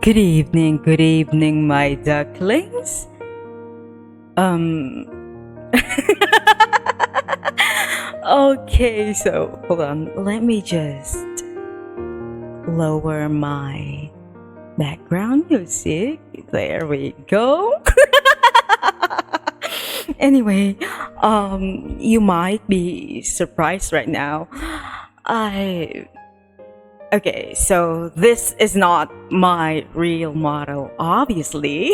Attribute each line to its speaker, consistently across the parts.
Speaker 1: Good evening, my ducklings. Um. Okay, so hold on. Let me just lower my background music. There we go. Anyway, you might be surprised right now. Okay, so this is not my real model, obviously.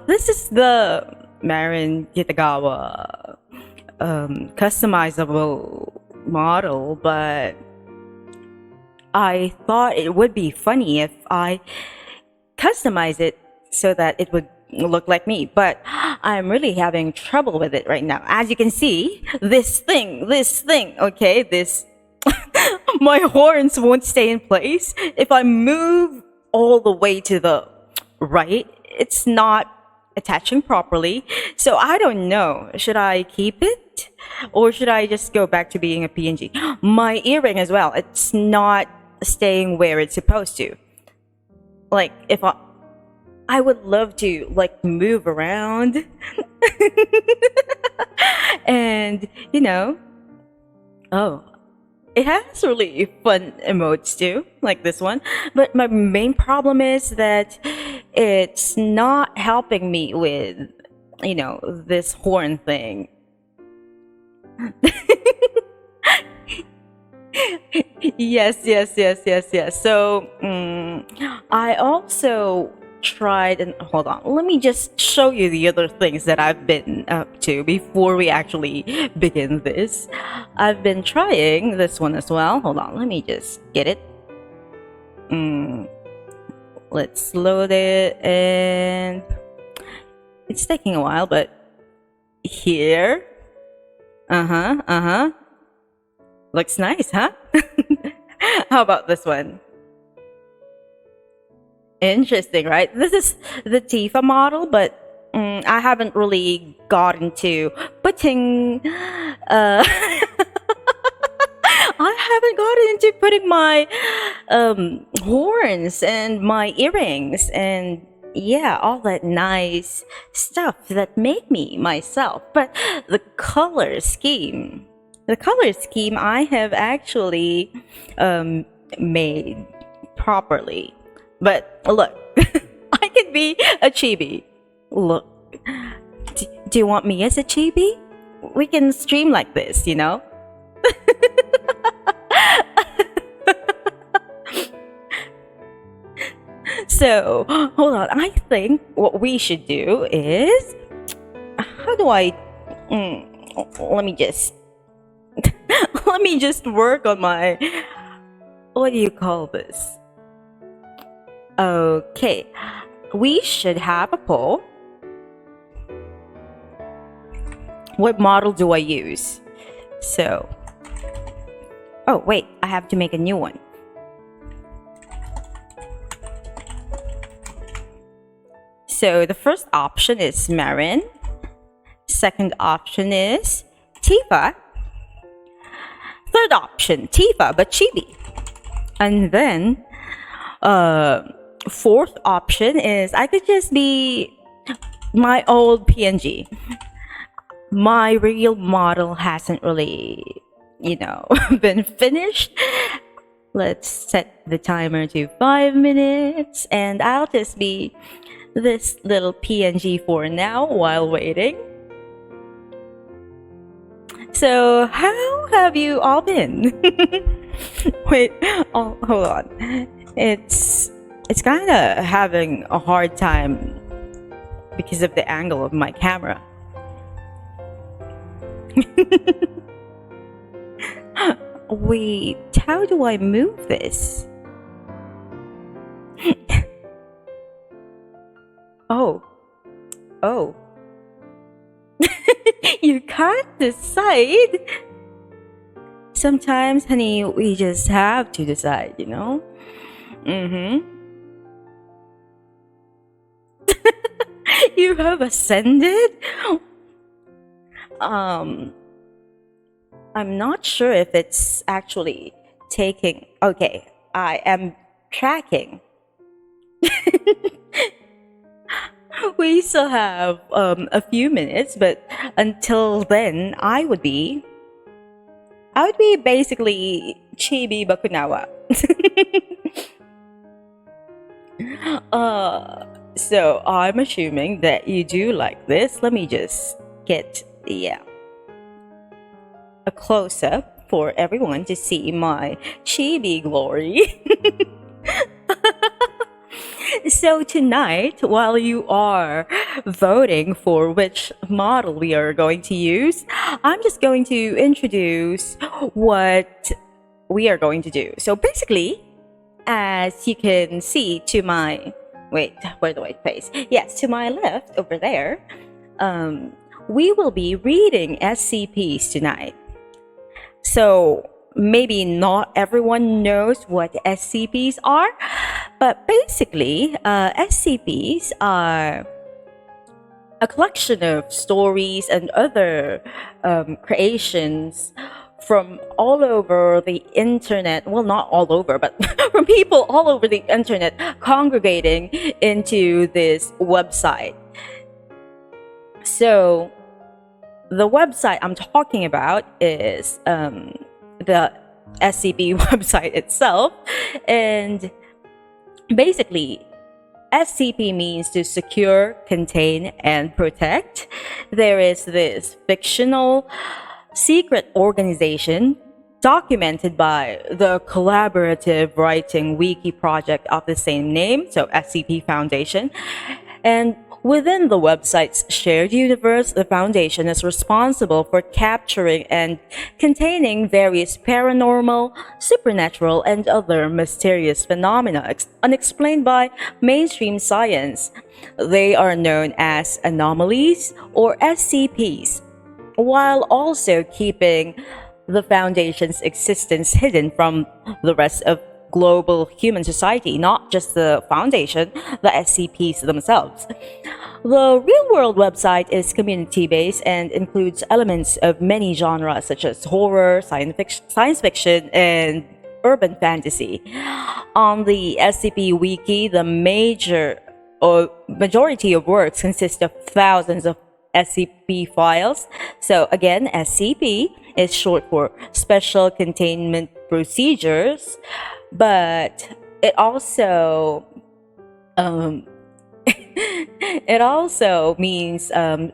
Speaker 1: This is the Marin Kitagawa customizable model, but I thought it would be funny if I customize it so that it would look like me, but I'm really having trouble with it right now. As you can see, this thing, okay, my horns won't stay in place. If I move all the way to the right, it's not attaching properly. So I don't know, should I keep it or should I just go back to being a PNG? My earring as well, it's not staying where it's supposed to. Like, if I would love to like move around and it has really fun emotes too, like this one, but my main problem is that it's not helping me with this horn thing. Yes. So I also tried, and hold on, let me just show you the other things that I've been up to before we actually begin this. I've been trying this one as well. Hold on, let me just get it. Let's load it, and it's taking a while, but here. Looks nice, huh? How about this one? Interesting, right? This is the Tifa model, but I haven't really gotten to putting I haven't gotten into putting my horns and my earrings and all that nice stuff that make me myself. But the color scheme I have actually made properly. But look, I can be a chibi. Look, do you want me as a chibi? We can stream like this, So, hold on. I think what we should do is, how do I? Let me just work on my. What do you call this? Okay, we should have a poll. What model do I use? So, oh wait, I have to make a new one. So the first option is Marin. Second option is Tifa. Third option, Tifa, but chibi. And then, fourth option is I could just be my old PNG. My real model hasn't really, been finished. Let's set the timer to 5 minutes, and I'll just be this little PNG for now while waiting. So, how have you all been? Wait, hold on. It's kind of having a hard time because of the angle of my camera. Wait, how do I move this? Oh. You can't decide. Sometimes, honey, we just have to decide, You have ascended? I'm not sure if it's actually taking... Okay, I am tracking. We still have a few minutes, but until then, I would be basically chibi bakunawa. So I'm assuming that you do like this. Let me just get a close-up for everyone to see my chibi glory. So tonight, while you are voting for which model we are going to use, I'm just going to introduce what we are going to do. So basically, as you can see to my... Wait, where do I face? Yes, to my left, over there, we will be reading SCPs tonight. So maybe not everyone knows what SCPs are, but basically, SCPs are a collection of stories and other creations from all over the internet. Well, not all over, but from people all over the internet congregating into this website. So the website I'm talking about is the SCP website itself, and basically SCP means to secure, contain, and protect. There is this fictional secret organization documented by the collaborative writing wiki project of the same name, so SCP Foundation. And within the website's shared universe, the Foundation is responsible for capturing and containing various paranormal, supernatural, and other mysterious phenomena unexplained by mainstream science. They are known as anomalies or SCPs, while also keeping the Foundation's existence hidden from the rest of global human society, not just the Foundation, the SCPs themselves. The real-world website is community-based and includes elements of many genres such as horror, science fiction, and urban fantasy. On the SCP Wiki, the majority of works consist of thousands of SCP files. So again, SCP is short for Special Containment Procedures, but it also means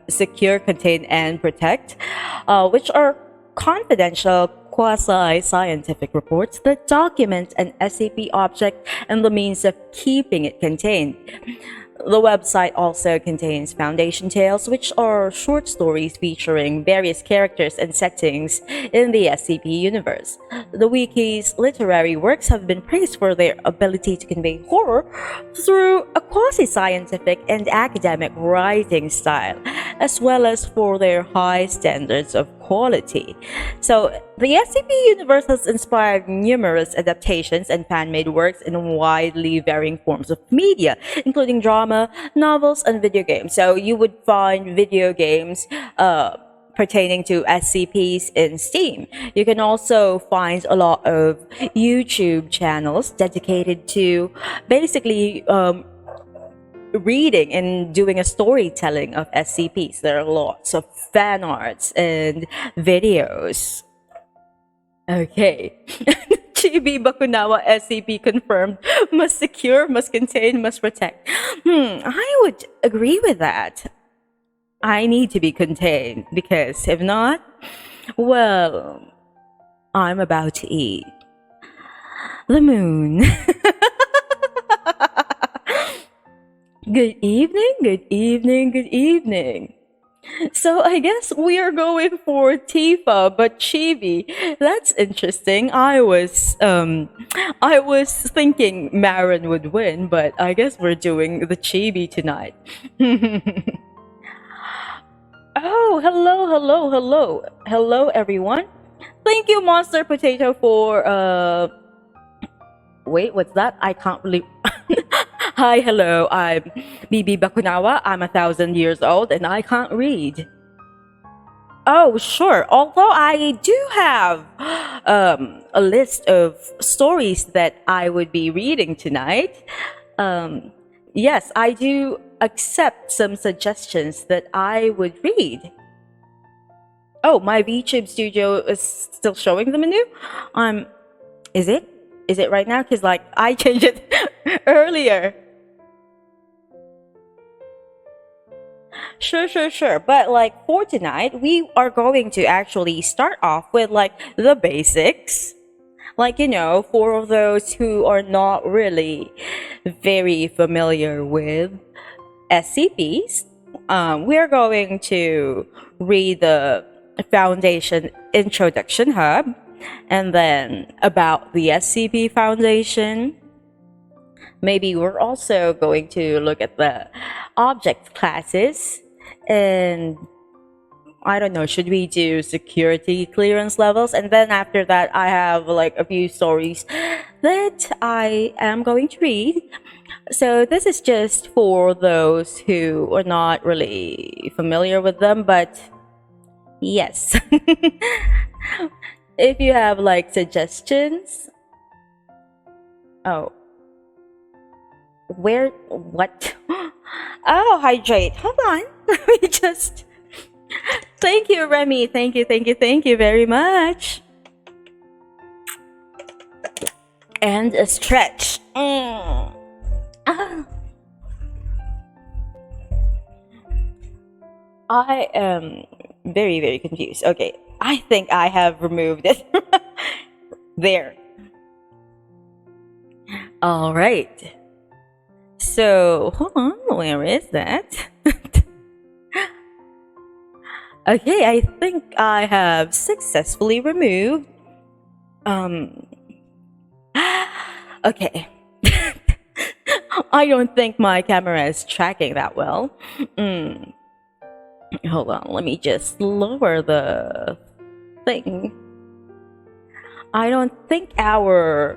Speaker 1: secure, contain, and protect, which are confidential quasi-scientific reports that document an SCP object and the means of keeping it contained. The website also contains Foundation Tales, which are short stories featuring various characters and settings in the SCP universe. The Wiki's literary works have been praised for their ability to convey horror through a quasi-scientific and academic writing style. as well as for their high standards of quality. So, the SCP universe has inspired numerous adaptations and fan-made works in widely varying forms of media, including drama, novels, and video games. So, you would find video games pertaining to SCPs in Steam. You can also find a lot of YouTube channels dedicated to basically reading and doing a storytelling of SCPs. There are lots of fan arts and videos. Okay. Chibi Bakunawa SCP confirmed. Must secure, must contain, must protect. I would agree with that. I need to be contained because if not, well, I'm about to eat the moon. Good evening, good evening, good evening. So I guess we are going for Tifa, but chibi. That's interesting. I was thinking Marin would win, but I guess we're doing the chibi tonight. Oh, hello, hello, hello. Hello everyone. Thank you, Monster Potato, for wait, what's that? I can't believe. Hi, hello. I'm Bibi Bakunawa. I'm 1,000 years old and I can't read. Oh, sure. Although I do have a list of stories that I would be reading tonight. Yes, I do accept some suggestions that I would read. Oh, my VTube studio is still showing the menu? Is it? Is it right now? Because, like, I changed it earlier. Sure. But, like, for tonight, we are going to actually start off with, like, the basics. Like, you know, for those who are not really very familiar with SCPs, we're going to read the Foundation Introduction Hub, and then about the SCP Foundation. Maybe we're also going to look at the object classes, and I don't know, should we do security clearance levels? And then after that, I have like a few stories that I am going to read. So this is just for those who are not really familiar with them, but yes. If you have like suggestions. Oh. What? Oh, hydrate. Hold on. Let me just. Thank you, Remy. Thank you very much. And a stretch. Ah. I am very confused. Okay, I think I have removed it. There. All right. So, hold on. Where is that? Okay, I think I have successfully removed. Okay. I don't think my camera is tracking that well. Hold on, let me just lower the thing. I don't think our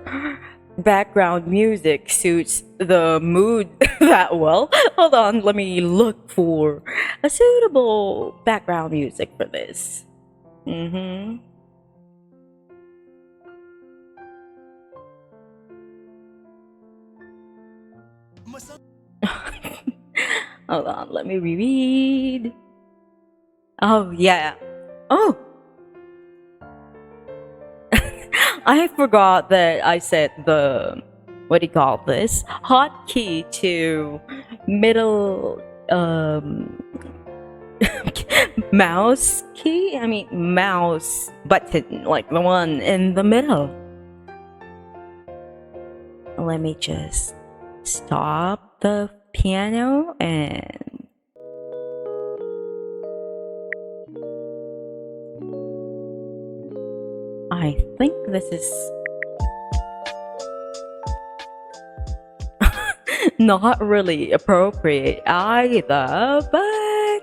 Speaker 1: background music suits the mood that well. Hold on, let me look for a suitable background music for this. Hold on, let me reread. Oh, yeah. Oh! I forgot that I set the, what do you call this? Hotkey to middle, mouse key? I mean, mouse button, like the one in the middle. Let me just stop the piano and I think this is not really appropriate either, but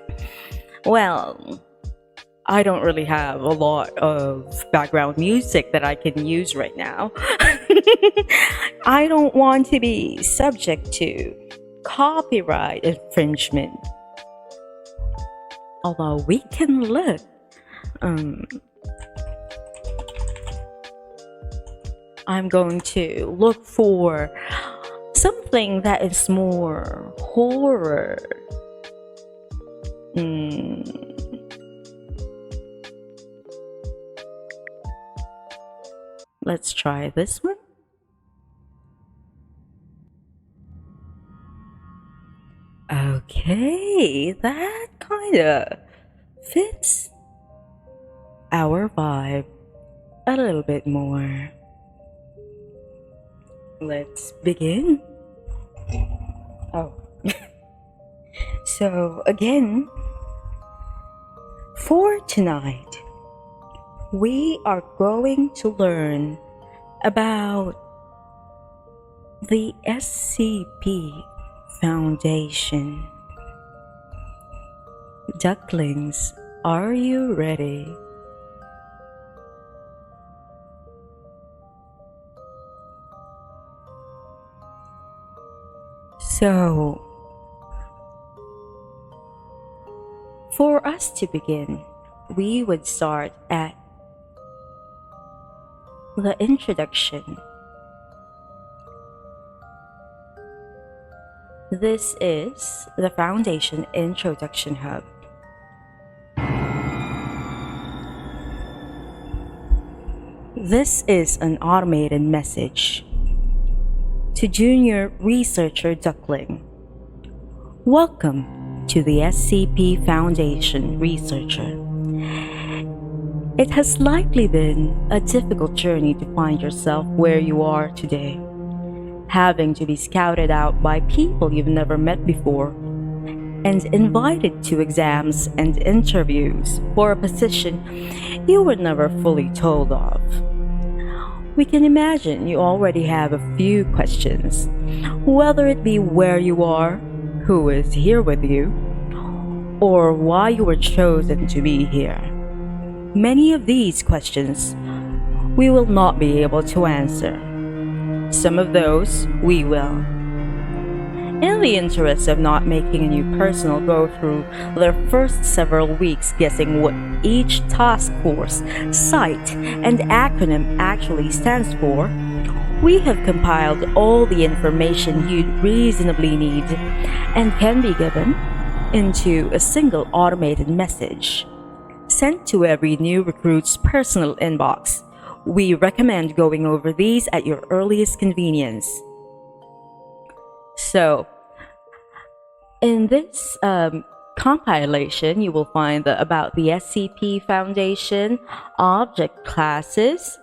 Speaker 1: Well, I don't really have a lot of background music that I can use right now. I don't want to be subject to copyright infringement. Although we can look. I'm going to look for something that is more horror. Let's try this one. Okay, that kinda fits our vibe a little bit more. Let's begin. Oh. So, again, for tonight, we are going to learn about the SCP Foundation. Ducklings, are you ready? So, for us to begin, we would start at the introduction. This is the Foundation Introduction Hub. This is an automated message to Junior Researcher Duckling. Welcome to the SCP Foundation Researcher. It has likely been a difficult journey to find yourself where you are today, having to be scouted out by people you've never met before, and invited to exams and interviews for a position you were never fully told of. We can imagine you already have a few questions, whether it be where you are, who is here with you, or why you were chosen to be here. Many of these questions we will not be able to answer. Some of those we will. In the interest of not making a new personnel go through their first several weeks guessing what each task force, site, and acronym actually stands for, we have compiled all the information you'd reasonably need and can be given into a single automated message sent to every new recruit's personal inbox. We recommend going over these at your earliest convenience. So, in this compilation, you will find about the SCP Foundation, object classes,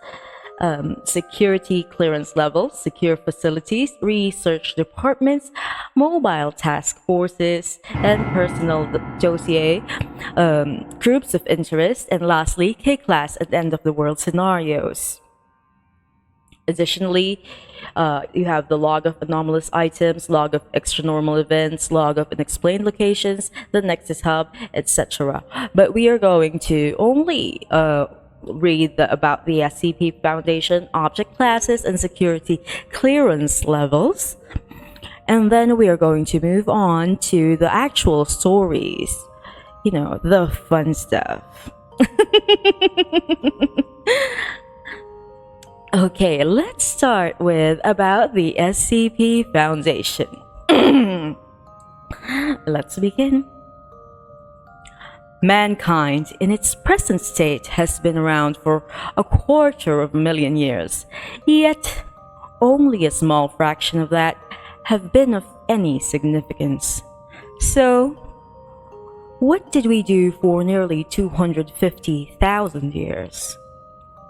Speaker 1: security clearance levels, secure facilities, research departments, mobile task forces, and personal dossier, groups of interest, and lastly, K-class and end-of-the-world scenarios. Additionally, you have the log of anomalous items, log of extranormal events, log of unexplained locations, the Nexus Hub, etc. But we are going to only read about the SCP Foundation, object classes, and security clearance levels. And then we are going to move on to the actual stories. You know, the fun stuff. Okay, let's start with about the SCP Foundation. Let's begin. Mankind, in its present state, has been around for 250,000 years, yet only a small fraction of that have been of any significance. So, what did we do for nearly 250,000 years?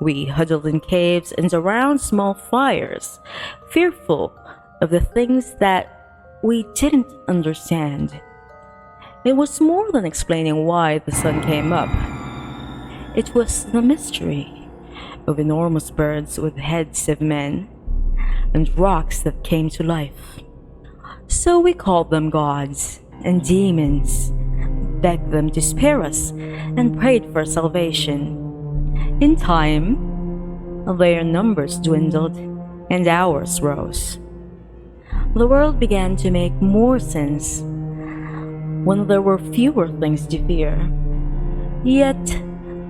Speaker 1: We huddled in caves and around small fires, fearful of the things that we didn't understand. It was more than explaining why the sun came up. It was the mystery of enormous birds with heads of men and rocks that came to life. So we called them gods and demons, begged them to spare us and prayed for salvation. In time, their numbers dwindled and ours rose. The world began to make more sense when there were fewer things to fear. Yet,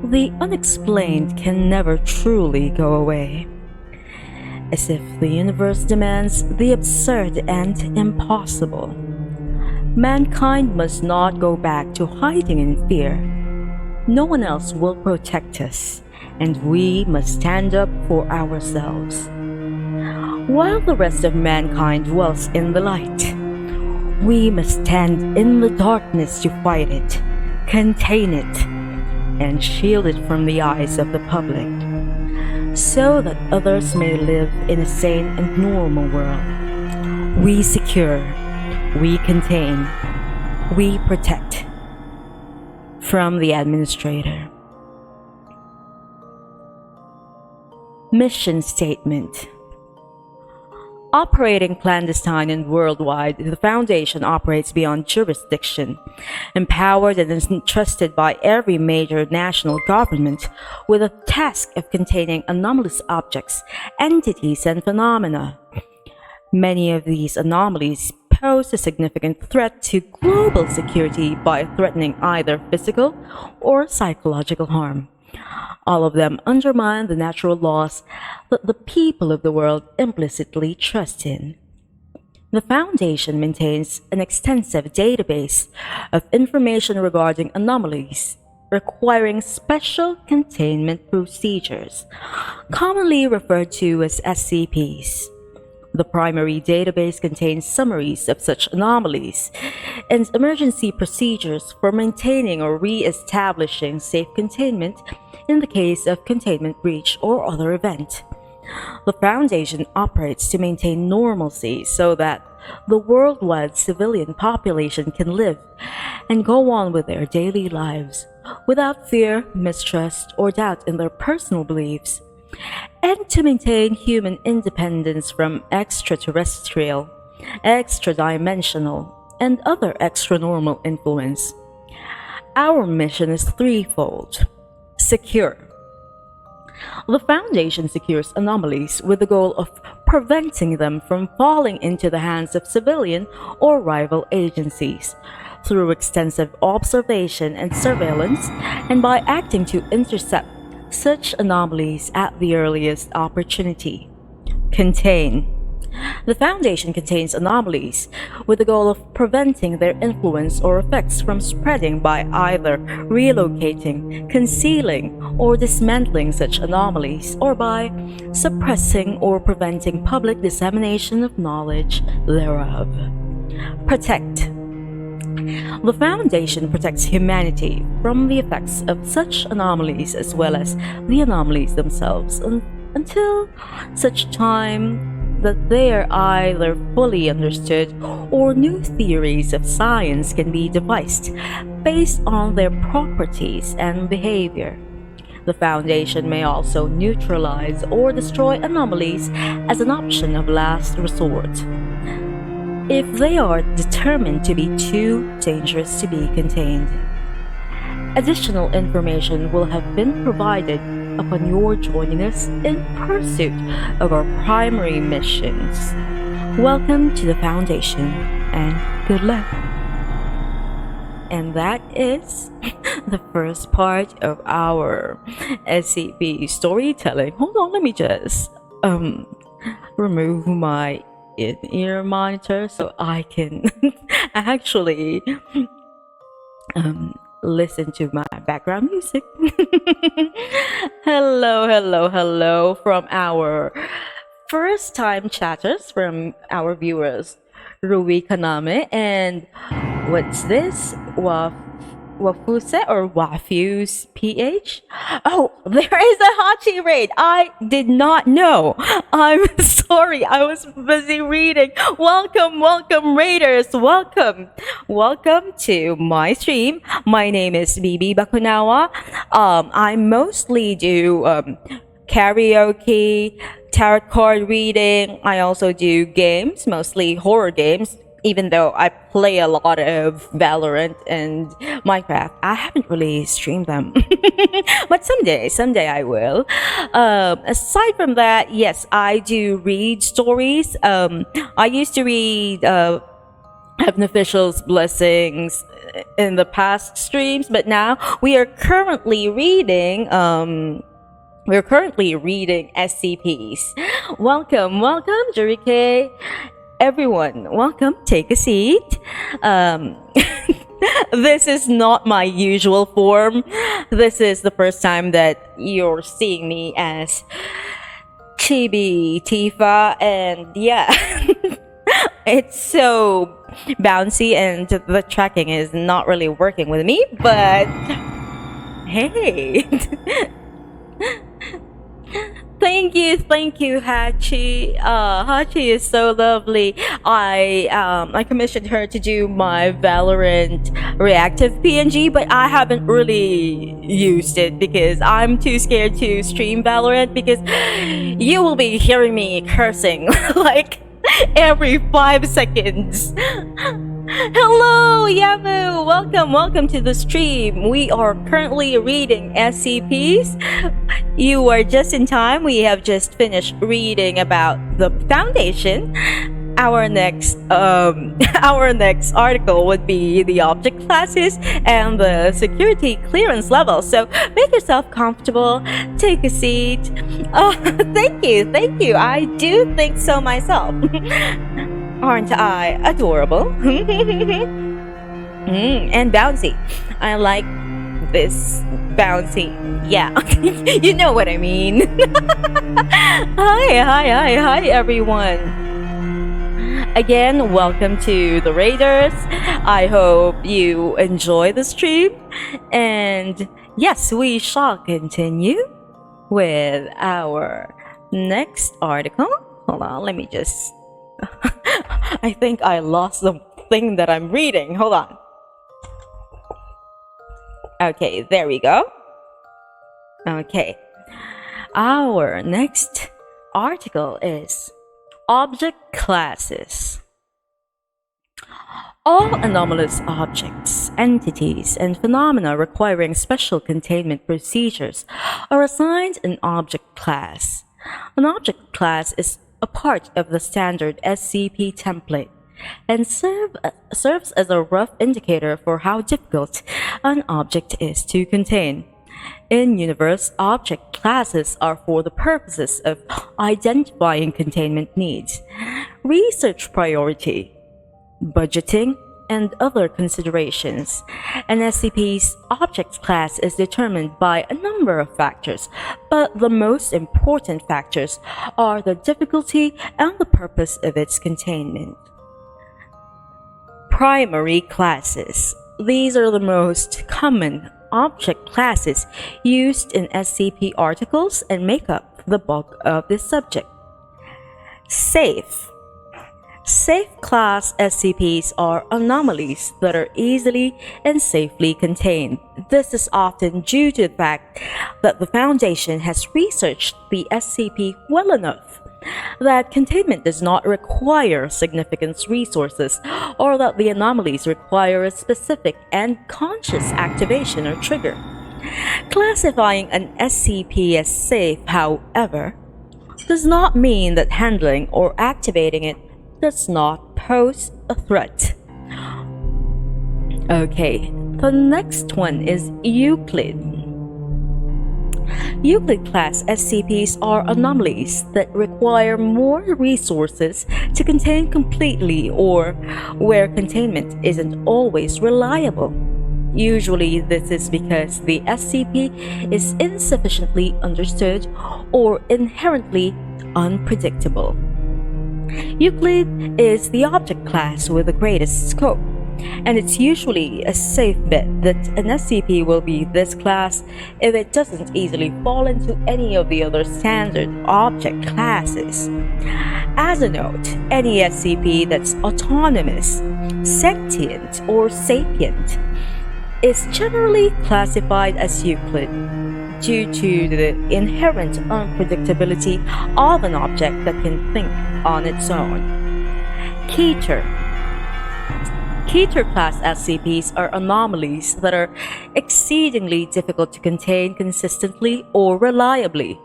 Speaker 1: the unexplained can never truly go away. As if the universe demands the absurd and impossible. Mankind must not go back to hiding in fear. No one else will protect us, and we must stand up for ourselves. While the rest of mankind dwells in the light, we must stand in the darkness to fight it, contain it, and shield it from the eyes of the public, so that others may live in a sane and normal world. We secure, we contain, we protect. From the Administrator. Mission Statement. Operating clandestine and worldwide, the Foundation operates beyond jurisdiction, empowered and entrusted by every major national government with a task of containing anomalous objects, entities, and phenomena. Many of these anomalies pose a significant threat to global security by threatening either physical or psychological harm. All of them undermine the natural laws that the people of the world implicitly trust in. The Foundation maintains an extensive database of information regarding anomalies, requiring special containment procedures, commonly referred to as SCPs. The primary database contains summaries of such anomalies and emergency procedures for maintaining or re-establishing safe containment in the case of containment breach or other event. The Foundation operates to maintain normalcy so that the worldwide civilian population can live and go on with their daily lives without fear, mistrust, or doubt in their personal beliefs, and to maintain human independence from extraterrestrial, extra-dimensional, and other extra-normal influence. Our mission is threefold. Secure. The Foundation secures anomalies with the goal of preventing them from falling into the hands of civilian or rival agencies through extensive observation and surveillance, and by acting to intercept such anomalies at the earliest opportunity. Contain. The Foundation contains anomalies with the goal of preventing their influence or effects from spreading by either relocating, concealing, or dismantling such anomalies, or by suppressing or preventing public dissemination of knowledge thereof. Protect. The Foundation protects humanity from the effects of such anomalies as well as the anomalies themselves until such time that they are either fully understood or new theories of science can be devised based on their properties and behavior. The Foundation may also neutralize or destroy anomalies as an option of last resort, if they are determined to be too dangerous to be contained. Additional information will have been provided upon your joining us in pursuit of our primary missions. Welcome to the Foundation, and good luck. And that is the first part of our SCP storytelling. Hold on, let me just remove my in-ear monitor so I can actually listen to my background music. Hello from our first time chatters, from our viewers Rui Kaname and what's this? Wafuse or Wafuse PH? Oh, there is a Hachi raid. I did not know. I'm sorry. I was busy reading. Welcome, raiders. Welcome to my stream. My name is Bibi Bakunawa. I mostly do karaoke, tarot card reading. I also do games, mostly horror games. even though I play a lot of Valorant and Minecraft, I haven't really streamed them. But someday I will. Aside from that, yes, I do read stories. I used to read Heaven Official's Blessings in the past streams, but now we are currently reading SCPs. Welcome, Jurike. Everyone, welcome. Take a seat. This is not my usual form. This is the first time that you're seeing me as Chibi Tifa, and yeah, it's so bouncy and the tracking is not really working with me, but hey. Thank you, Hachi. Hachi is so lovely. I commissioned her to do my Valorant reactive PNG, but I haven't really used it because I'm too scared to stream Valorant because you will be hearing me cursing like every 5 seconds. Hello, Yamu! Welcome to the stream. We are currently reading SCPs. You are just in time. We have just finished reading about the Foundation. Our next article would be the object classes and the security clearance level. So make yourself comfortable. Take a seat. Oh, thank you. I do think so myself. Aren't I adorable? And bouncy. I like this bouncy. Yeah, you know what I mean. Hi, everyone. Again, welcome to the Raiders. I hope you enjoy the stream. And yes, we shall continue with our next article. Hold on, let me just... I think I lost the thing that I'm reading. Hold on. Okay, there we go. Okay. Our next article is Object Classes. All anomalous objects, entities, and phenomena requiring special containment procedures are assigned an object class. An object class is a part of the standard SCP template and serves as a rough indicator for how difficult an object is to contain. In universe, object classes are for the purposes of identifying containment needs, research priority, budgeting, and other considerations. An SCP's object class is determined by a number of factors, but the most important factors are the difficulty and the purpose of its containment. Primary classes. These are the most common object classes used in SCP articles and make up the bulk of this subject. Safe. Safe class SCPs are anomalies that are easily and safely contained. This is often due to the fact that the Foundation has researched the SCP well enough that containment does not require significant resources, or that the anomalies require a specific and conscious activation or trigger. Classifying an SCP as safe, however, does not mean that handling or activating it does not pose a threat. Okay, the next one is Euclid. Euclid class SCPs are anomalies that require more resources to contain completely, or where containment isn't always reliable. Usually this is because the SCP is insufficiently understood or inherently unpredictable. Euclid is the object class with the greatest scope, and it's usually a safe bet that an SCP will be this class if it doesn't easily fall into any of the other standard object classes. As a note, any SCP that's autonomous, sentient, or sapient is generally classified as Euclid due to the inherent unpredictability of an object that can think on its own. Keter. Keter-class SCPs are anomalies that are exceedingly difficult to contain consistently or reliably,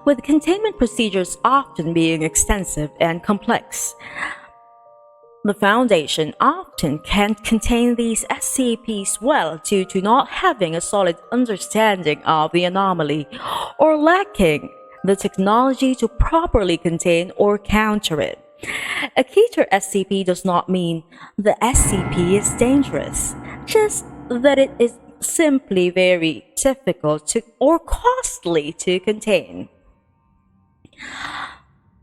Speaker 1: with containment procedures often being extensive and complex. The Foundation often can't contain these SCPs well due to not having a solid understanding of the anomaly or lacking the technology to properly contain or counter it. A Keter SCP does not mean the SCP is dangerous, just that it is simply very difficult or costly to contain.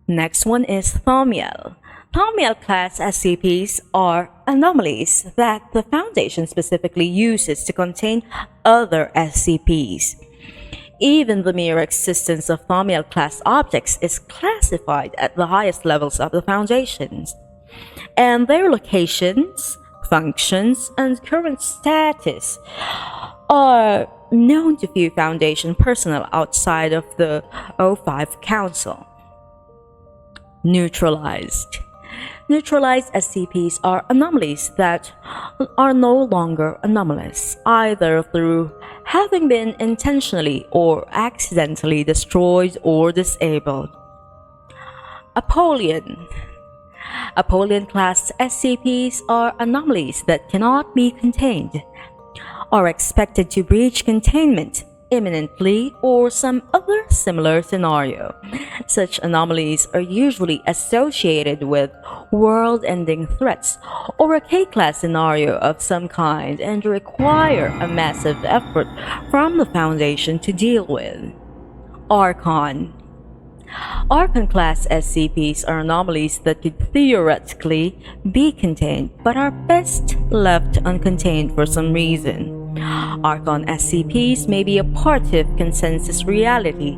Speaker 1: Next one is Thaumiel. Thaumiel class SCPs are anomalies that the Foundation specifically uses to contain other SCPs. Even the mere existence of Thaumiel class objects is classified at the highest levels of the Foundations, and their locations, functions, and current status are known to few Foundation personnel outside of the O5 Council. Neutralized. Neutralized SCPs are anomalies that are no longer anomalous, either through having been intentionally or accidentally destroyed or disabled. Apollyon. Apollyon-class SCPs are anomalies that cannot be contained, are expected to breach containment imminently, or some other similar scenario. Such anomalies are usually associated with world-ending threats or a K-class scenario of some kind and require a massive effort from the Foundation to deal with. Archon. Archon-class SCPs are anomalies that could theoretically be contained but are best left uncontained for some reason. Archon SCPs may be a part of consensus reality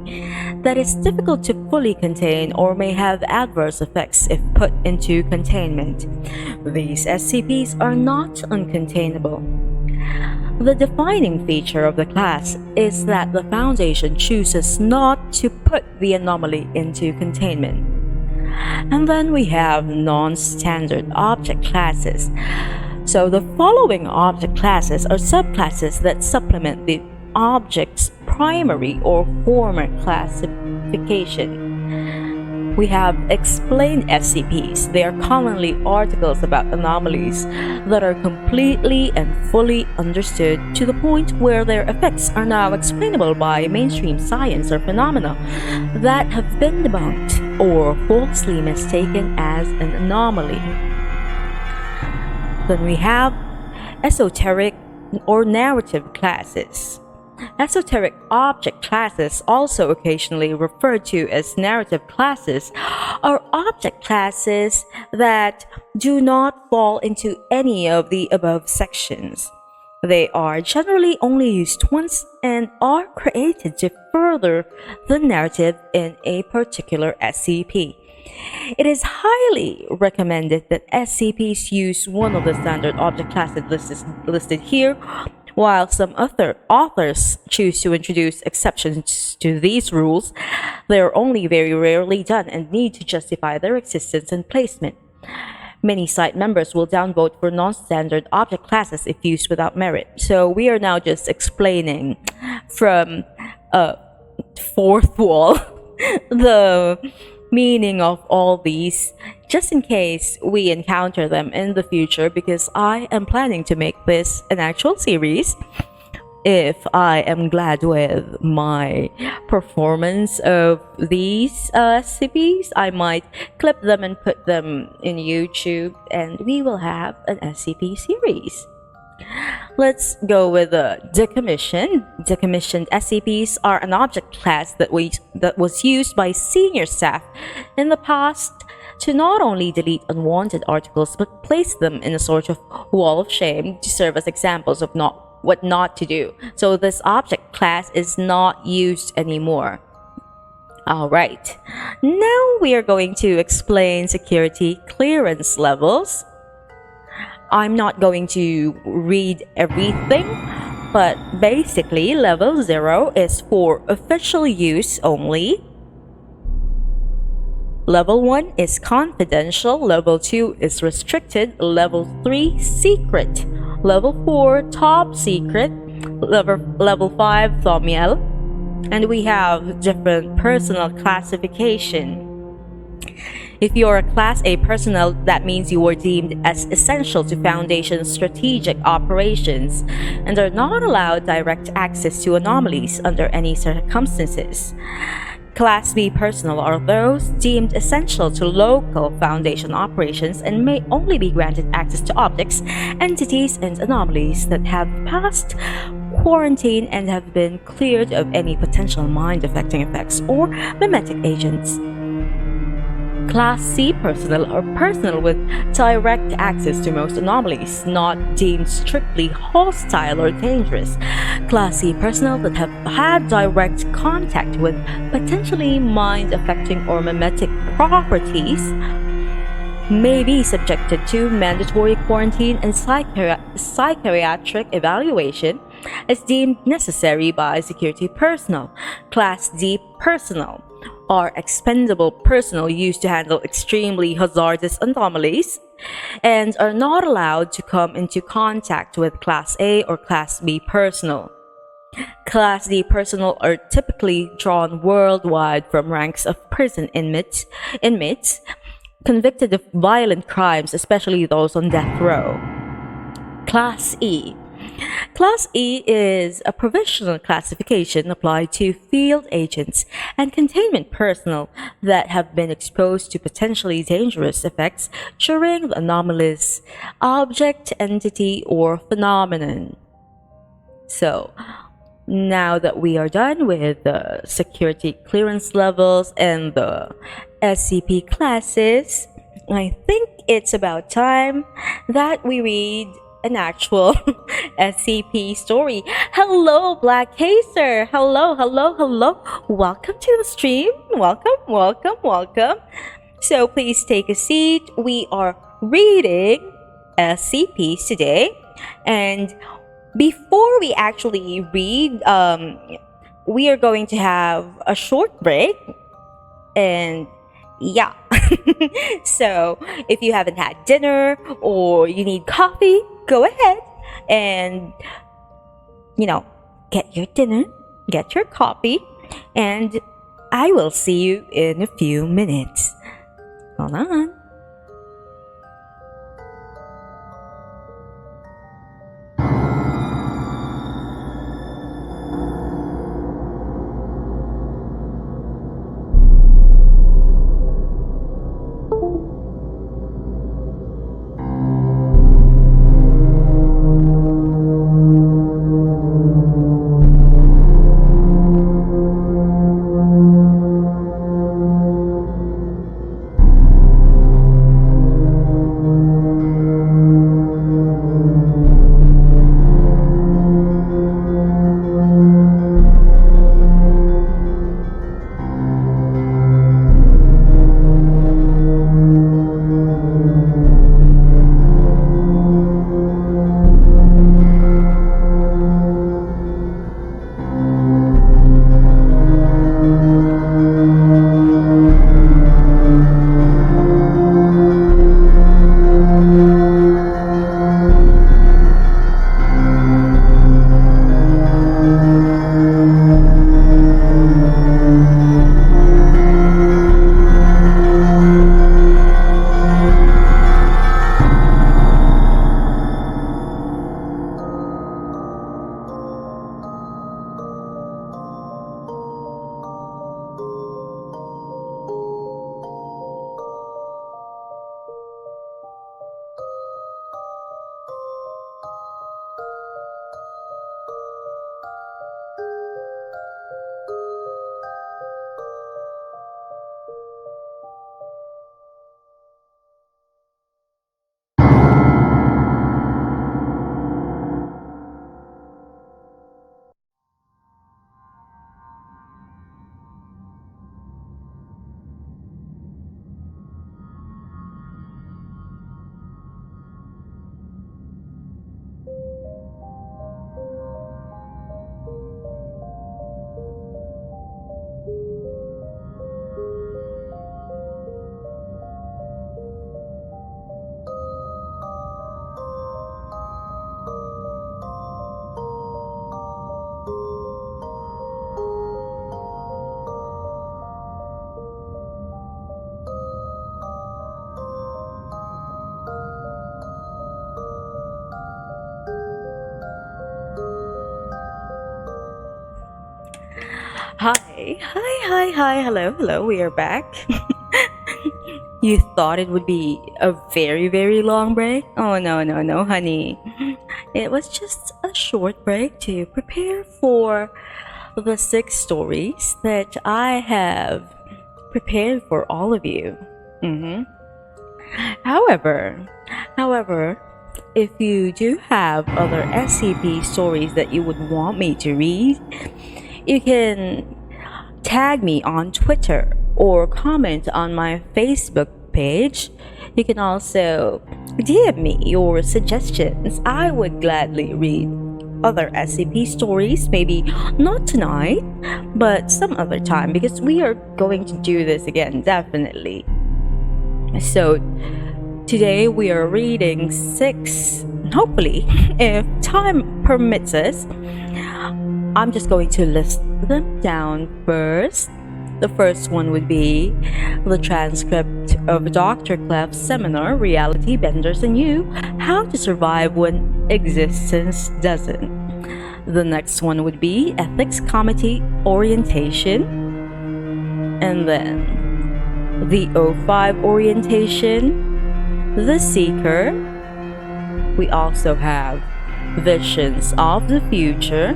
Speaker 1: that is difficult to fully contain or may have adverse effects if put into containment. These SCPs are not uncontainable. The defining feature of the class is that the Foundation chooses not to put the anomaly into containment. And then we have non-standard object classes. So the following object classes are subclasses that supplement the object's primary or former classification. We have explained SCPs. They are commonly articles about anomalies that are completely and fully understood to the point where their effects are now explainable by mainstream science or phenomena that have been debunked or falsely mistaken as an anomaly. Then we have esoteric or narrative classes. Esoteric object classes, also occasionally referred to as narrative classes, are object classes that do not fall into any of the above sections. They are generally only used once and are created to further the narrative in a particular SCP. It is highly recommended that SCPs use one of the standard object classes listed here, while some other authors choose to introduce exceptions to these rules. They are only very rarely done and need to justify their existence and placement. Many site members will downvote for non-standard object classes if used without merit. So we are now just explaining from fourth wall the meaning of all these, just in case we encounter them in the future, because I am planning to make this an actual series. If I am glad with my performance of these SCPs, I might clip them and put them in YouTube, and we will have an SCP series. Let's go with decommission. Decommissioned SCPs are an object class that was used by senior staff in the past to not only delete unwanted articles but place them in a sort of wall of shame to serve as examples of what not to do. So this object class is not used anymore. Alright, now we are going to explain security clearance levels. I'm not going to read everything, but basically level 0 is for official use only. Level 1 is confidential, level 2 is restricted, level 3 secret, level 4 top secret, level 5 thumbnail, and we have different personal classification. If you're a Class A personnel, that means you were deemed as essential to Foundation's strategic operations and are not allowed direct access to anomalies under any circumstances. Class B personnel are those deemed essential to local Foundation operations and may only be granted access to objects, entities, and anomalies that have passed quarantine and have been cleared of any potential mind-affecting effects or mimetic agents. Class C personnel are personnel with direct access to most anomalies, not deemed strictly hostile or dangerous. Class C personnel that have had direct contact with potentially mind-affecting or mimetic properties may be subjected to mandatory quarantine and psychiatric evaluation as deemed necessary by security personnel. Class D personnel are expendable personnel used to handle extremely hazardous anomalies and are not allowed to come into contact with Class A or Class B personnel. Class D personnel are typically drawn worldwide from ranks of prison inmates convicted of violent crimes, especially those on death row. Class E. Class E is a provisional classification applied to field agents and containment personnel that have been exposed to potentially dangerous effects during the anomalous object, entity, or phenomenon. So, now that we are done with the security clearance levels and the SCP classes, I think it's about time that we read an actual SCP story. Hello, Black Hazer. Hello. Welcome to the stream. Welcome. So please take a seat. We are reading SCPs today. And before we actually read, we are going to have a short break. And yeah. So if you haven't had dinner or you need coffee, go ahead and, get your dinner, get your coffee, and I will see you in a few minutes. Hold on. Hello, we are back. You thought it would be a very, very long break? Oh, no, honey. It was just a short break to prepare for the 6 stories that I have prepared for all of you. hmm However, however, if you do have other SCP stories that you would want me to read, you can tag me on Twitter or comment on my Facebook page. You can also DM me your suggestions. I would gladly read other SCP stories, maybe not tonight, but some other time, because we are going to do this again, definitely. So, today we are reading 6, hopefully, if time permits us. I'm just going to list them down first. The first one would be the transcript of Dr. Clef's seminar, Reality Benders and You, How to Survive When Existence Doesn't. The next one would be Ethics Committee Orientation. And then the O5 Orientation, The Seeker. We also have Visions of the Future,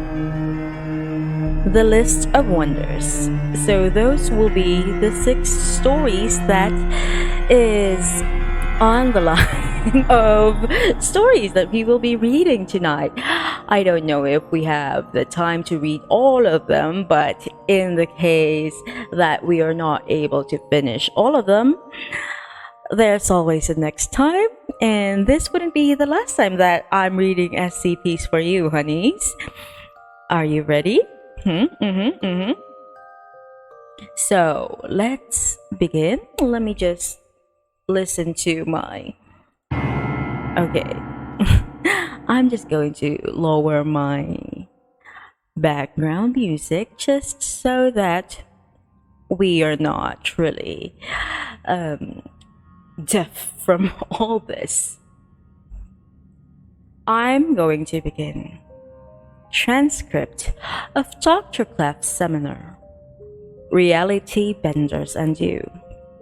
Speaker 1: The List of Wonders. So those will be the 6 stories that is on the line of stories that we will be reading tonight. I don't know if we have the time to read all of them, but in the case that we are not able to finish all of them, there's always a next time, and this wouldn't be the last time that I'm reading SCPs for you, honeys. Are you ready? So, let's begin. Let me just listen to my... Okay. I'm just going to lower my background music just so that we are not really deaf from all this. I'm going to begin. Transcript of Dr. Clef's seminar, Reality Benders and You,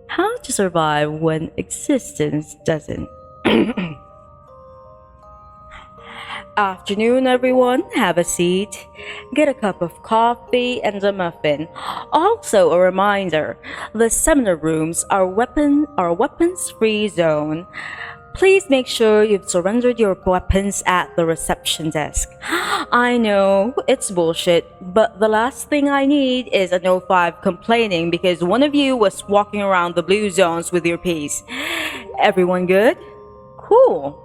Speaker 1: How to Survive When Existence Doesn't. Afternoon, everyone. Have a seat. Get a cup of coffee and a muffin. Also, a reminder: the seminar rooms are weapons-free zone. Please make sure you've surrendered your weapons at the reception desk. I know, it's bullshit, but the last thing I need is an O5 complaining because one of you was walking around the blue zones with your piece. Everyone good? Cool.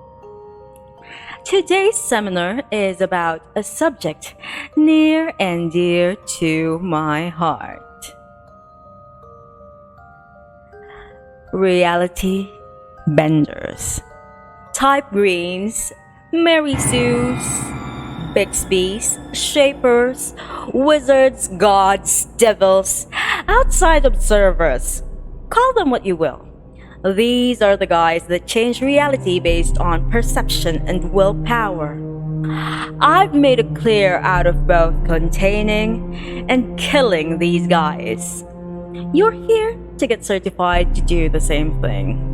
Speaker 1: Today's seminar is about a subject near and dear to my heart. Reality Benders. Type Greens, Mary Sue's, Bixby's, Shapers, Wizards, Gods, Devils, Outside Observers. Call them what you will. These are the guys that change reality based on perception and willpower. I've made it clear out of both containing and killing these guys. You're here to get certified to do the same thing.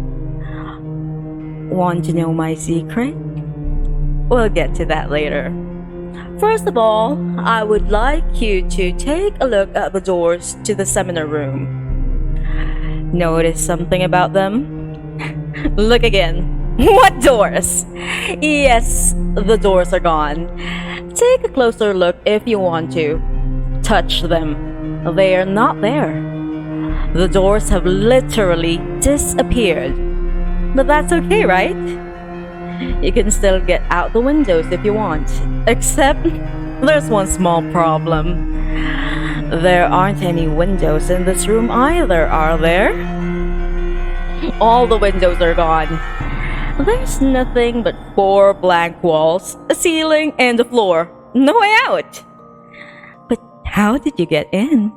Speaker 1: Want to know my secret? We'll get to that later. First of all, I would like you to take a look at the doors to the seminar room. Notice something about them? Look again. What doors? Yes, the doors are gone. Take a closer look if you want to. Touch them. They are not there. The doors have literally disappeared. But that's okay, right? You can still get out the windows if you want. Except, there's one small problem. There aren't any windows in this room either, are there? All the windows are gone. There's nothing but 4 blank walls, a ceiling, and a floor. No way out! But how did you get in?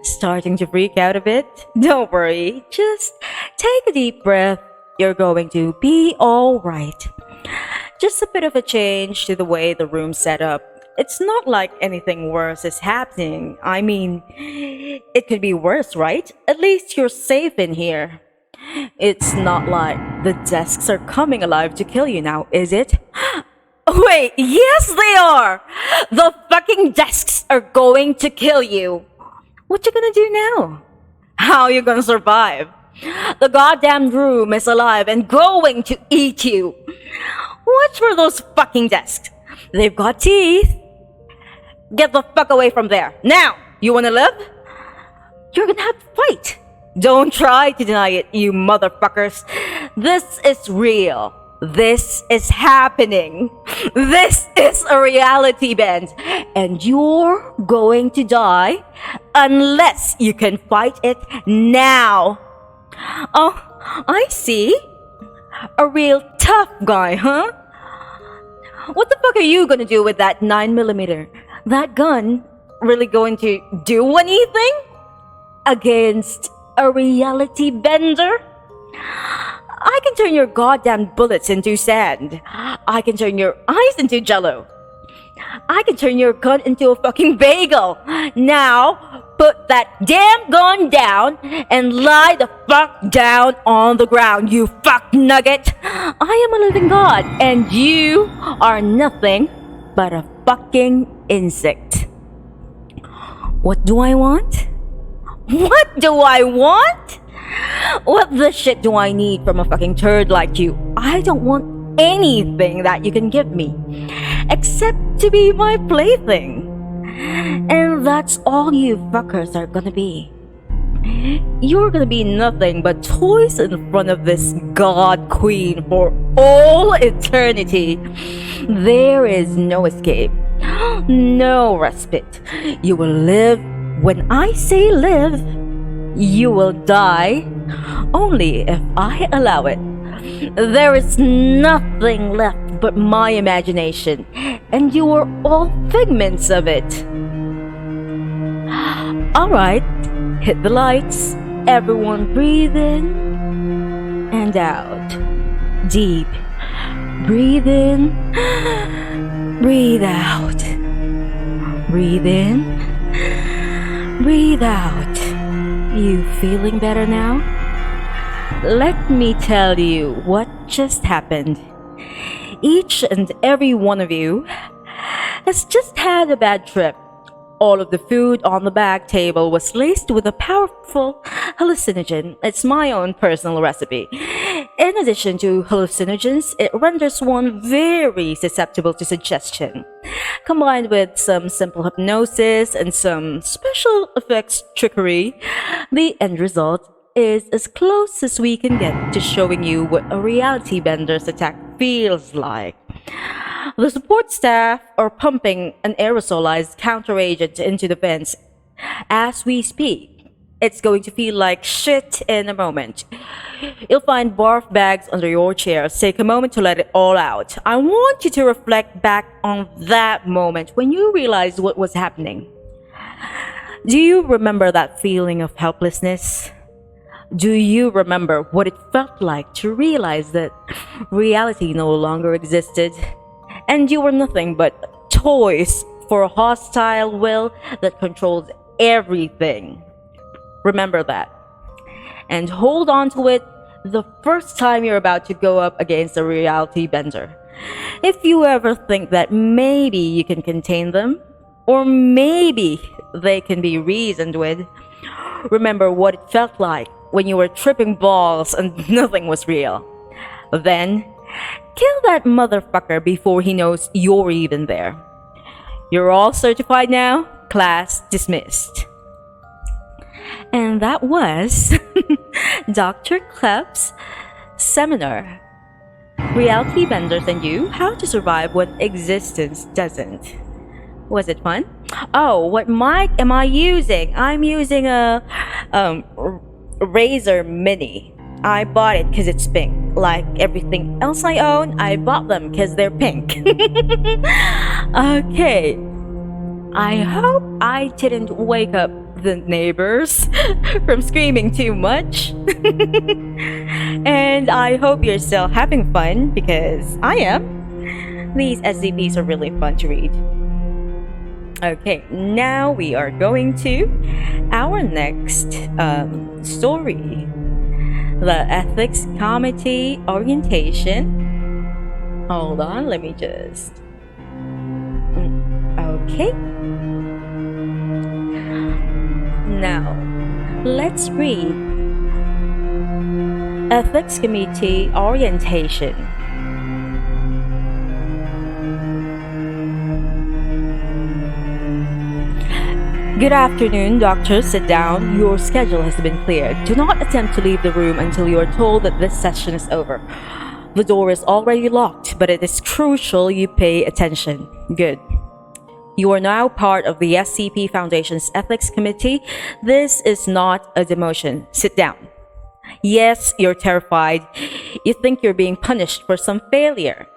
Speaker 1: Starting to freak out a bit? Don't worry, just take a deep breath. You're going to be alright. Just a bit of a change to the way the room's set up. it's not like anything worse is happening. I mean, it could be worse, right? At least you're safe in here. It's not like the desks are coming alive to kill you now, is it? Wait, yes they are! The fucking desks are going to kill you. What you gonna do now? How you gonna survive? The goddamn room is alive and going to eat you. Watch for those fucking desks. They've got teeth. Get the fuck away from there. Now, you wanna live? You're gonna have to fight. Don't try to deny it, you motherfuckers. This is real. This is happening. This is a reality bend. And you're going to die unless you can fight it now. Oh, I see. A real tough guy, huh? What the fuck are you gonna do with that 9mm? That gun really going to do anything against a reality bender? I can turn your goddamn bullets into sand. I can turn your eyes into jello. I can turn your gun into a fucking bagel. Now, put that damn gun down and lie the fuck down on the ground, you fuck nugget. I am a living god, and you are nothing but a fucking insect. What do I want? What do I want? What the shit do I need from a fucking turd like you? I don't want anything that you can give me, except to be my plaything. And that's all you fuckers are gonna be. You're gonna be nothing but toys in front of this god queen for all eternity. There is no escape, no respite. You will live when I say live. You will die only if I allow it. There is nothing left but my imagination, and you are all figments of it. Alright, hit the lights. Everyone breathe in and out. Deep. Breathe in, breathe out. Breathe in, breathe out. You feeling better now? Let me tell you what just happened. Each and every one of you has just had a bad trip. All of the food on the back table was laced with a powerful hallucinogen. It's my own personal recipe. In addition to hallucinogens, it renders one very susceptible to suggestion. Combined with some simple hypnosis and some special effects trickery, the end result is as close as we can get to showing you what a reality bender's attack feels like. The support staff are pumping an aerosolized counteragent into the vents as we speak. It's going to feel like shit in a moment. You'll find barf bags under your chairs. Take a moment to let it all out. I want you to reflect back on that moment when you realized what was happening. Do you remember that feeling of helplessness? Do you remember what it felt like to realize that reality no longer existed? And you were nothing but toys for a hostile will that controls everything. Remember that. And hold on to it the first time you're about to go up against a reality bender. If you ever think that maybe you can contain them, or maybe they can be reasoned with, remember what it felt like when you were tripping balls and nothing was real. Then, kill that motherfucker before he knows you're even there. You're all certified now. Class dismissed. And that was Dr. Klepp's seminar. Reality Benders and You, How to Survive When Existence Doesn't. Was it fun? Oh, what mic am I using? I'm using a Razer Mini. I bought it because it's pink. Like everything else I own, I bought them because they're pink. Okay. I hope I didn't wake up the neighbors from screaming too much. And I hope you're still having fun, because I am. These SCPs are really fun to read. Okay, now we are going to our next story, the Ethics Committee Orientation. Hold on, let me just. Okay. Now, let's read Ethics Committee Orientation. Good afternoon, doctor. Sit down. Your schedule has been cleared. Do not attempt to leave the room until you are told that this session is over. The door is already locked, but it is crucial you pay attention. Good. You are now part of the SCP Foundation's Ethics Committee. This is not a demotion. Sit down. Yes, you're terrified. You think you're being punished for some failure,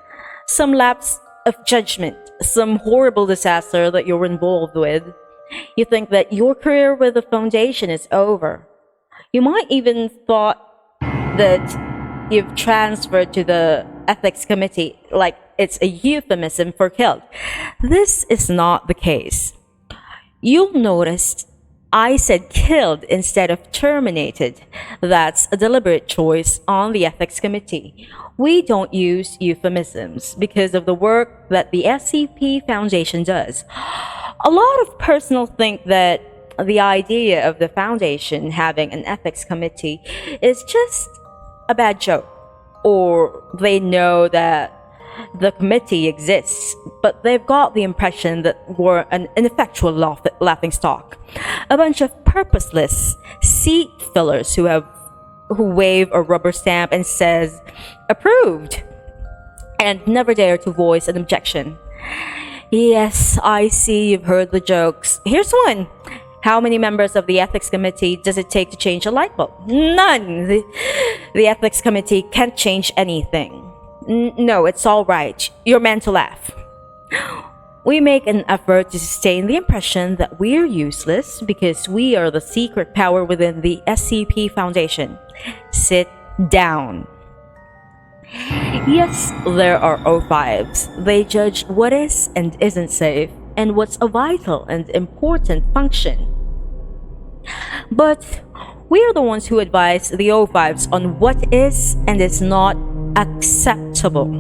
Speaker 1: some lapse of judgment, some horrible disaster that you're involved with. You think that your career with the Foundation is over. You might even thought that you've transferred to the Ethics Committee like it's a euphemism for killed. This is not the case. You'll notice I said killed instead of terminated. That's a deliberate choice on the Ethics Committee. We don't use euphemisms because of the work that the SCP Foundation does. A lot of personnel think that the idea of the Foundation having an Ethics Committee is just a bad joke, or they know that the committee exists, but they've got the impression that we're an ineffectual laughing stock, a bunch of purposeless seat fillers who wave a rubber stamp and says approved and never dare to voice an objection. Yes, I see you've heard the jokes. Here's one. How many members of the Ethics Committee does it take to change a light bulb? None. The Ethics Committee can't change anything. No, it's all right. You're meant to laugh. We make an effort to sustain the impression that we're useless because we are the secret power within the SCP Foundation. Sit down. Yes, there are O5s. They judge what is and isn't safe and what's a vital and important function. But we are the ones who advise the O5s on what is and is not acceptable.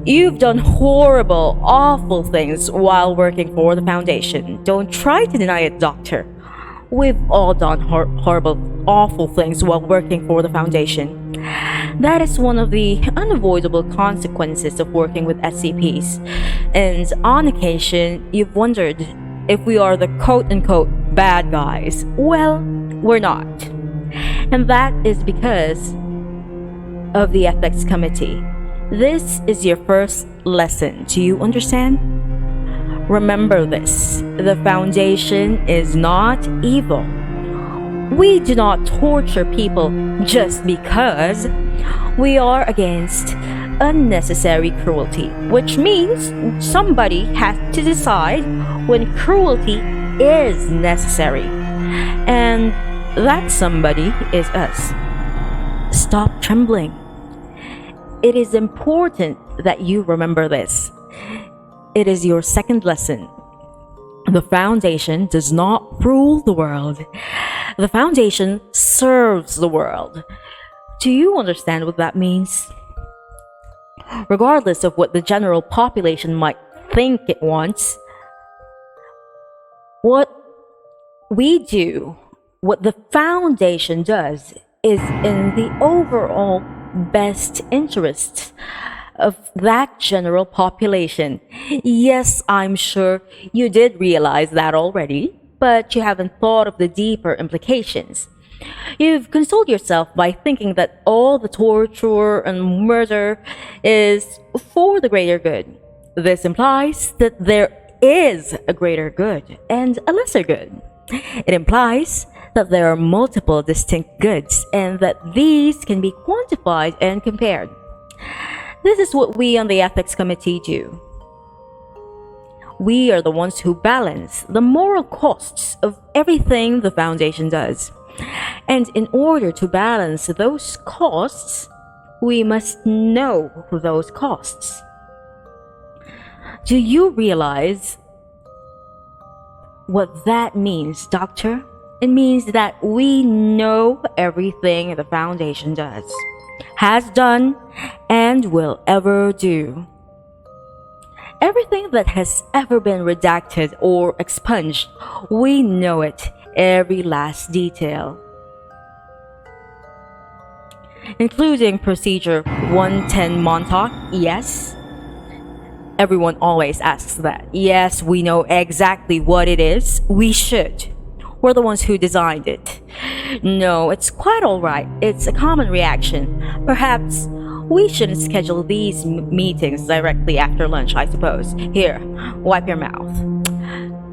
Speaker 1: You've done horrible, awful things while working for the Foundation. Don't try to deny it, Doctor. We've all done horrible, awful things while working for the Foundation. That is one of the unavoidable consequences of working with SCPs. And on occasion, you've wondered if we are the quote-unquote bad guys. Well, we're not. And that is because of the Ethics Committee. This is your first lesson. Do you understand? Remember this. The Foundation is not evil. We do not torture people just because. We are against unnecessary cruelty, which means somebody has to decide when cruelty is necessary. And that somebody is us. Stop trembling. It is important that you remember this. It is your second lesson. The Foundation does not rule the world. The Foundation serves the world. Do you understand what that means? Regardless of what the general population might think it wants, what we do, what the Foundation does, is in the overall best interests of that general population. Yes, I'm sure you did realize that already, but you haven't thought of the deeper implications. You've consoled yourself by thinking that all the torture and murder is for the greater good. This implies that there is a greater good and a lesser good. It implies that there are multiple distinct goods and that these can be quantified and compared. This is what we on the Ethics Committee do. We are the ones who balance the moral costs of everything the Foundation does. And in order to balance those costs, we must know those costs. Do you realize what that means, Doctor? It means that we know everything the Foundation does, has done, and will ever do. Everything that has ever been redacted or expunged, we know it, every last detail. Including Procedure 110 Montauk, yes? Everyone always asks that. Yes, we know exactly what it is. We should. We're the ones who designed it. No, it's quite alright. It's a common reaction. Perhaps we shouldn't schedule these meetings directly after lunch, I suppose. Here, wipe your mouth.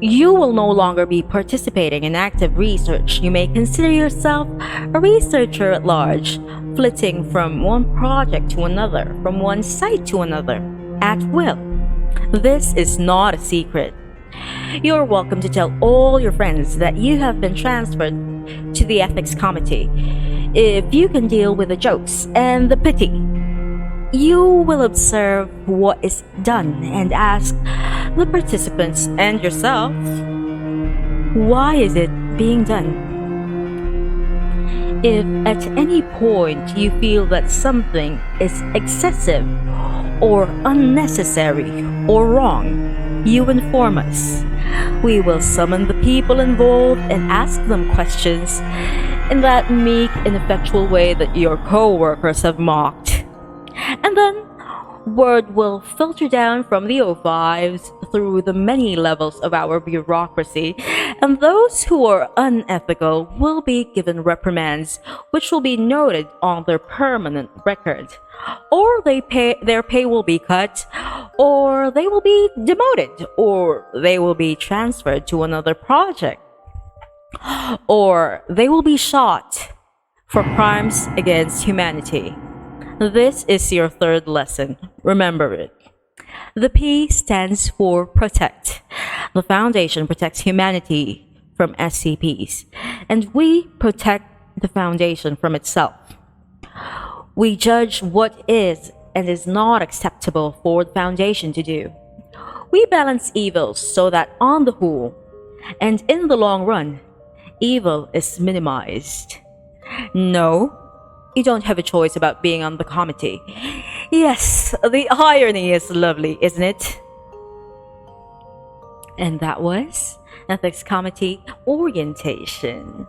Speaker 1: You will no longer be participating in active research. You may consider yourself a researcher at large, flitting from one project to another, from one site to another, at will. This is not a secret. You're welcome to tell all your friends that you have been transferred to the ethics committee. If you can deal with the jokes and the pity, you will observe what is done and ask the participants and yourself, why is it being done? If at any point you feel that something is excessive or unnecessary or wrong, you inform us. We will summon the people involved and ask them questions in that meek, ineffectual way that your co-workers have mocked. And then word will filter down from the O5s through the many levels of our bureaucracy, and those who are unethical will be given reprimands, which will be noted on their permanent record. Or their pay will be cut, or they will be demoted, or they will be transferred to another project, or they will be shot for crimes against humanity. This is your third lesson. Remember it. The P stands for protect. The Foundation protects humanity from SCPs, and we protect the Foundation from itself. We judge what is and is not acceptable for the Foundation to do. We balance evils so that on the whole, and in the long run, evil is minimized. No, you don't have a choice about being on the committee. Yes, the irony is lovely, isn't it? And that was Ethics Committee Orientation.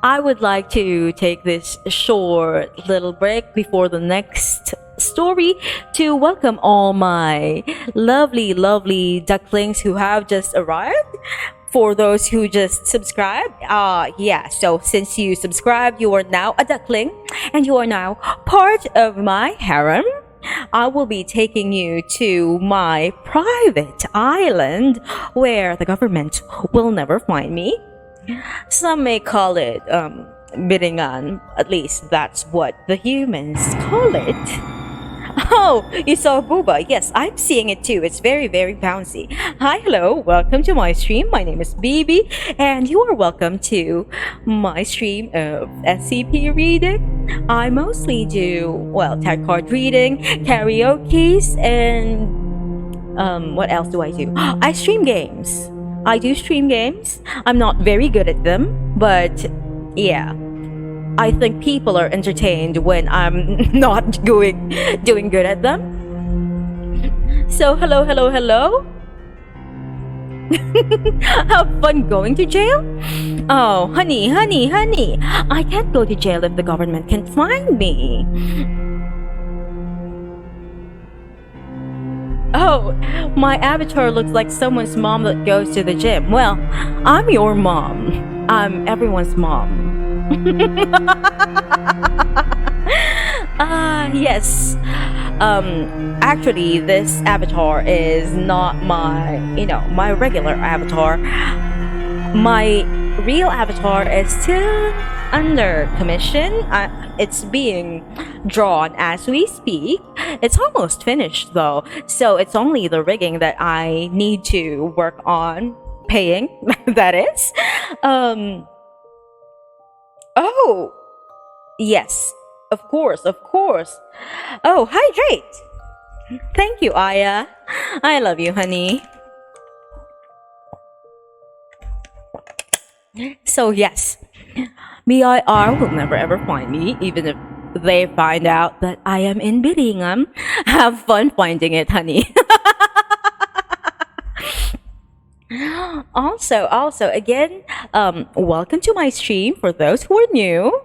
Speaker 1: I would like to take this short little break before the next story to welcome all my lovely ducklings who have just arrived. For those who just subscribed, so since you subscribed, you are now a duckling and you are now part of my harem. I will be taking you to my private island where the government will never find me. Some may call it Biringan. At least that's what the humans call it. Oh, you saw Booba. Yes, I'm seeing it too. It's very bouncy. Hi, hello. Welcome to my stream. My name is BB, and you are welcome to my stream of SCP reading. I mostly do, tarot card reading, karaoke's, and what else do I do? I stream games. I do stream games. I'm not very good at them, but yeah. I think people are entertained when I'm not doing good at them. So hello. Have fun going to jail? Oh, honey. I can't go to jail if the government can find me. Oh, my avatar looks like someone's mom that goes to the gym. Well, I'm your mom. I'm everyone's mom. Yes. Actually, this avatar is not my regular avatar. My real avatar is still under commission. It's being drawn as we speak. It's almost finished though, so it's only the rigging that I need to work on paying. That is. Oh, yes, of course. Oh, hydrate. Thank you, Aya. I love you, honey. So yes, BIR will never ever find me, even if they find out that I am in Birmingham. Have fun finding it, honey. Also, again, welcome to my stream for those who are new.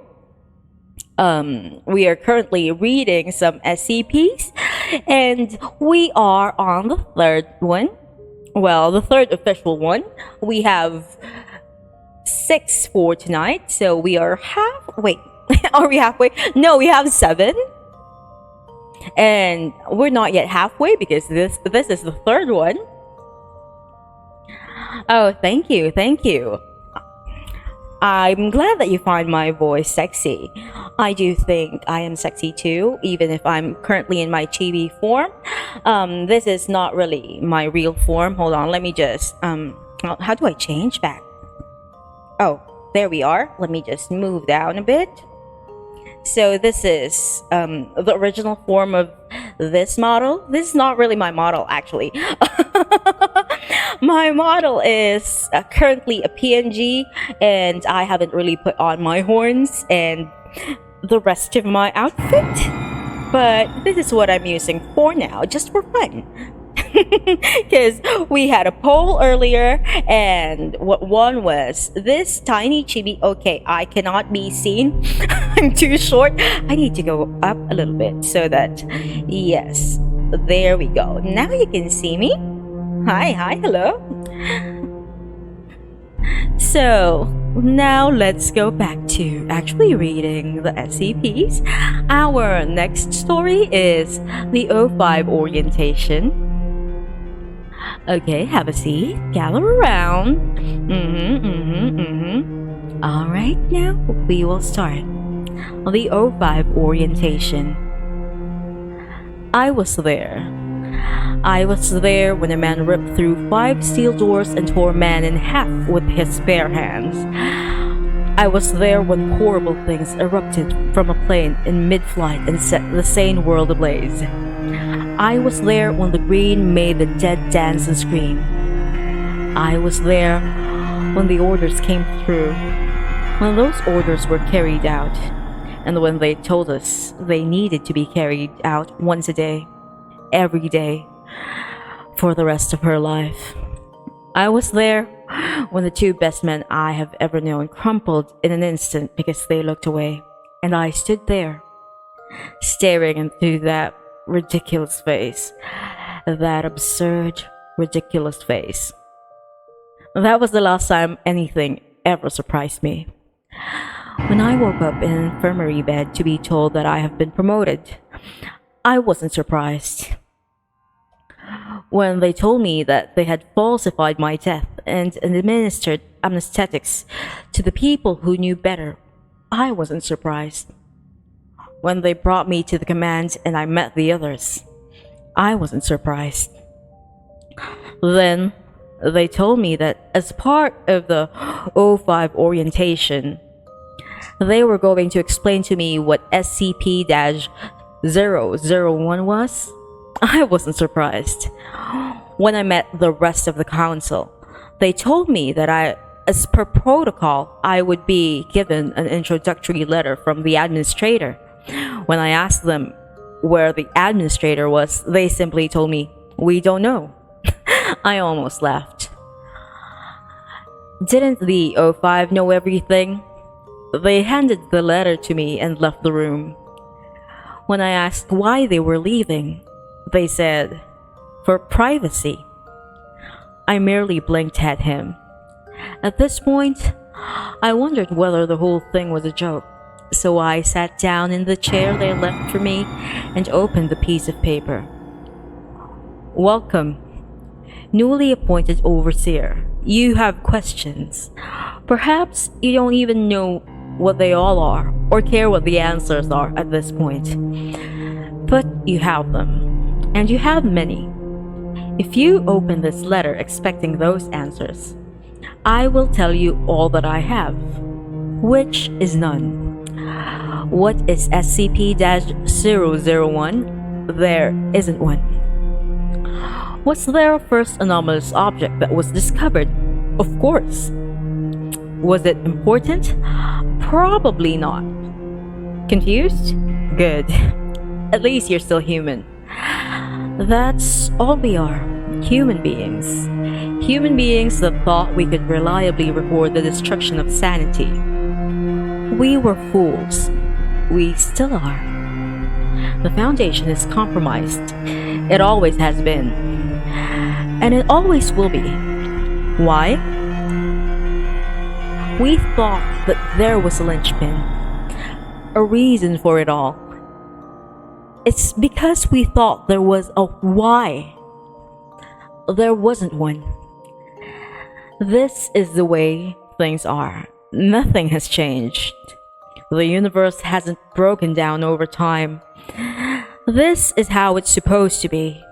Speaker 1: We are currently reading some SCPs, and we are on the third one. Well, the third official one. We have 6 for tonight, so we are Wait, are we halfway? No, we have 7, and we're not yet halfway because this is the third one. Oh, thank you. I'm glad that you find my voice sexy. I do think I am sexy too, even if I'm currently in my chibi form. This is not really my real form. Hold on, let me just how do I change back? Oh, there we are. Let me just move down a bit. So this is the original form of this model. This is not really my model, actually. My model is currently a PNG, and I haven't really put on my horns and the rest of my outfit. But this is what I'm using for now, just for fun. Because we had a poll earlier, and what one was this tiny chibi. Okay, I cannot be seen. I'm too short. I need to go up a little bit so that, yes, there we go. Now you can see me. Hi, hello. So now let's go back to actually reading the SCPs. Our next story is the O5 orientation. Okay, have a seat, gather around. Alright, now we will start. The O5 orientation. I was there when a man ripped through 5 steel doors and tore a man in half with his bare hands. I was there when horrible things erupted from a plane in mid-flight and set the sane world ablaze. I was there when the green made the dead dance and scream. I was there when the orders came through, when those orders were carried out, and when they told us they needed to be carried out once a day, every day, for the rest of her life. I was there when the 2 best men I have ever known crumpled in an instant because they looked away, and I stood there, staring into that ridiculous face, that absurd, ridiculous face. That was the last time anything ever surprised me. When I woke up in an infirmary bed to be told that I have been promoted, I wasn't surprised. When they told me that they had falsified my death and administered anesthetics to the people who knew better, I wasn't surprised. When they brought me to the command and I met the others, I wasn't surprised. Then they told me that as part of the O5 orientation, they were going to explain to me what SCP-001 was. I wasn't surprised. When I met the rest of the council, they told me that as per protocol, I would be given an introductory letter from the administrator. When I asked them where the administrator was, they simply told me, "We don't know." I almost laughed. Didn't the O5 know everything? They handed the letter to me and left the room. When I asked why they were leaving, they said, "For privacy." I merely blinked at him. At this point, I wondered whether the whole thing was a joke, so I sat down in the chair they left for me and opened the piece of paper. "Welcome, newly appointed overseer. You have questions. Perhaps you don't even know what they all are or care what the answers are at this point. But you have them. And you have many. If you open this letter expecting those answers, I will tell you all that I have, which is none. What is SCP-001? There isn't one. Was there a first anomalous object that was discovered? Of course. Was it important? Probably not. Confused? Good. At least you're still human. That's all we are. Human beings. Human beings that thought we could reliably record the destruction of sanity. We were fools. We still are. The foundation is compromised. It always has been. And it always will be. Why? We thought that there was a linchpin, a reason for it all. It's because we thought there was a why. There wasn't one. This is the way things are. Nothing has changed. The universe hasn't broken down over time. This is how it's supposed to be.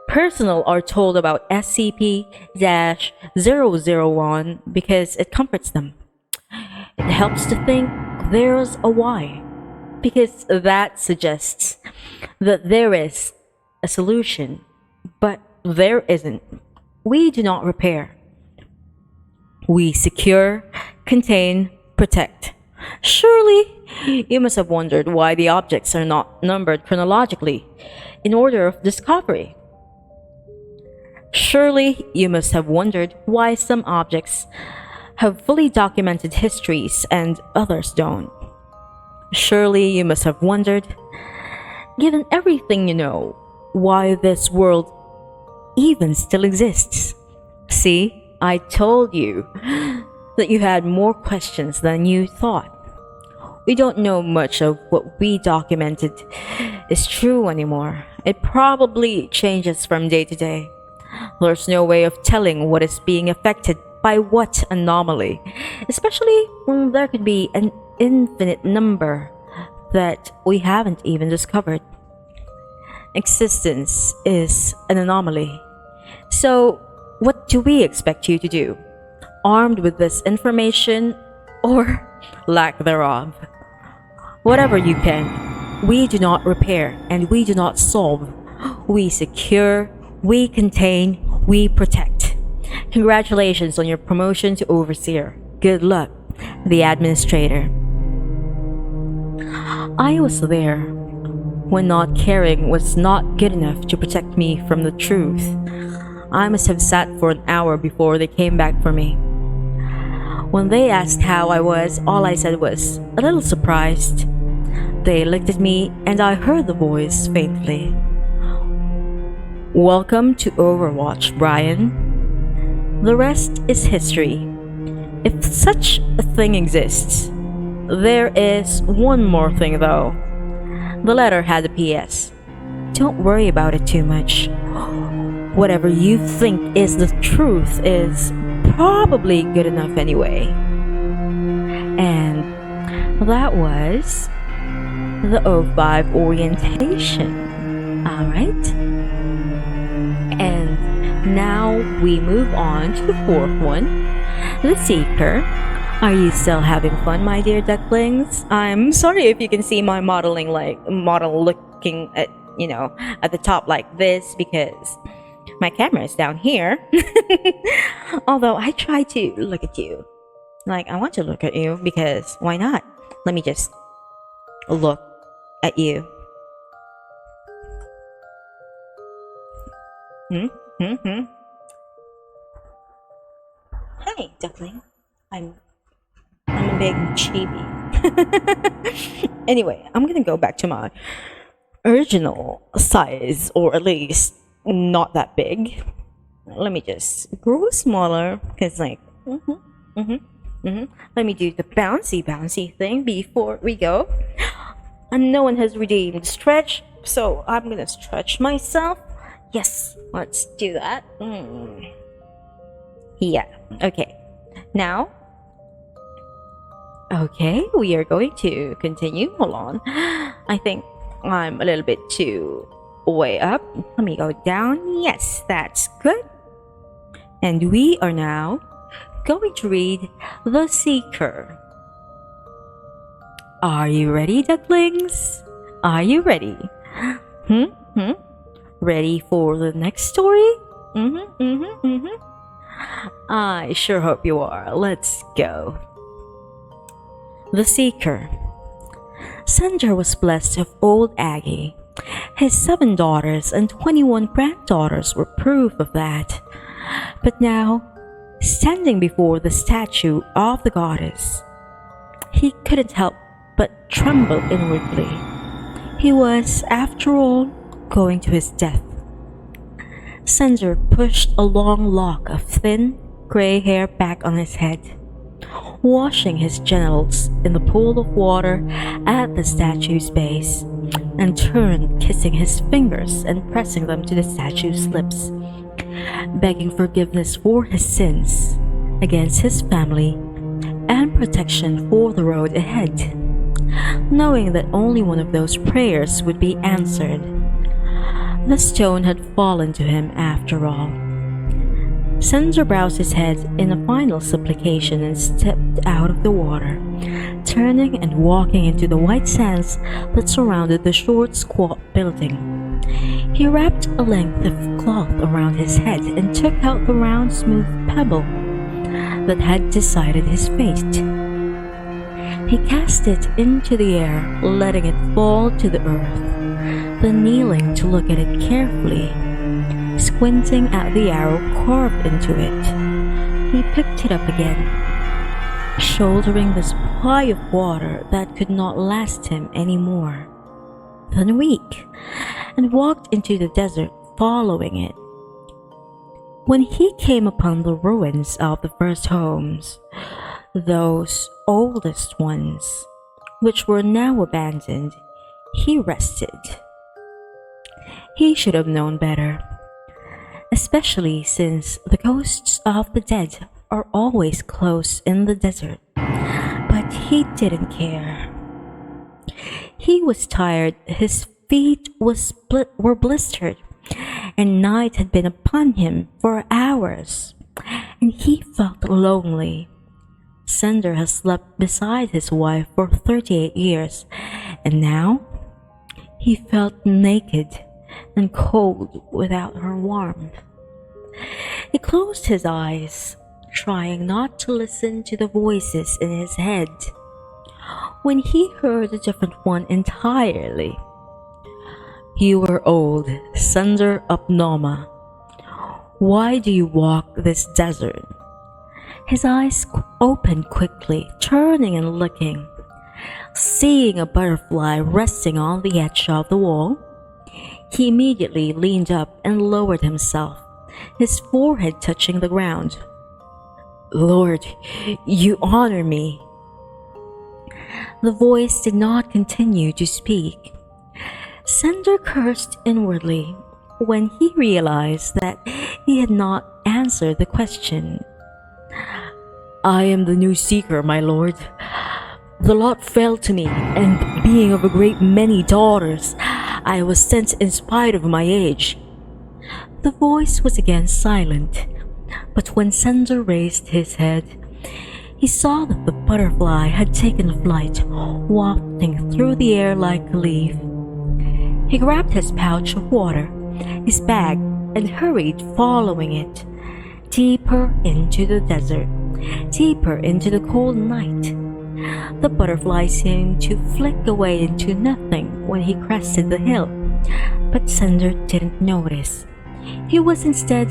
Speaker 1: Personnel are told about SCP-001 because it comforts them. It helps to think there's a why, because that suggests that there is a solution, but there isn't. We do not repair. We secure, contain, protect. Surely, you must have wondered why the objects are not numbered chronologically in order of discovery. Surely, you must have wondered why some objects have fully documented histories and others don't. Surely, you must have wondered, given everything you know, why this world even still exists. See, I told you that you had more questions than you thought. We don't know much of what we documented is true anymore. It probably changes from day to day. There's no way of telling what is being affected by what anomaly, especially when there could be an infinite number that we haven't even discovered. Existence is an anomaly. So, what do we expect you to do? Armed with this information or lack thereof? Whatever you can, we do not repair and we do not solve. We secure, we contain, we protect. Congratulations on your promotion to Overseer. Good luck, the Administrator. I was there when not caring was not good enough to protect me from the truth. I must have sat for an hour before they came back for me. When they asked how I was, all I said was, a little surprised. They looked at me and I heard the voice faintly. Welcome to Overwatch, Brian. The rest is history. If such a thing exists. There is one more thing though. The letter had a PS. Don't worry about it too much. Whatever you think is the truth is probably good enough anyway. And that was the O5 orientation. Alright? And now we move on to the fourth one, the Seeker. Are you still having fun, my dear ducklings? I'm sorry if you can see my model looking at, at the top like this because my camera is down here. Although I try to look at you. Like, I want to look at you because why not? Let me just look at you. Hi, duckling. I'm a big chibi. Anyway, I'm gonna go back to my original size, or at least not that big. Let me just grow smaller, because let me do the bouncy thing before we go. And no one has redeemed stretch, so I'm gonna stretch myself. Yes, let's do that. Yeah, okay. Now, okay, we are going to continue. Hold on. I think I'm a little bit too way up. Let me go down. Yes, that's good. And we are now going to read The Seeker. Are you ready, ducklings? Are you ready? Ready for the next story? I sure hope you are. Let's go. The Seeker. Sender was blessed of old Aggie. His 7 daughters and 21 granddaughters were proof of that. But now, standing before the statue of the goddess, he couldn't help but tremble inwardly. He was, after all, going to his death. Sender pushed a long lock of thin, gray hair back on his head, washing his genitals in the pool of water at the statue's base, and turned, kissing his fingers and pressing them to the statue's lips, begging forgiveness for his sins against his family and protection for the road ahead, knowing that only one of those prayers would be answered. The stone had fallen to him after all. Sender bowed his head in a final supplication and stepped out of the water, turning and walking into the white sands that surrounded the short, squat building. He wrapped a length of cloth around his head and took out the round, smooth pebble that had decided his fate. He cast it into the air, letting it fall to the earth, then kneeling to look at it carefully, squinting at the arrow carved into it. He picked it up again, shouldering the supply of water that could not last him any more than a week, and walked into the desert following it. When he came upon the ruins of the first homes, those oldest ones, which were now abandoned, he rested. He should have known better, especially since the ghosts of the dead are always close in the desert. But he didn't care. He was tired, his feet were blistered, and night had been upon him for hours, and he felt lonely. Sender has slept beside his wife for 38 years, and now he felt naked and cold without her warmth. He closed his eyes, trying not to listen to the voices in his head, when he heard a different one entirely. "You are old, Sender Upnoma. Why do you walk this desert?" His eyes opened quickly, turning and looking. Seeing a butterfly resting on the edge of the wall, he immediately leaned up and lowered himself, his forehead touching the ground. "Lord, you honor me." The voice did not continue to speak. Sender cursed inwardly when he realized that he had not answered the question. "I am the new seeker, my lord. The lot fell to me, and being of a great many daughters, I was sent in spite of my age." The voice was again silent, but when Sender raised his head, he saw that the butterfly had taken flight, wafting through the air like a leaf. He grabbed his pouch of water, his bag, and hurried following it, deeper into the desert, deeper into the cold night. The butterfly seemed to flick away into nothing when he crested the hill, but Sender didn't notice. He was instead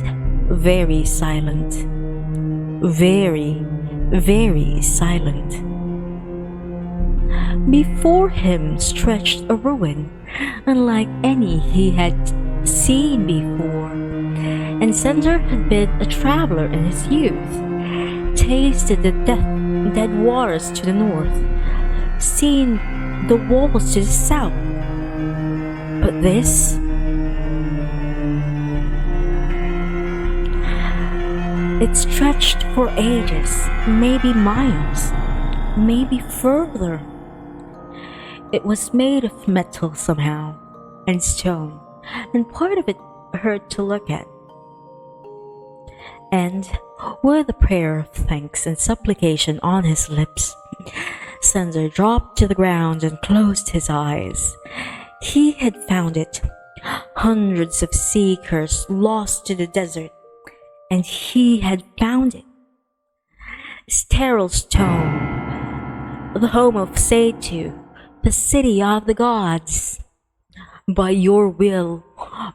Speaker 1: very silent. Very, very silent. Before him stretched a ruin, unlike any he had seen before, and Sender had been a traveler in his youth, tasted the dead waters to the north, seen the walls to the south. But this? It stretched for ages, maybe miles, maybe further. It was made of metal somehow, and stone, and part of it hurt to look at. And with a prayer of thanks and supplication on his lips, Sender dropped to the ground and closed his eyes. He had found it. Hundreds of seekers lost to the desert, and he had found it. Steril's tomb, the home of Satu, the city of the gods. By your will,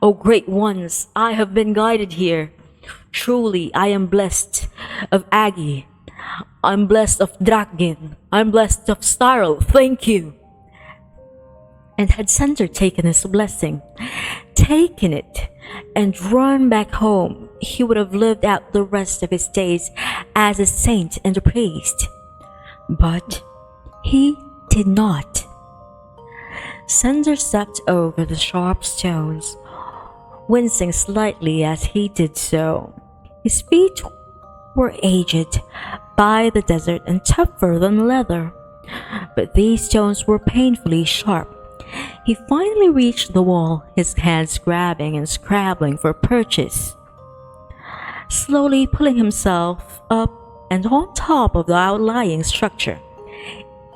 Speaker 1: O great ones, I have been guided here. Truly, I am blessed of Agi. I'm blessed of Dragin. I'm blessed of Starl. Thank you. And had Sender taken his blessing, taken it, and run back home, he would have lived out the rest of his days as a saint and a priest. But he did not. Sender stepped over the sharp stones, wincing slightly as he did so. His feet were aged by the desert and tougher than leather, but these stones were painfully sharp. He finally reached the wall, his hands grabbing and scrabbling for purchase. Slowly pulling himself up and on top of the outlying structure.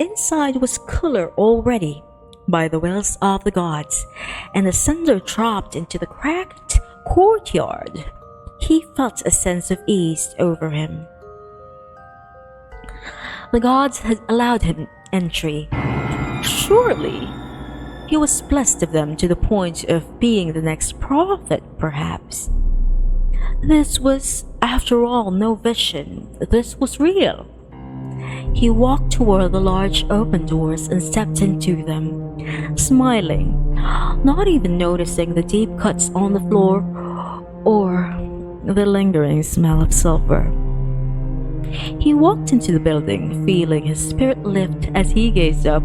Speaker 1: Inside was color already by the wills of the gods, and the Sender dropped into the cracked courtyard. He felt a sense of ease over him. The gods had allowed him entry. Surely he was blessed of them to the point of being the next prophet, perhaps. This was, after all, no vision. This was real. He walked toward the large open doors and stepped into them, smiling, not even noticing the deep cuts on the floor or the lingering smell of sulfur. He walked into the building, feeling his spirit lift as he gazed up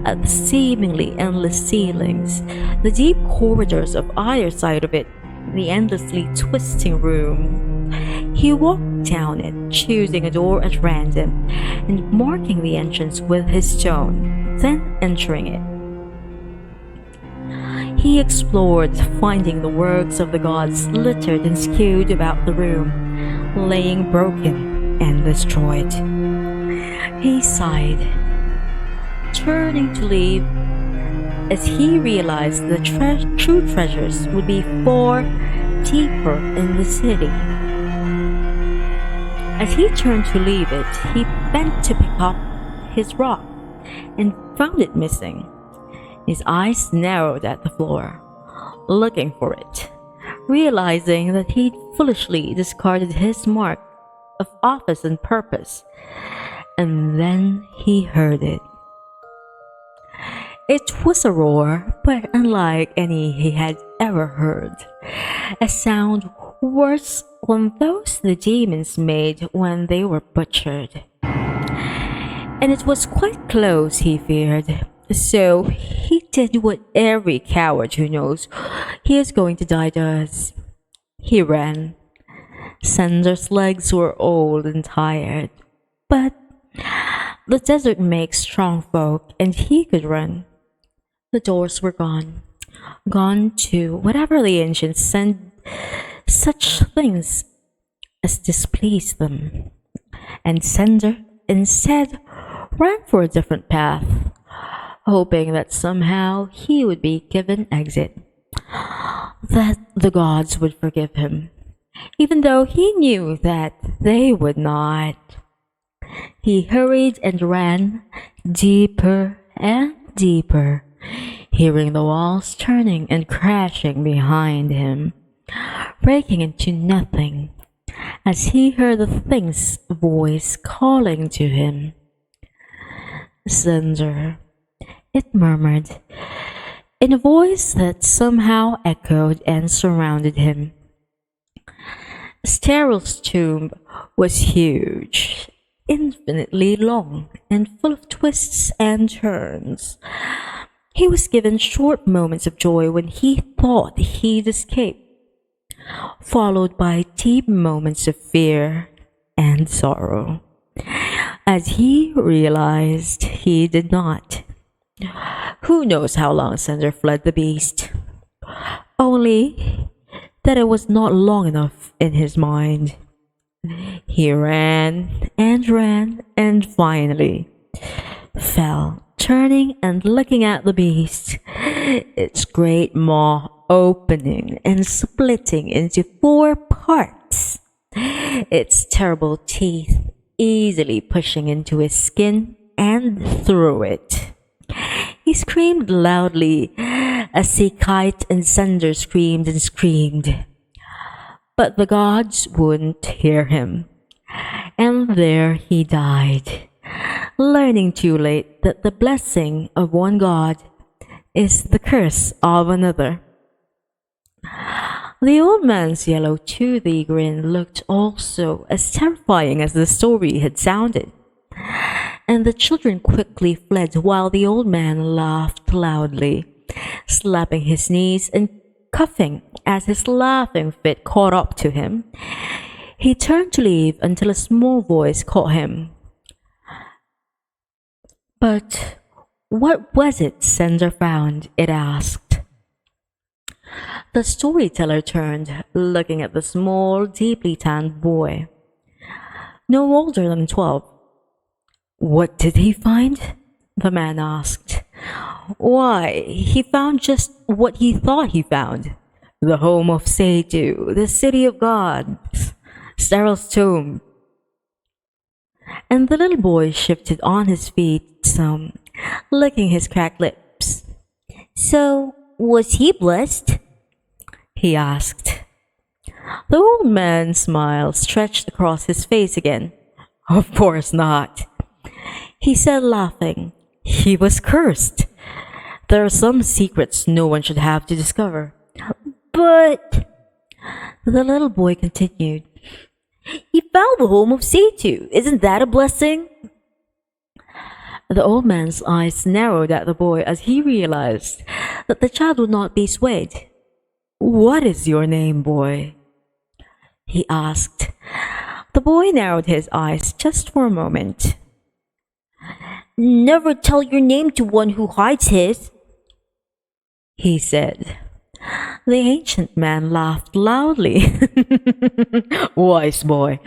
Speaker 1: at the seemingly endless ceilings, the deep corridors of either side of it, the endlessly twisting room. He walked down it, choosing a door at random and marking the entrance with his stone, then entering it. He explored, finding the works of the gods littered and skewed about the room, laying broken and destroyed. He sighed, turning to leave as he realized the true treasures would be far deeper in the city. As he turned to leave it, he bent to pick up his rock and found it missing. His eyes narrowed at the floor, looking for it, realizing that he'd foolishly discarded his mark of office and purpose. And then he heard it. It was a roar, but unlike any he had ever heard. A sound worse than those the demons made when they were butchered. And it was quite close, he feared. So he did what every coward who knows he is going to die does. He ran. Sender's legs were old and tired, but the desert makes strong folk, and he could run. The doors were gone. Gone too, whatever the ancients sent such things as displeased them. And Sender instead ran for a different path, hoping that somehow he would be given exit, that the gods would forgive him, even though he knew that they would not. He hurried and ran deeper and deeper, hearing the walls turning and crashing behind him, breaking into nothing, as he heard the thing's voice calling to him. Sender, it murmured, in a voice that somehow echoed and surrounded him. Steril's tomb was huge, infinitely long, and full of twists and turns. He was given short moments of joy when he thought he'd escape, followed by deep moments of fear and sorrow, as he realized he did not. Who knows how long Sender fled the beast? Only that it was not long enough in his mind. He ran and finally fell, turning and looking at the beast, its great maw opening and splitting into 4 parts.
Speaker 2: its terrible teeth easily pushing into his skin and through it. He screamed loudly as Kite and Cinder screamed and screamed. But the gods wouldn't hear him, and there he died, learning too late that the blessing of one god is the curse of another. The old man's yellow toothy grin looked also as terrifying as the story had sounded, and the children quickly fled while the old man laughed loudly, slapping his knees and coughing as his laughing fit caught up to him. He turned to leave until a small voice caught him. But what was it Cinder found? It asked. The storyteller turned, looking at the small, deeply tanned boy, no older than 12. What did he find? The man asked. Why, he found just what he thought he found. The home of Seitu, the city of gods, Steryl's tomb. And the little boy shifted on his feet some, licking his cracked lips. So, was he blessed? He asked. The old man's smile stretched across his face again. Of course not, he said, laughing. He was cursed. There are some secrets no one should have to discover. But, the little boy continued, he found the home of Seitu. Isn't that a blessing? The old man's eyes narrowed at the boy as he realized that the child would not be swayed. What is your name, boy? He asked. The boy narrowed his eyes just for a moment. Never tell your name to one who hides his, he said. The ancient man laughed loudly. Wise boy,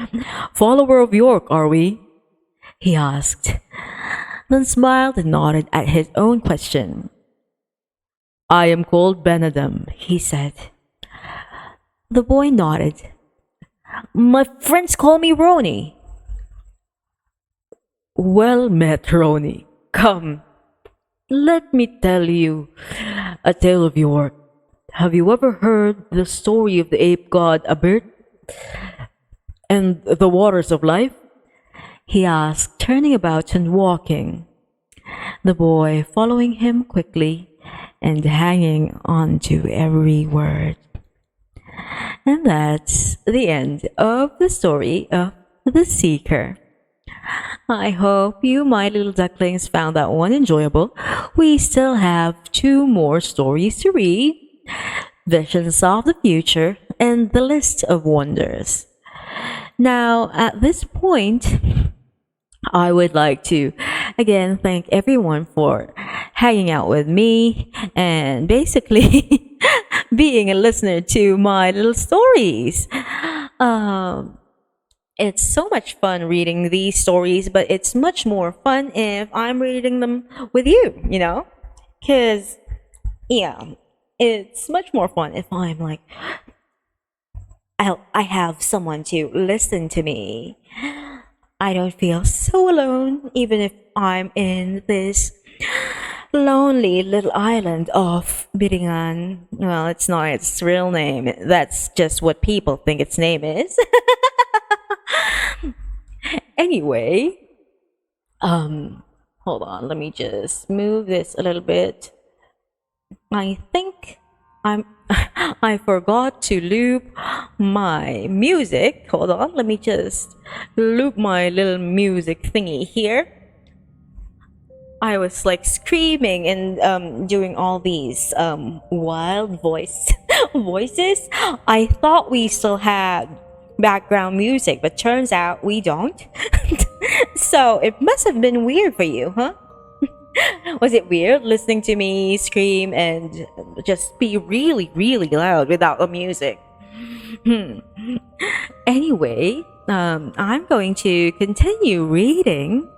Speaker 2: follower of York, are we? He asked, then smiled and nodded at his own question. I am called Benedum, he said. The boy nodded. My friends call me Roni. Well met, Roni. Come, let me tell you a tale of York. Have you ever heard the story of the ape god Abert and the waters of life? He asked, turning about and walking, the boy following him quickly and hanging on to every word. And that's the end of the story of The Seeker. I hope you, my little ducklings, found that one enjoyable. We still have 2 more stories to read, Visions of the Future and The List of Wonders. Now, at this point, I would like to again thank everyone for hanging out with me and basically being a listener to my little stories. It's so much fun reading these stories, but it's much more fun if I'm reading them with you, you know? Because, yeah, it's much more fun if I'm like, I have someone to listen to me. I don't feel so alone, even if I'm in this lonely little island of Biringan. Well, it's not its real name. That's just what people think its name is. Anyway, hold on, let me just move this a little bit. I think I forgot to loop my music. Hold on, let me just loop my little music thingy here. I was like screaming and doing all these wild voices. I thought we still had background music, but turns out we don't. So it must have been weird for you, huh? Was it weird listening to me scream and just be really, really loud without the music? Anyway, I'm going to continue reading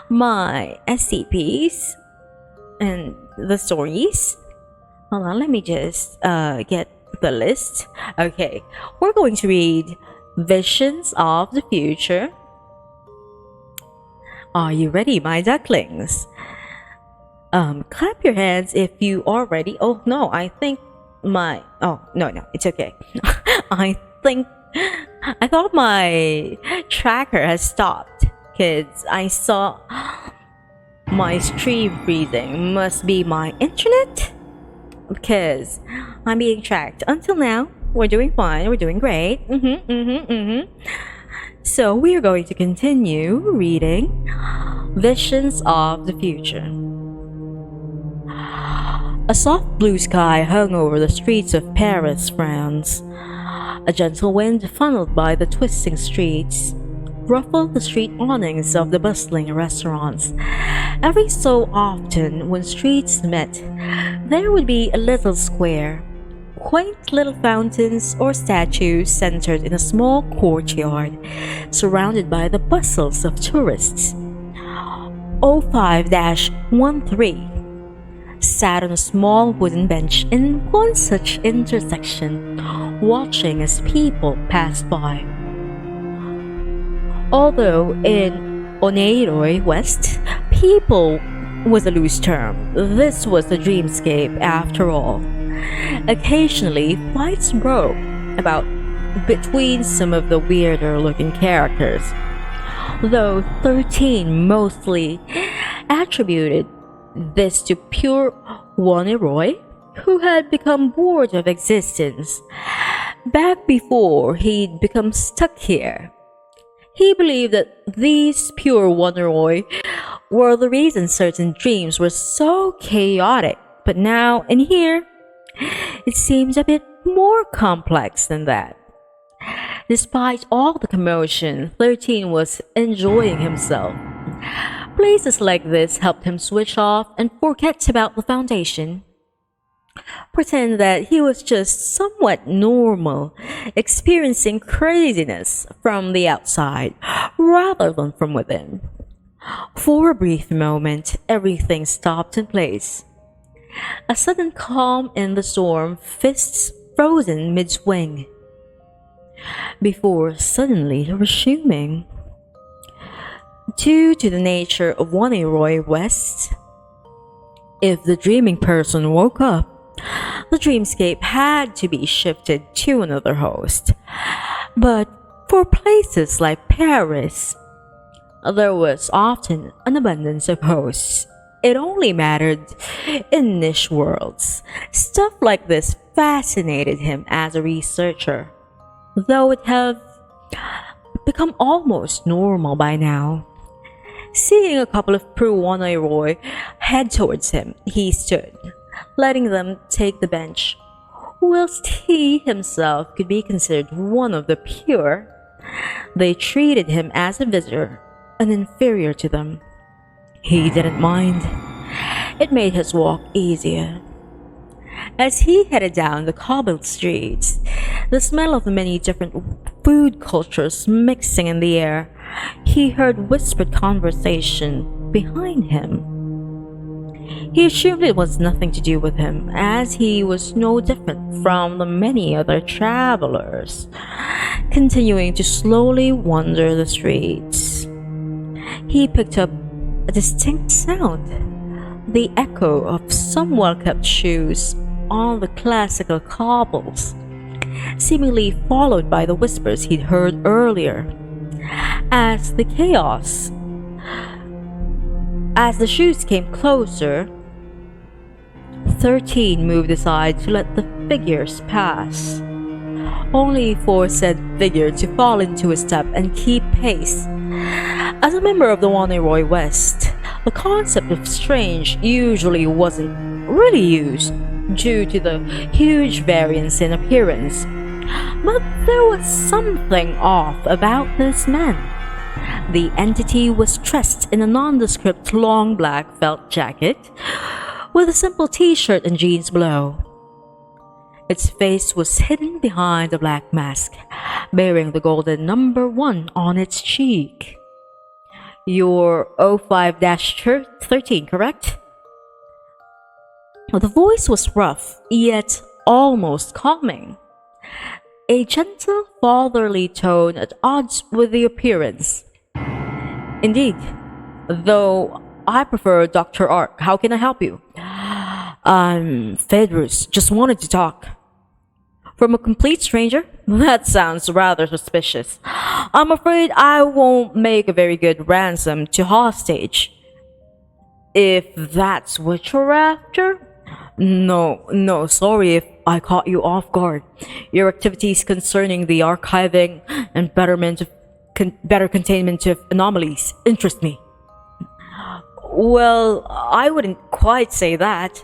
Speaker 2: my SCPs and the stories. Hold on, let me just get the list. Okay, we're going to read
Speaker 1: Visions of the future. Are you ready, my ducklings? Clap your hands if you are ready. Oh no, I think oh no, it's okay. I I thought my tracker has stopped because I saw my stream freezing. Must be my internet because I'm being tracked. Until now, we're doing fine. We're doing great. So we are going to continue reading Visions of the Future. A soft blue sky hung over the streets of Paris, France. A gentle wind, funneled by the twisting streets, ruffled the street awnings of the bustling restaurants. Every so often, when streets met, there would be a little square, quaint little fountains or statues centered in a small courtyard, surrounded by the bustles of tourists. 05-13 sat on a small wooden bench in one such intersection, watching as people passed by. Although in Oneiroi West, people was a loose term, this was a dreamscape after all. Occasionally, fights broke about between some of the weirder looking characters, though 13 mostly attributed this to pure Waniroi, who had become bored of existence back before he'd become stuck here. He believed that these pure Waniroi were the reason certain dreams were so chaotic, but now in here, it seems a bit more complex than that. Despite all the commotion, 13 was enjoying himself. Places like this helped him switch off and forget about the Foundation. Pretend that he was just somewhat normal, experiencing craziness from the outside rather than from within. For a brief moment, everything stopped in place. A sudden calm in the storm, fists frozen mid-swing, before suddenly resuming. Due to the nature of Waniroi West, if the dreaming person woke up, the dreamscape had to be shifted to another host. But for places like Paris, there was often an abundance of hosts. It only mattered in niche worlds. Stuff like this fascinated him as a researcher, though it had become almost normal by now. Seeing a couple of Waniroi head towards him, he stood, letting them take the bench. Whilst he himself could be considered one of the pure, they treated him as a visitor, an inferior to them. He didn't mind. It made his walk easier. As he headed down the cobbled streets, the smell of many different food cultures mixing in the air, he heard whispered conversation behind him. He assumed it was nothing to do with him, as he was no different from the many other travelers, continuing to slowly wander the streets. He picked up a distinct sound, the echo of some well-kept shoes on the classical cobbles, seemingly followed by the whispers he'd heard earlier. As the shoes came closer, 13 moved aside to let the figures pass, only for said figure to fall into a step and keep pace. As a member of the Waniroi West, the concept of strange usually wasn't really used due to the huge variance in appearance. But there was something off about this man. The entity was dressed in a nondescript long black felt jacket with a simple t-shirt and jeans below. Its face was hidden behind a black mask, bearing the golden number 1 on its cheek. You're 05-13, correct? The voice was rough, yet almost calming.
Speaker 2: a gentle, fatherly tone at odds with the appearance. Indeed, though I prefer Dr. Ark. How can I help you? I'm Fedrus. Just wanted to talk. From a complete stranger? That sounds rather suspicious. I'm afraid I won't make a very good ransom to hostage. If that's what you're after? No, sorry if I caught you off guard. Your activities concerning the archiving and better containment of anomalies interest me. Well, I wouldn't quite say that.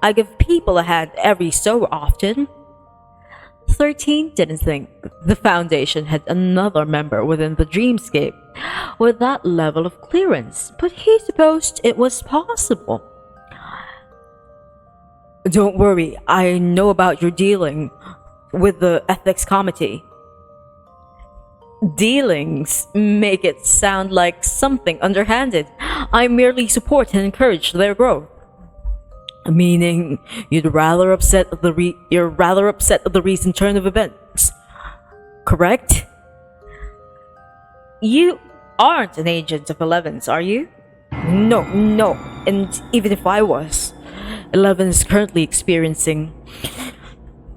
Speaker 2: I give people a hand every so often. 13 didn't think the Foundation had another member within the dreamscape with that level of clearance, but he supposed it was possible. Don't worry, I know about your dealing with the Ethics Committee. Dealings make it sound like something underhanded. I merely support and encourage their growth. Meaning, you're rather upset at the recent turn of events, correct? You aren't an agent of Eleven's, are you? No, and even if I was, Eleven is currently experiencing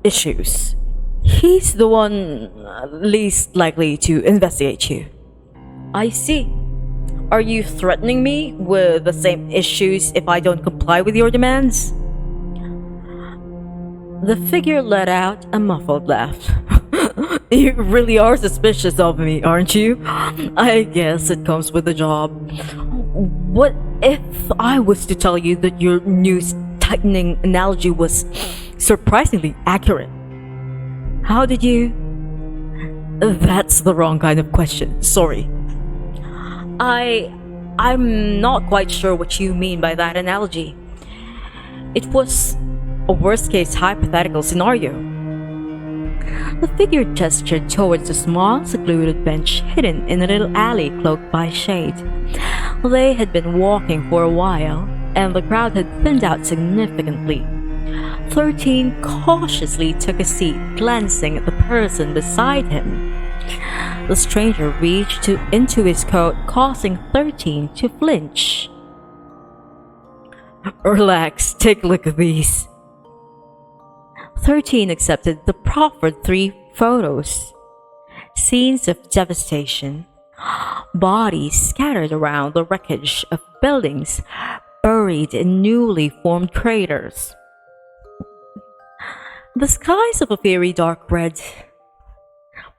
Speaker 2: issues. He's the one least likely to investigate you. I see. Are you threatening me with the same issues if I don't comply with your demands? The figure let out a muffled laugh. You really are suspicious of me, aren't you? I guess it comes with the job. What if I was to tell you that your news tightening analogy was surprisingly accurate? How did you... That's the wrong kind of question, sorry. I'm not quite sure what you mean by that analogy. It was a worst-case hypothetical scenario. The figure gestured towards a small, secluded bench hidden in a little alley cloaked by shade. They had been walking for a while, and the crowd had thinned out significantly. 13 cautiously took a seat, glancing at the person beside him. The stranger reached into his coat, causing 13 to flinch. Relax, take a look at these. 13 accepted the proffered 3 photos. Scenes of devastation. Bodies scattered around the wreckage of buildings, buried in newly formed craters. The skies of a very dark red.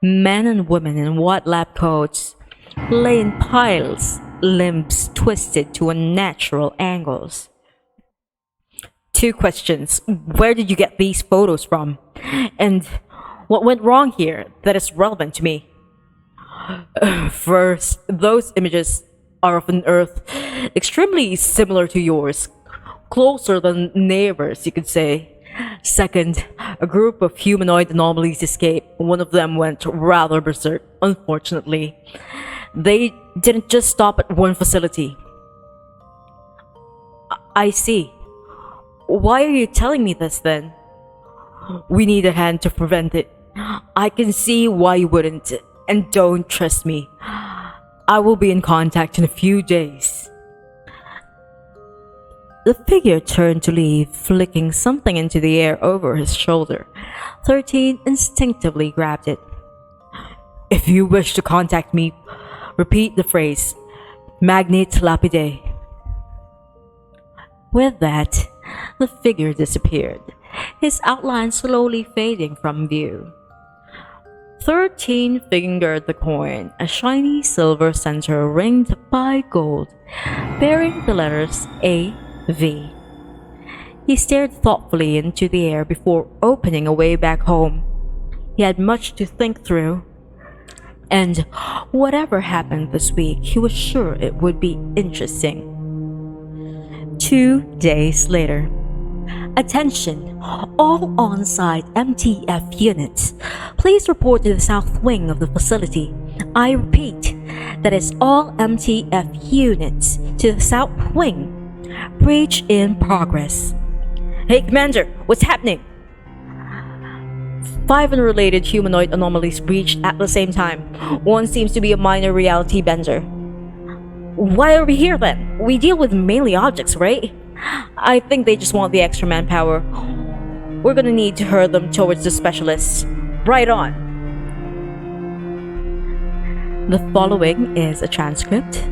Speaker 2: Men and women in white lab coats lay in piles, limbs twisted to unnatural angles. 2 questions. Where did you get these photos from? And what went wrong here that is relevant to me? First, those images are of an Earth extremely similar to yours. Closer than neighbors, you could say. Second, a group of humanoid anomalies escaped. One of them went rather berserk, unfortunately. They didn't just stop at one facility. I see. Why are you telling me this then? We need a hand to prevent it. I can see why you wouldn't, and don't trust me. I will be in contact in a few days. The figure turned to leave, flicking something into the air over his shoulder. 13 instinctively grabbed it. If you wish to contact me, repeat the phrase, Magnete Lapide. With that, the figure disappeared, his outline slowly fading from view. 13 fingered the coin, a shiny silver center ringed by gold, bearing the letters A-V. He stared thoughtfully into the air before opening a way back home. He had much to think through, and whatever happened this week, he was sure it would be interesting. 2 days later. Attention, all on-site MTF units. Please report to the south wing of the facility. I repeat, that is all MTF units to the south wing. Breach in progress. Hey, Commander, what's happening? 5 unrelated humanoid anomalies breached at the same time. One seems to be a minor reality bender. Why are we here then? We deal with mainly objects, right? I think they just want the extra manpower. We're gonna need to herd them towards the specialists. Right on. The following is a transcript.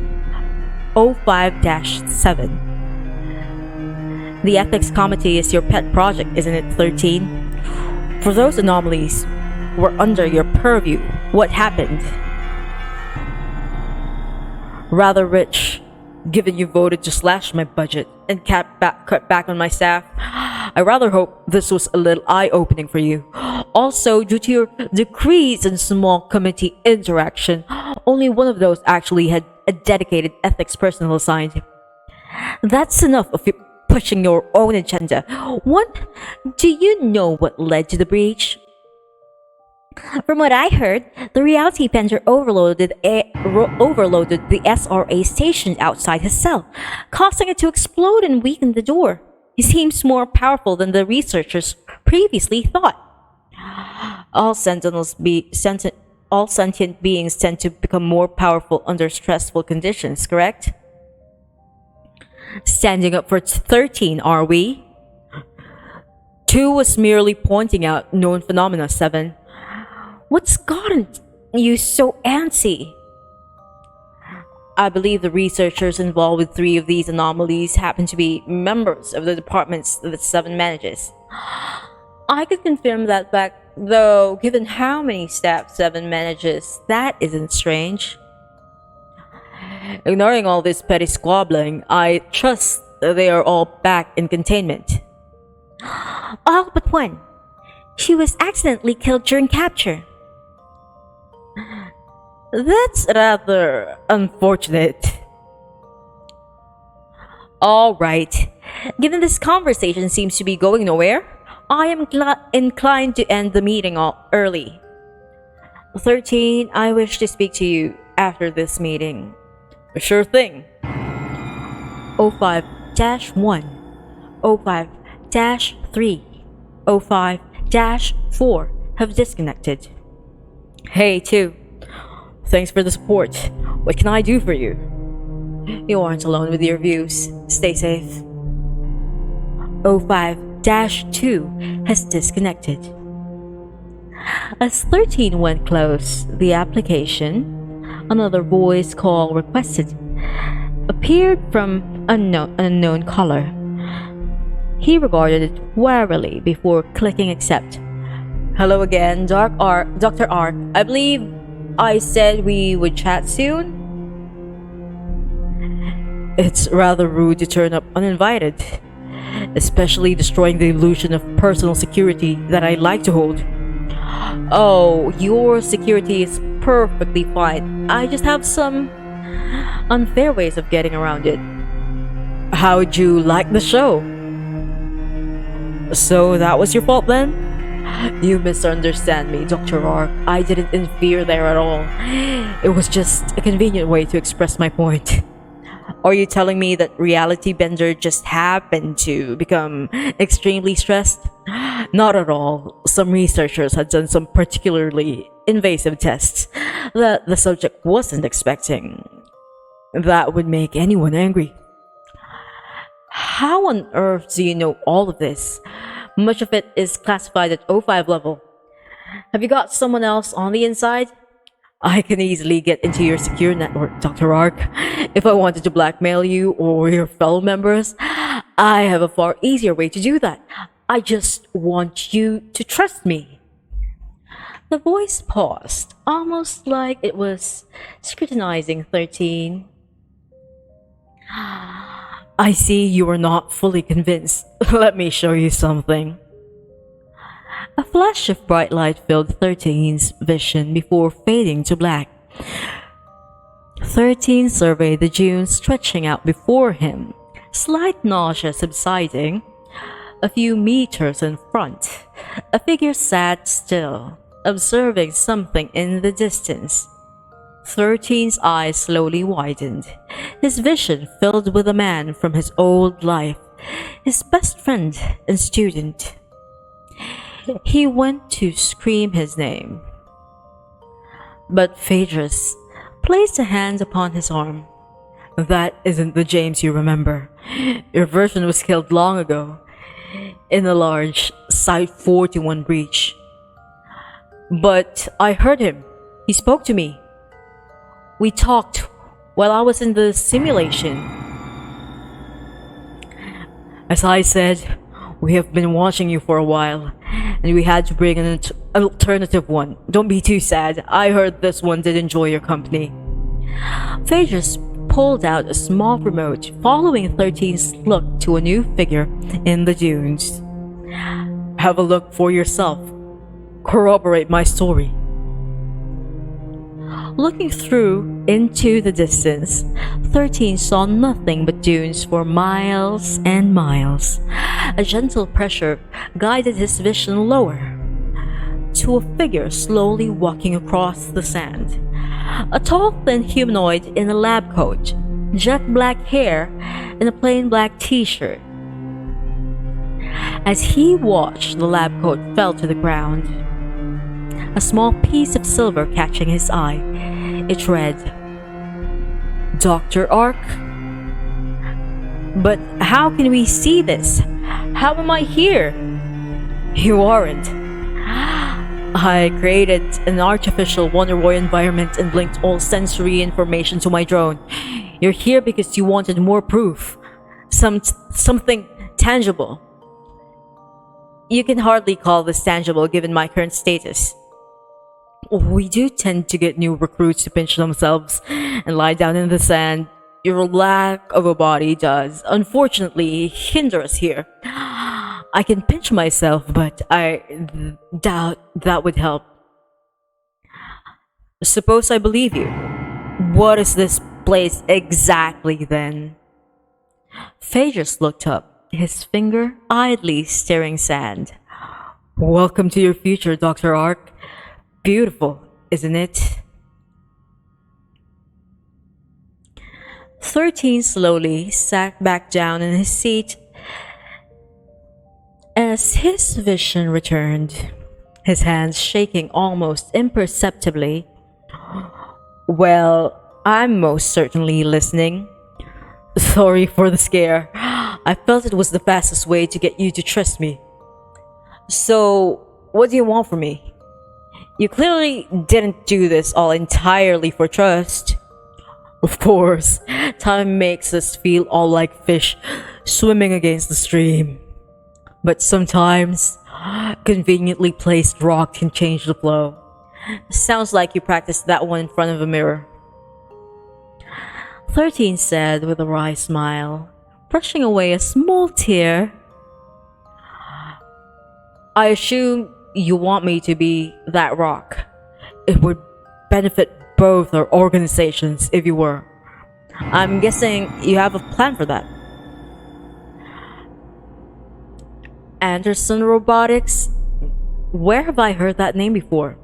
Speaker 2: 05-7. The ethics committee is your pet project, isn't it, 13? For those anomalies were under your purview. What happened? Rather rich, given you voted to slash my budget and cut back on my staff. I rather hope this was a little eye-opening for you. Also, due to your decrease in small committee interaction, only one of those actually had a dedicated ethics person assigned. That's enough of you pushing your own agenda. What? Do you know what led to the breach? From what I heard, the reality bender overloaded the SRA station outside his cell, causing it to explode and weaken the door. He seems more powerful than the researchers previously thought. All sentient beings tend to become more powerful under stressful conditions, correct? Standing up for 13, are we? 2 was merely pointing out known phenomena, 7. What's gotten you so antsy? I believe the researchers involved with 3 of these anomalies happen to be members of the departments that 7 manages. I could confirm that fact, though given how many staff 7 manages, that isn't strange. Ignoring all this petty squabbling, I trust that they are all back in containment. All but one. She was accidentally killed during capture. That's rather unfortunate. Alright, given this conversation seems to be going nowhere, I am inclined to end the meeting early. 13, I wish to speak to you after this meeting. Sure thing. 05-1, 05-3, 05-4 have disconnected. Hey, 2. Thanks for the support. What can I do for you? You aren't alone with your views. Stay safe. 05-2 has disconnected. As 13 went close, the application, another voice call requested, appeared from unknown caller. He regarded it warily before clicking accept. Hello again, Dr. Ark. I believe I said we would chat soon? It's rather rude to turn up uninvited, especially destroying the illusion of personal security that I like to hold. Oh, your security is perfectly fine. I just have some unfair ways of getting around it. How'd you like the show? So that was your fault then? You misunderstand me, Dr. Ark. I didn't interfere there at all. It was just a convenient way to express my point. Are you telling me that Reality Bender just happened to become extremely stressed? Not at all. Some researchers had done some particularly invasive tests that the subject wasn't expecting. That would make anyone angry. How on earth do you know all of this? Much of it is classified at 05 level. Have you got someone else on the inside? I can easily get into your secure network, Dr. Ark. If I wanted to blackmail you or your fellow members, I have a far easier way to do that. I just want you to trust me. The voice paused, almost like it was scrutinizing 13. I see you are not fully convinced. Let me show you something. A flash of bright light filled 13's vision before fading to black. 13 surveyed the dunes stretching out before him, slight nausea subsiding. A few meters in front, a figure sat still, observing something in the distance. 13's eyes slowly widened, his vision filled with a man from his old life, his best friend and student. He went to scream his name, but Phaedrus placed a hand upon his arm. That isn't the James you remember. Your version was killed long ago in a large Site 41 breach. But I heard him. He spoke to me. We talked while I was in the simulation. As I said, we have been watching you for a while, and we had to bring an alternative one. Don't be too sad. I heard this one did enjoy your company. Phaedrus pulled out a small remote, following 13's look to a new figure in the dunes. Have a look for yourself. Corroborate my story. Looking through into the distance, 13 saw nothing but dunes for miles and miles. A gentle pressure guided his vision lower to a figure slowly walking across the sand. A tall, thin humanoid in a lab coat, jet black hair, and a plain black t-shirt. As he watched, the lab coat fell to the ground, a small piece of silver catching his eye. It read, Dr. Ark? But how can we see this? How am I here? You aren't. I created an artificial Wonderboy environment and linked all sensory information to my drone. You're here because you wanted more proof. Something tangible. You can hardly call this tangible given my current status. We do tend to get new recruits to pinch themselves and lie down in the sand. Your lack of a body does, unfortunately, hinder us here. I can pinch myself, but I doubt that would help. Suppose I believe you. What is this place exactly then? Phaedrus looked up, his finger idly stirring sand. Welcome to your future, Dr. Ark. Beautiful, isn't it? 13 slowly sat back down in his seat as his vision returned, his hands shaking almost imperceptibly. Well, I'm most certainly listening. Sorry for the scare. I felt it was the fastest way to get you to trust me. So, what do you want from me? You clearly didn't do this all entirely for trust. Of course, time makes us feel all like fish swimming against the stream. But sometimes, conveniently placed rock can change the flow. Sounds like you practiced that one in front of a mirror. 13 said with a wry smile, brushing away a small tear. I assume you want me to be that rock. It would benefit both our organizations if you were. I'm guessing you have a plan for that. Anderson Robotics? Where have I heard that name before?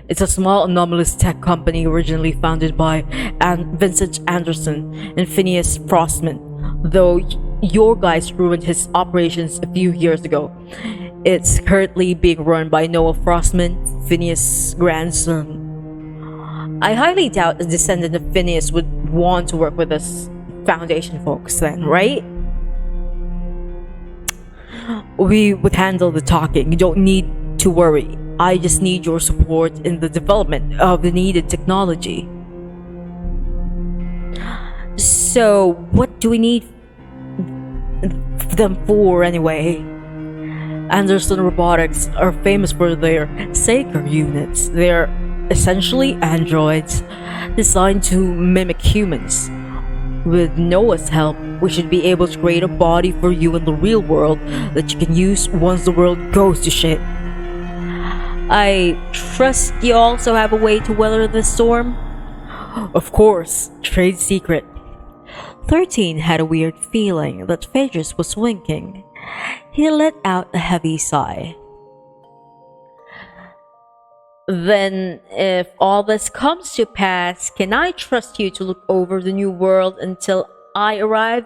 Speaker 2: It's a small anomalous tech company originally founded by Vincent Anderson and Phineas Frostman, though your guys ruined his operations a few years ago. It's currently being run by Noah Frostman, Phineas' grandson. I highly doubt a descendant of Phineas would want to work with us Foundation folks then, right? We would handle the talking. You don't need to worry. I just need your support in the development of the needed technology. So, what do we need them for anyway? Anderson Robotics are famous for their Saker units. They're essentially androids designed to mimic humans. With Noah's help, we should be able to create a body for you in the real world that you can use once the world goes to shit. I trust you also have a way to weather this storm? Of course, trade secret. 13 had a weird feeling that Phaedrus was winking. He let out a heavy sigh. Then, if all this comes to pass, can I trust you to look over the new world until I arrive?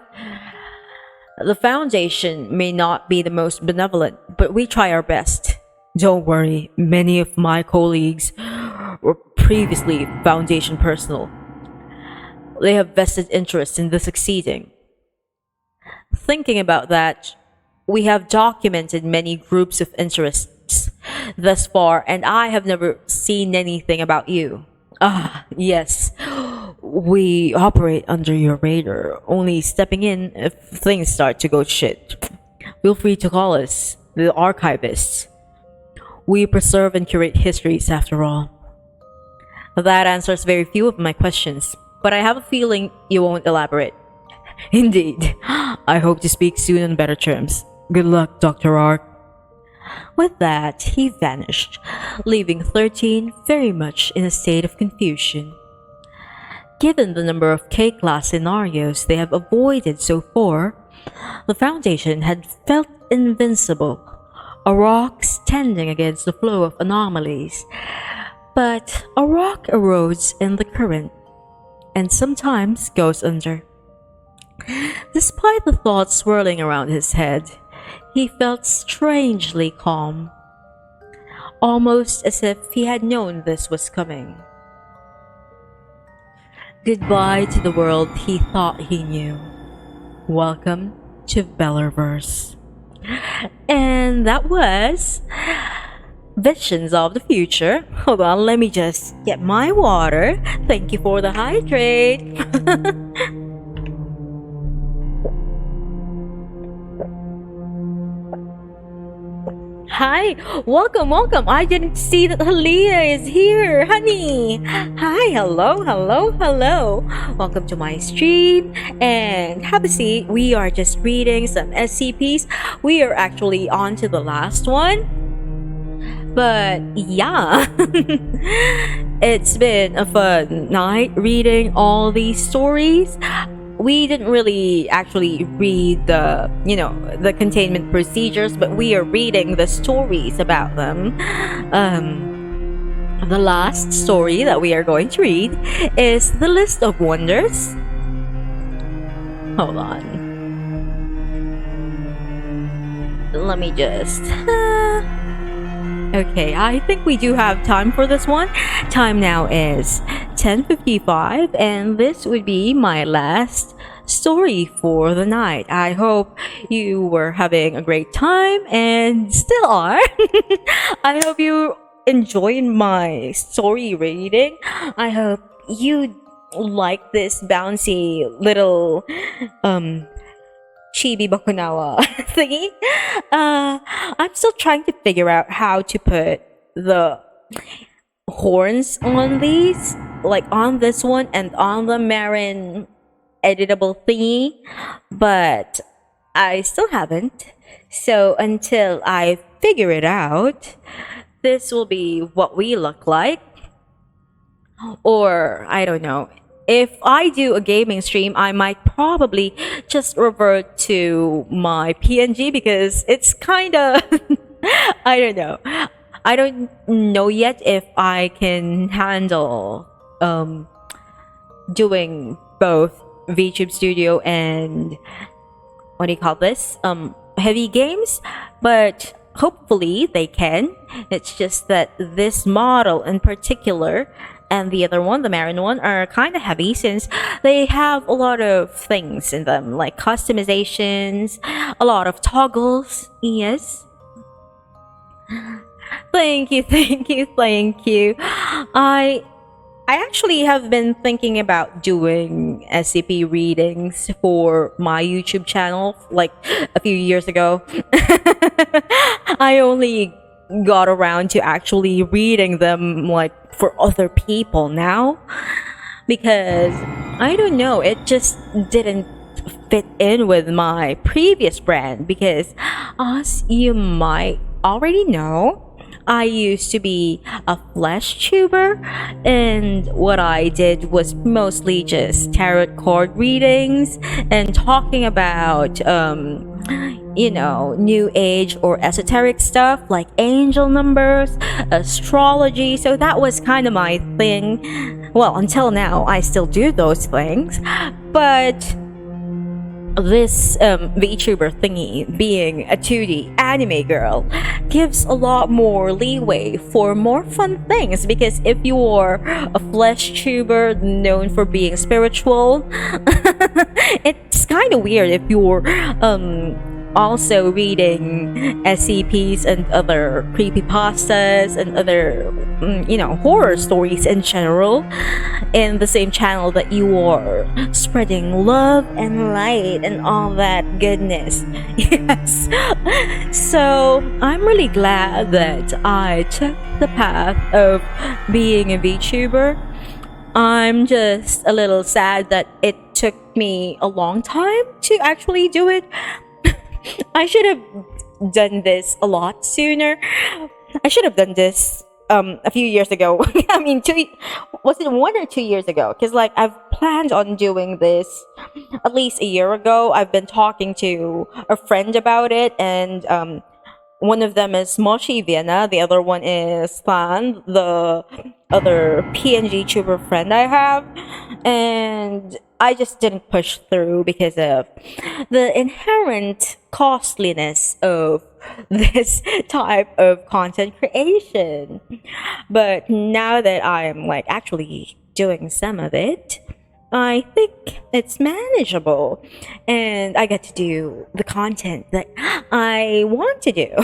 Speaker 2: The Foundation may not be the most benevolent, but we try our best. Don't worry, many of my colleagues were previously Foundation personnel. They have vested interest in the succeeding. Thinking about that, we have documented many groups of interests thus far, and I have never seen anything about you. Ah, yes. We operate under your radar, only stepping in if things start to go shit. Feel free to call us, the archivists. We preserve and curate histories after all. That answers very few of my questions, but I have a feeling you won't elaborate. Indeed. I hope to speak soon on better terms. Good luck, Dr. Ark. With that, he vanished, leaving 13 very much in a state of confusion. Given the number of K-class scenarios they have avoided so far, the Foundation had felt invincible, a rock standing against the flow of anomalies. But a rock erodes in the current, and sometimes goes under. Despite the thoughts swirling around his head, he felt strangely calm, almost as if he had known this was coming. Goodbye to the world he thought he knew. Welcome to Bellerverse. And that was Visions of the Future. Hold on, let me just get my water. Thank you for the hydrate. Hi, welcome. I didn't see that Halia is here, honey. Hi, hello. Welcome to my stream and have a seat. We are just reading some SCPs. We are actually on to the last one. But yeah, it's been a fun night reading all these stories. We didn't really actually read the containment procedures, but we are reading the stories about them. The last story that we are going to read is The List of Wonders. Hold on. Let me just... Okay, I think we do have time for this one. Time now is 10:55, and this would be my last story for the night. I hope you were having a great time and still are. I hope you enjoyed my story reading. I hope you like this bouncy little chibi bakunawa thingy. I'm still trying to figure out how to put the horns on these, like on this one and on the Marin editable thingy, but I still haven't. So until I figure it out, this will be what we look like. Or I don't know. If I do a gaming stream, I might probably just revert to my PNG because it's kind of I don't know. I don't know yet if I can handle doing both VTube Studio and what do you call this? Heavy games, but hopefully they can. It's just that this model in particular and the other one, the Marin one, are kind of heavy since they have a lot of things in them, like customizations, a lot of toggles. Yes. Thank you. I actually have been thinking about doing SCP readings for my YouTube channel like a few years ago. I only got around to actually reading them like for other people now because I don't know, it just didn't fit in with my previous brand because as you might already know, I used to be a flesh tuber, and what I did was mostly just tarot card readings and talking about new age or esoteric stuff like angel numbers, astrology. So that was kind of my thing. Well, until now I still do those things, but
Speaker 1: this VTuber thingy, being a 2D anime girl, gives a lot more leeway for more fun things, because if you're a flesh tuber known for being spiritual, it's kind of weird if you're also reading SCPs and other creepypastas and other, horror stories in general in the same channel that you are spreading love and light and all that goodness. Yes. So I'm really glad that I took the path of being a VTuber. I'm just a little sad that it took me a long time to actually do it. I should have done this a lot sooner. I should have done this a few years ago. I mean, was it 1 or 2 years ago? Because like I've planned on doing this at least a year ago. I've been talking to a friend about it, and one of them is Moshi Vienna, the other one is Fan, the other PNG tuber friend I have, and I just didn't push through because of the inherent costliness of this type of content creation. But now that I'm like actually doing some of it, I think it's manageable, and I get to do the content that I want to do.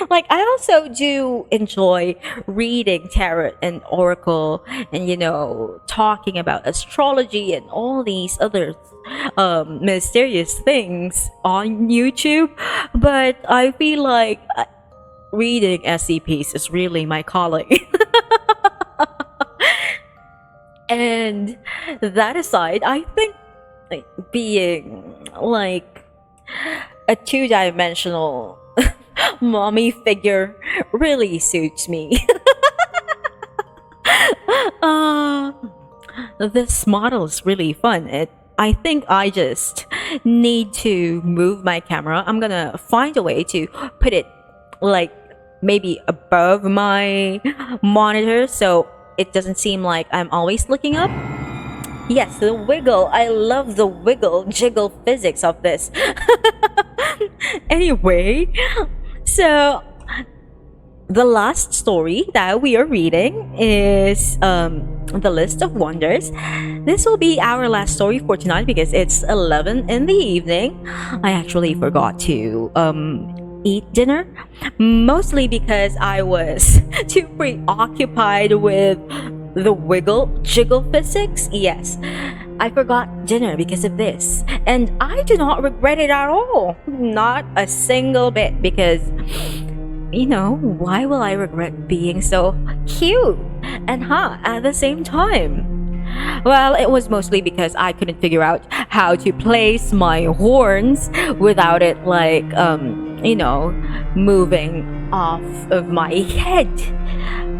Speaker 1: Like, I also do enjoy reading tarot and oracle and, talking about astrology and all these other mysterious things on YouTube. But I feel like reading SCPs is really my calling. And that aside, I think like being like a two-dimensional mommy figure really suits me. This model is really fun. I think I just need to move my camera. I'm gonna find a way to put it like maybe above my monitor so it doesn't seem like I'm always looking up. Yes, the wiggle. I love the wiggle jiggle physics of this. Anyway, so the last story that we are reading is The List of Wonders. This will be our last story for tonight because it's 11 in the evening. I actually forgot to eat dinner, mostly because I was too preoccupied with the wiggle jiggle physics. Yes, I forgot dinner because of this, and I do not regret it at all, not a single bit, because why will I regret being so cute and hot at the same time? Well, it was mostly because I couldn't figure out how to place my horns without it moving off of my head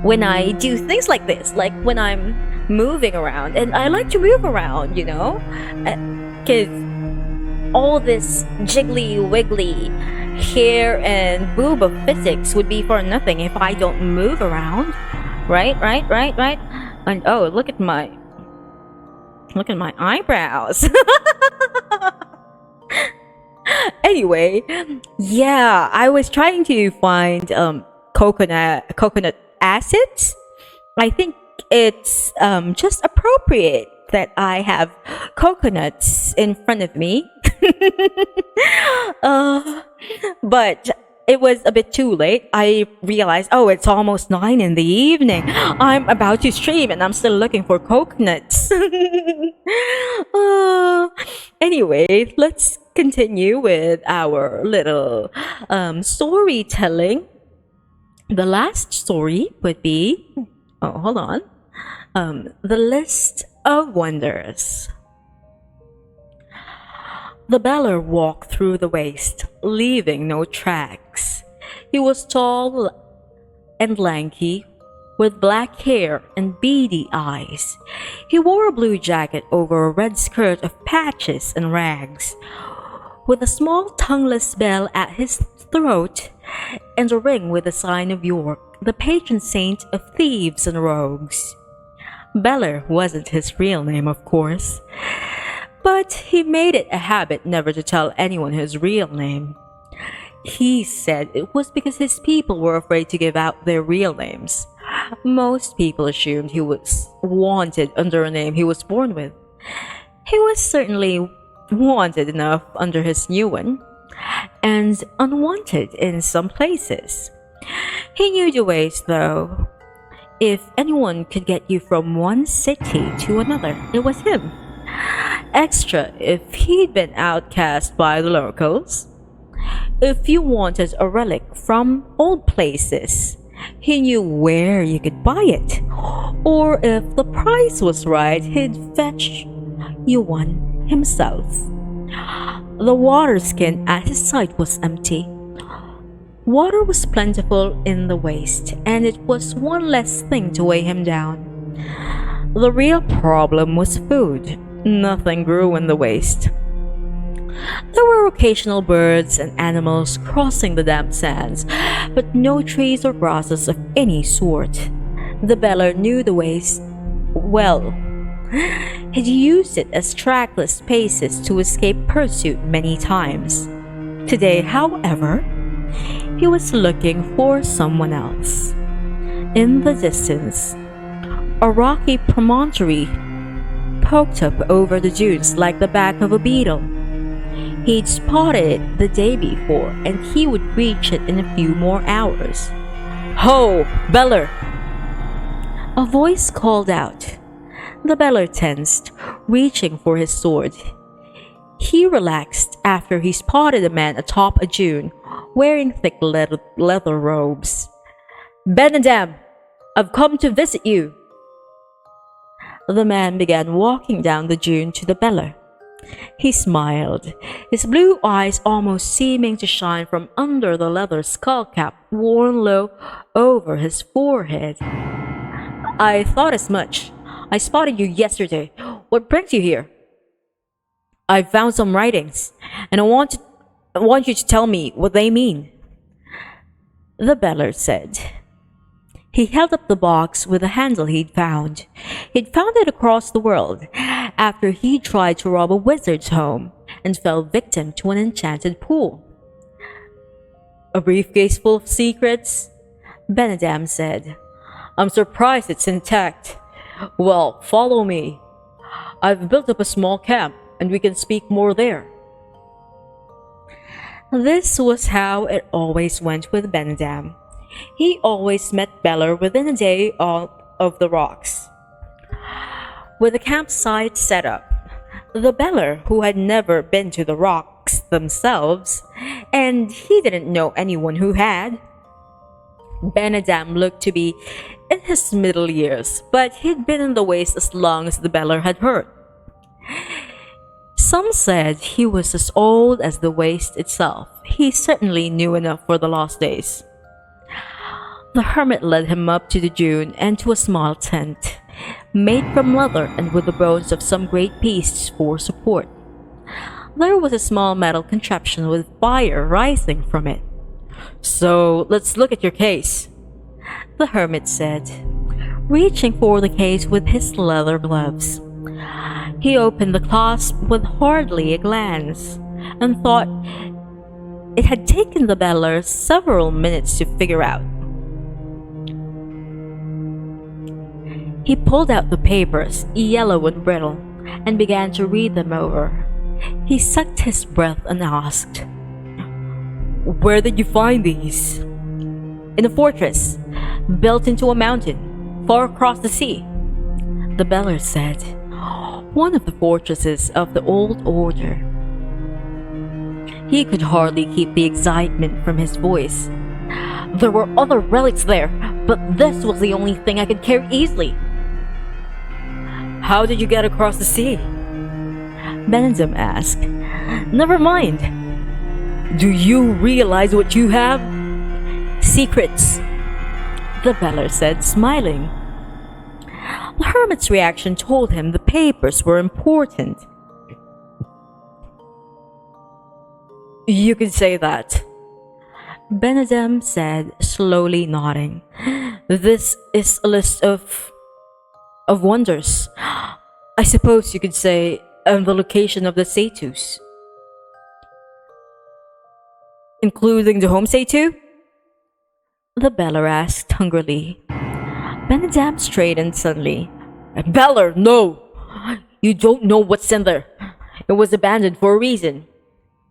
Speaker 1: when I do things like this, like when I'm moving around. And I like to move around, because all this jiggly wiggly hair and booba physics would be for nothing if I don't move around. Right. And oh, look at my eyebrows. Anyway, yeah, I was trying to find coconut acids. I think it's just appropriate that I have coconuts in front of me. But it was a bit too late. I realized, oh, it's almost 9 in the evening. I'm about to stream and I'm still looking for coconuts. Anyway, let's continue with our little storytelling. The last story would be, hold on. The List of Wonders. The beller walked through the waste, leaving no tracks. He was tall and lanky, with black hair and beady eyes. He wore a blue jacket over a red skirt of patches and rags, with a small tongueless bell at his throat and a ring with the sign of York, the patron saint of thieves and rogues. Beller wasn't his real name, of course.
Speaker 2: but he made it a habit never to tell anyone his real name. He said it was because his people were afraid to give out their real names. Most people assumed he was wanted under a name he was born with. He was certainly wanted enough under his new one, and unwanted in some places. He knew the ways, though. If anyone could get you from one city to another, it was him. Extra if he'd been outcast by the locals. If you wanted a relic from old places, he knew where you could buy it. Or if the price was right, he'd fetch you one himself. The water skin at his side was empty. Water was plentiful in the waste, and it was one less thing to weigh him down. The real problem was food. Nothing grew in the waste. There were occasional birds and animals crossing the damp sands, but no trees or grasses of any sort. The beller knew the waste well. He'd used it as trackless spaces to escape pursuit many times. Today, however, he was looking for someone else. In the distance, a rocky promontory poked up over the dunes like the back of a beetle. He'd spotted it the day before, and he would reach it in a few more hours. "Ho, Beller!" A voice called out. The Beller tensed, reaching for his sword. He relaxed after he spotted a man atop a dune, wearing thick leather robes. "Benadam, I've come to visit you." The man began walking down the dune to the Beller. He smiled, his blue eyes almost seeming to shine from under the leather skullcap worn low over his forehead. "I thought as much. I spotted you yesterday. What brings you here?" "I found some writings, and I want you to tell me what they mean," the Beller said. He held up the box with the handle he'd found. He'd found it across the world after he tried to rob a wizard's home and fell victim to an enchanted pool. "A briefcase full of secrets?" Benadam said. "I'm surprised it's intact. Well, follow me. I've built up a small camp, and we can speak more there." This was how it always went with Benadam. He always met Beller within a day of the rocks. With the campsite set up, the Beller, who had never been to the rocks themselves, and he didn't know anyone who had. Benadam looked to be in his middle years, but he'd been in the waste as long as the Beller had heard. Some said he was as old as the waste itself. He certainly knew enough for the lost days. The hermit led him up to the dune and to a small tent, made from leather and with the bones of some great beasts for support. There was a small metal contraption with fire rising from it. "So, let's look at your case," the hermit said, reaching for the case with his leather gloves. He opened the clasp with hardly a glance, and thought it had taken the Beller several minutes to figure out. He pulled out the papers, yellow and brittle, and began to read them over. He sucked his breath and asked, "Where did you find these?" "In a fortress, built into a mountain, far across the sea," the Beller said. "One of the fortresses of the old order." He could hardly keep the excitement from his voice. "There were other relics there, but this was the only thing I could carry easily." "How did you get across the sea?" Benadam asked. "Never mind. Do you realize what you have?" "Secrets," the Beller said, smiling. The hermit's reaction told him the papers were important. "You could say that," Benadam said, slowly nodding. "This is a list of wonders. I suppose you could say and the location of the Satus, including the home Satu? The Beller asked hungrily. Benadam straightened suddenly. Beller, no! You don't know what's in there. It was abandoned for a reason.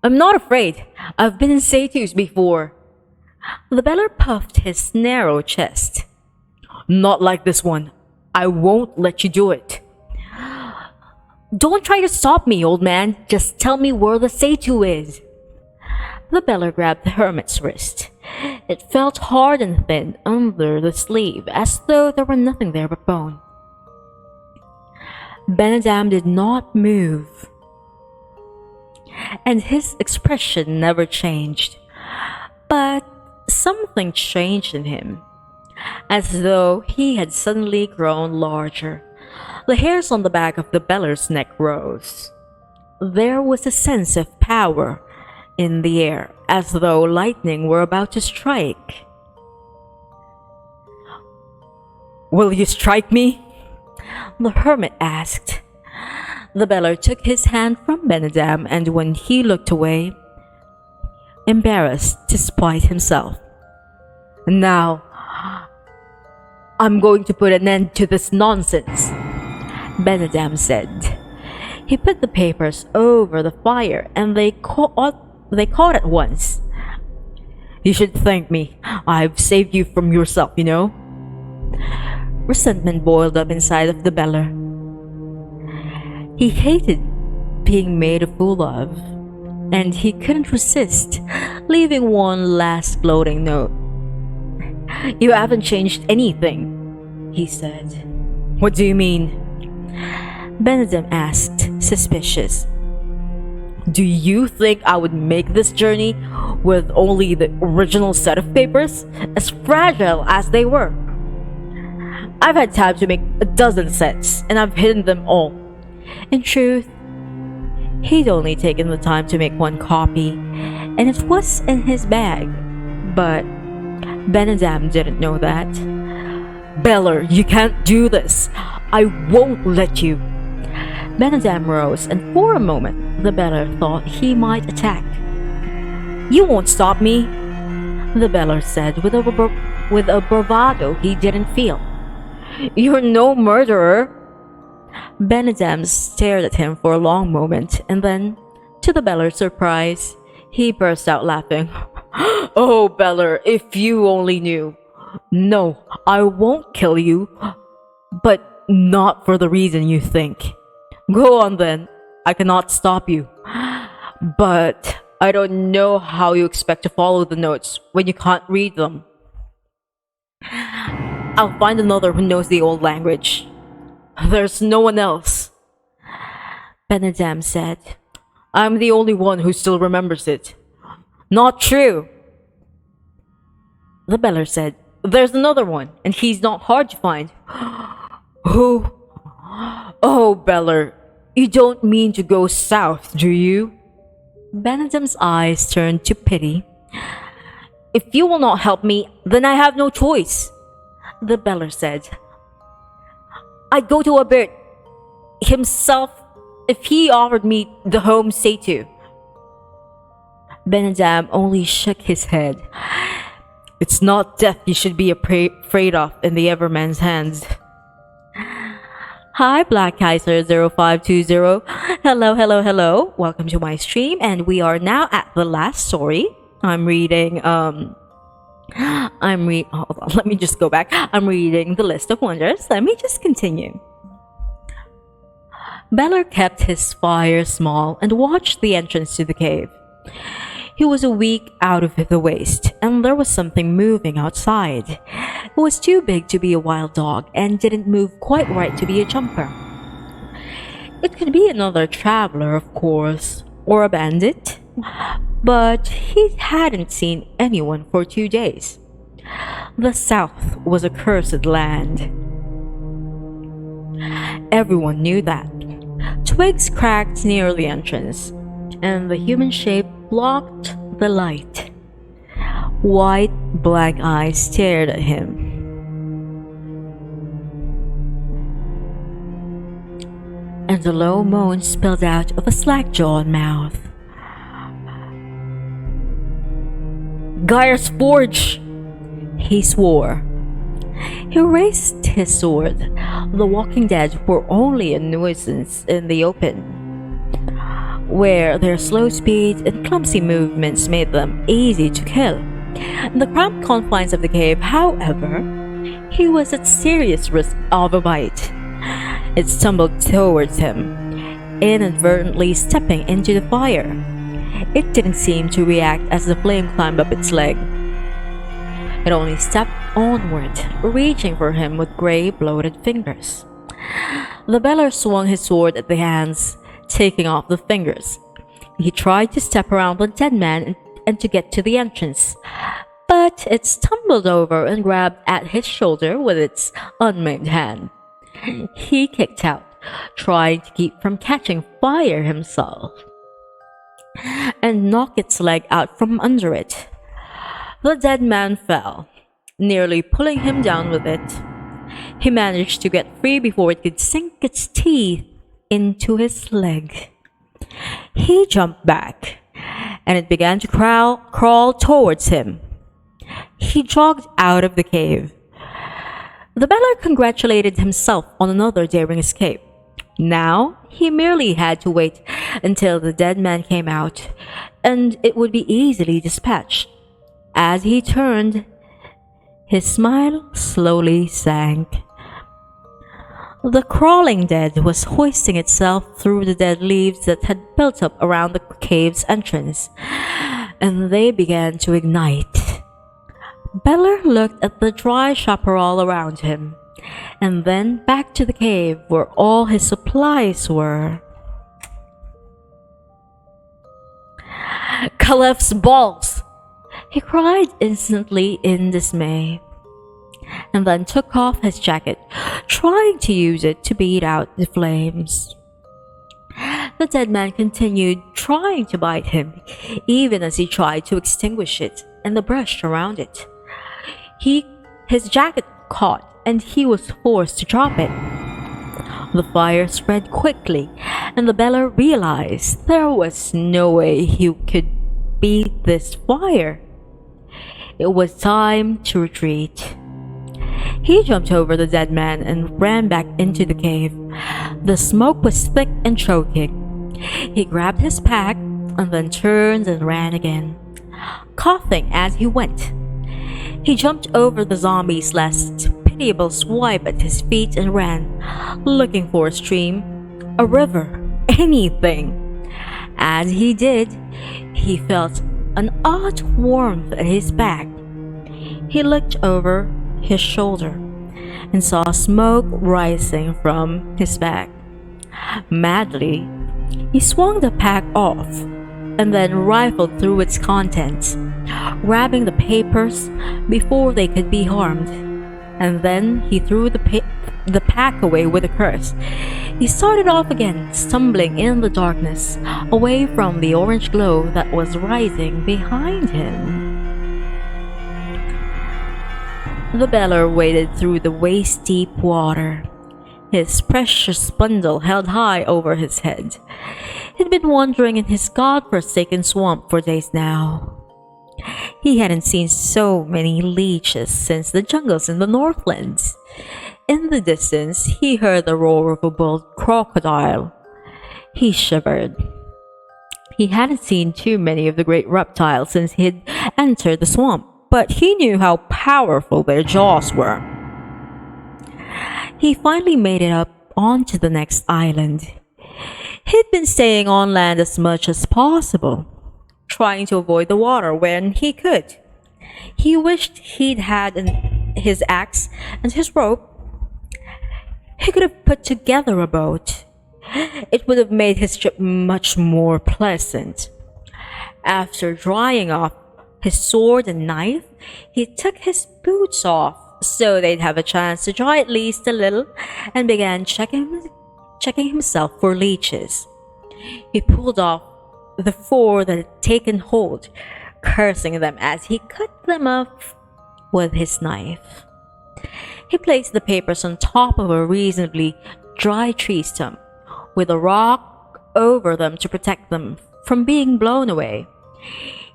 Speaker 2: I'm not afraid. I've been in Satus before. The Beller puffed his narrow chest. Not like this one. I won't let you do it. Don't try to stop me, old man. Just tell me where the Satu is. The Beller grabbed the hermit's wrist. It felt hard and thin under the sleeve, as though there were nothing there but bone. Benadam did not move, and his expression never changed. But something changed in him, as though he had suddenly grown larger. The hairs on the back of the Beller's neck rose. There was a sense of power in the air, as though lightning were about to strike. Will you strike me? The hermit asked. The Beller took his hand from Benadam, and when he looked away, embarrassed despite himself. Now, I'm going to put an end to this nonsense, Benadam said. He put the papers over the fire, and they caught at once. You should thank me. I've saved you from yourself, you know. Resentment boiled up inside of the Beller. He hated being made a fool of, and he couldn't resist leaving one last gloating note. You haven't changed anything, he said. What do you mean? Benadam asked, suspicious. Do you think I would make this journey with only the original set of papers, as fragile as they were? I've had time to make a dozen sets, and I've hidden them all. In truth, he'd only taken the time to make one copy, and it was in his bag. But Benadam didn't know that. Beller, you can't do this. I won't let you. Benadam rose, and for a moment, the Beller thought he might attack. You won't stop me, the Beller said with a bravado he didn't feel. You're no murderer. Benadam stared at him for a long moment, and then, to the Beller's surprise, he burst out laughing. Oh, Beller, if you only knew. No, I won't kill you, but not for the reason you think. Go on then, I cannot stop you. But I don't know how you expect to follow the notes when you can't read them. I'll find another who knows the old language. There's no one else. Benadam said. I'm the only one who still remembers it. Not true. The Beller said. There's another one, and he's not hard to find. Who? Oh, Beller, you don't mean to go south, do you? Benadam's eyes turned to pity. If you will not help me, then I have no choice, the Beller said. I'd go to Albert himself if he offered me the home Satu. Benadam only shook his head. It's not death you should be afraid of in the Everman's hands. Hi, Black Kaiser 0520. Hello. Welcome to my stream, and we are now at the last story. I'm reading, hold on, let me just go back. I'm reading The List of Wonders. Let me just continue. Beller kept his fire small and watched the entrance to the cave. He was a week out of the waste, and there was something moving outside. It was too big to be a wild dog and didn't move quite right to be a jumper. It could be another traveler, of course, or a bandit, but he hadn't seen anyone for 2 days. The South was a cursed land. Everyone knew that. Twigs cracked near the entrance, and the human shape blocked the light. White, black eyes stared at him. and a low moan spilled out of a slack-jawed mouth. Gaia's Forge! He swore. He raised his sword. The Walking Dead were only a nuisance in the open, where their slow speed and clumsy movements made them easy to kill. In the cramped confines of the cave, however, he was at serious risk of a bite. It stumbled towards him, inadvertently stepping into the fire. It didn't seem to react as the flame climbed up its leg. It only stepped onward, reaching for him with gray, bloated fingers. The beller swung his sword at the hands, taking off the fingers. He tried to step around the dead man and to get to the entrance, but it stumbled over and grabbed at his shoulder with its unmaimed hand. He kicked out, trying to keep from catching fire himself, and knocked its leg out from under it. The dead man fell, nearly pulling him down with it. He managed to get free before it could sink its teeth into his leg. He jumped back, and it began to crawl towards him. He jogged out of the cave. The beller congratulated himself on another daring escape. Now, he merely had to wait until the dead man came out, and it would be easily dispatched. As he turned, his smile slowly sank. The crawling dead was hoisting itself through the dead leaves that had built up around the cave's entrance, and they began to ignite. Beller looked at the dry chaparral around him, and then back to the cave where all his supplies were. Calef's balls! He cried instantly in dismay, and then took off his jacket, trying to use it to beat out the flames. The dead man continued trying to bite him, even as he tried to extinguish it and the brush around it. His jacket caught, and he was forced to drop it. The fire spread quickly, and the beller realized there was no way he could beat this fire. It was time to retreat. He jumped over the dead man and ran back into the cave. The smoke was thick and choking. He grabbed his pack and then turned and ran again, coughing as he went. He jumped over the zombie's last pitiable swipe at his feet and ran, looking for a stream, a river, anything. As he did, he felt an odd warmth at his back. He looked over his shoulder and saw smoke rising from his back. Madly, he swung the pack off and then rifled through its contents, grabbing the papers before they could be harmed. And then he threw the pack away with a curse. He started off again, stumbling in the darkness, away from the orange glow that was rising behind him. The beller waded through the waist-deep water, his precious bundle held high over his head. He'd been wandering in his god-forsaken swamp for days now. He hadn't seen so many leeches since the jungles in the Northlands. In the distance, he heard the roar of a bull crocodile. He shivered. He hadn't seen too many of the great reptiles since he'd entered the swamp, but he knew how powerful their jaws were. He finally made it up onto the next island. He'd been staying on land as much as possible, trying to avoid the water when he could. He wished he'd had his axe and his rope. He could have put together a boat. It would have made his trip much more pleasant. After drying off his sword and knife, he took his boots off so they'd have a chance to dry at least a little, and began checking himself for leeches. He pulled off the 4 that had taken hold, cursing them as he cut them off with his knife. He placed the papers on top of a reasonably dry tree stump, with a rock over them to protect them from being blown away.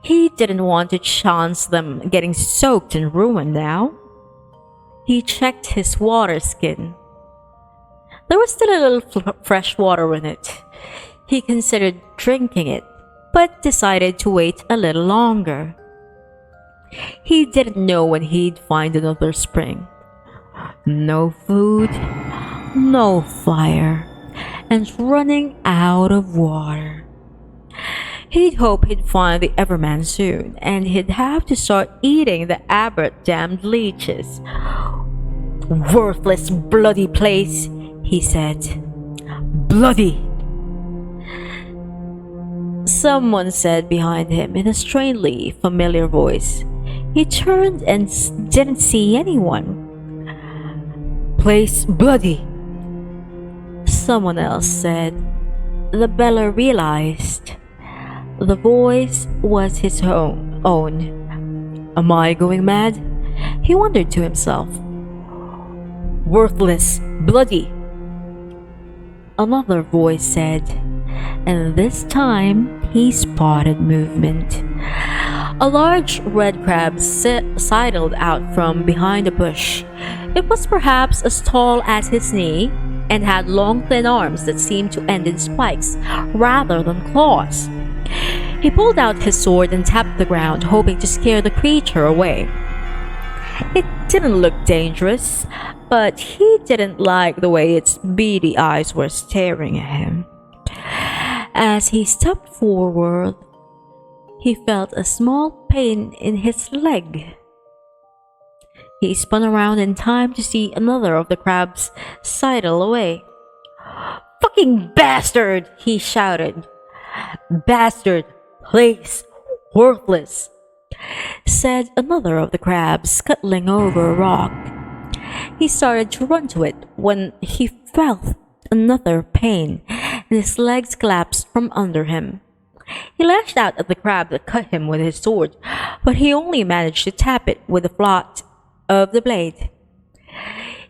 Speaker 2: He didn't want to chance them getting soaked and ruined now. He checked his water skin. There was still a little fresh water in it. He considered drinking it, but decided to wait a little longer. He didn't know when he'd find another spring. No food, no fire, and running out of water. He'd hope he'd find the Everman soon, and he'd have to start eating the Abbott-damned leeches. "Worthless, bloody place," he said. "Bloody!" Someone said behind him in a strangely familiar voice. He turned and didn't see anyone. "Place bloody," someone else said. The Bella realized the voice was his own. Am I going mad? He wondered to himself. "Worthless, bloody," another voice said, and this time he spotted movement. A large red crab sidled out from behind a bush. It was perhaps as tall as his knee and had long thin arms that seemed to end in spikes rather than claws. He pulled out his sword and tapped the ground, hoping to scare the creature away. It didn't look dangerous, but he didn't like the way its beady eyes were staring at him. As he stepped forward, he felt a small pain in his leg. He spun around in time to see another of the crabs sidle away. "Fucking bastard!" he shouted. "Bastard! Place! Worthless!" said another of the crabs, scuttling over a rock. He started to run to it when he felt another pain, and his legs collapsed from under him. He lashed out at the crab that cut him with his sword, but he only managed to tap it with the flat of the blade.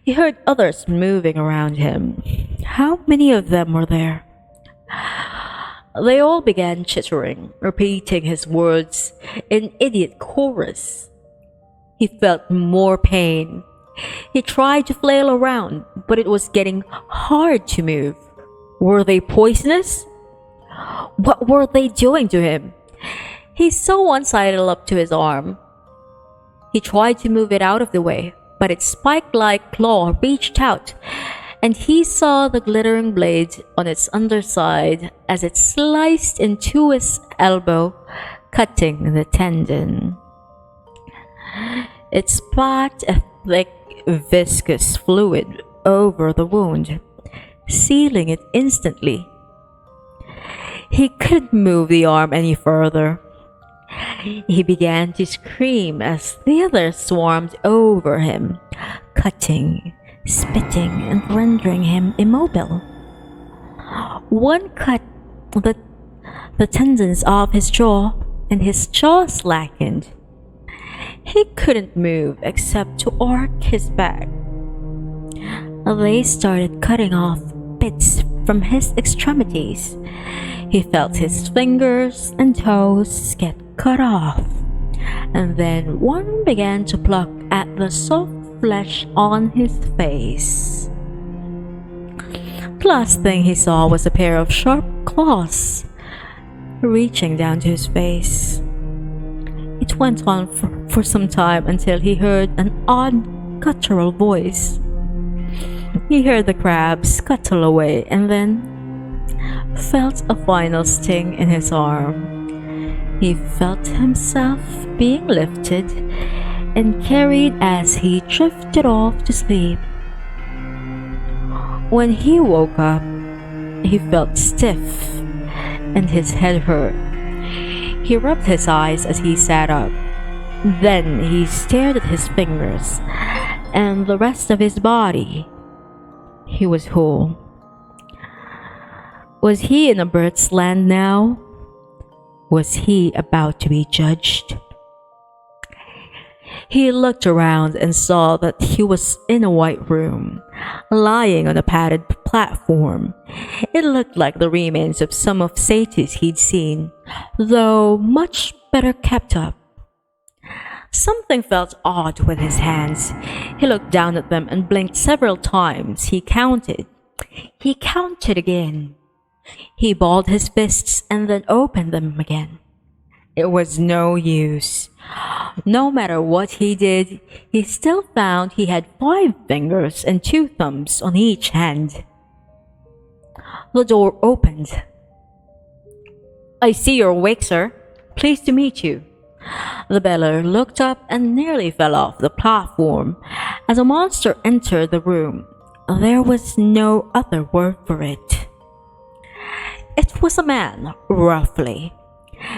Speaker 2: He heard others moving around him. How many of them were there? They all began chittering, repeating his words in idiot chorus. He felt more pain. He tried to flail around, but it was getting hard to move. Were they poisonous? What were they doing to him? He saw one sidle up to his arm. He tried to move it out of the way, but its spike-like claw reached out, and he saw the glittering blade on its underside as it sliced into his elbow, cutting the tendon. It spat a thick, viscous fluid over the wound, sealing it instantly. He couldn't move the arm any further. He began to scream as the others swarmed over him, cutting, spitting, and rendering him immobile. One cut the tendons off his jaw, and his jaw slackened. He couldn't move except to arc his back. They started cutting off bits from his extremities. He felt his fingers and toes get cut off, and then one began to pluck at the soft flesh on his face. The last thing he saw was a pair of sharp claws reaching down to his face. It went on for some time until he heard an odd guttural voice. He heard the crab scuttle away and then felt a final sting in his arm. He felt himself being lifted and carried as he drifted off to sleep. When he woke up, he felt stiff and his head hurt. He rubbed his eyes as he sat up. Then he stared at his fingers and the rest of his body. He was whole. Was he in a bird's land now? Was he about to be judged? He looked around and saw that he was in a white room. lying on a padded platform. It looked like the remains of some of Satu's he'd seen, though much better kept up. Something felt odd with his hands. He looked down at them and blinked several times. He counted. He counted again. He balled his fists and then opened them again. It was no use. No matter what he did, he still found he had 5 fingers and 2 thumbs on each hand. The door opened. "I see you're awake, sir. Pleased to meet you." The beller looked up and nearly fell off the platform as a monster entered the room. There was no other word for it. It was a man, roughly.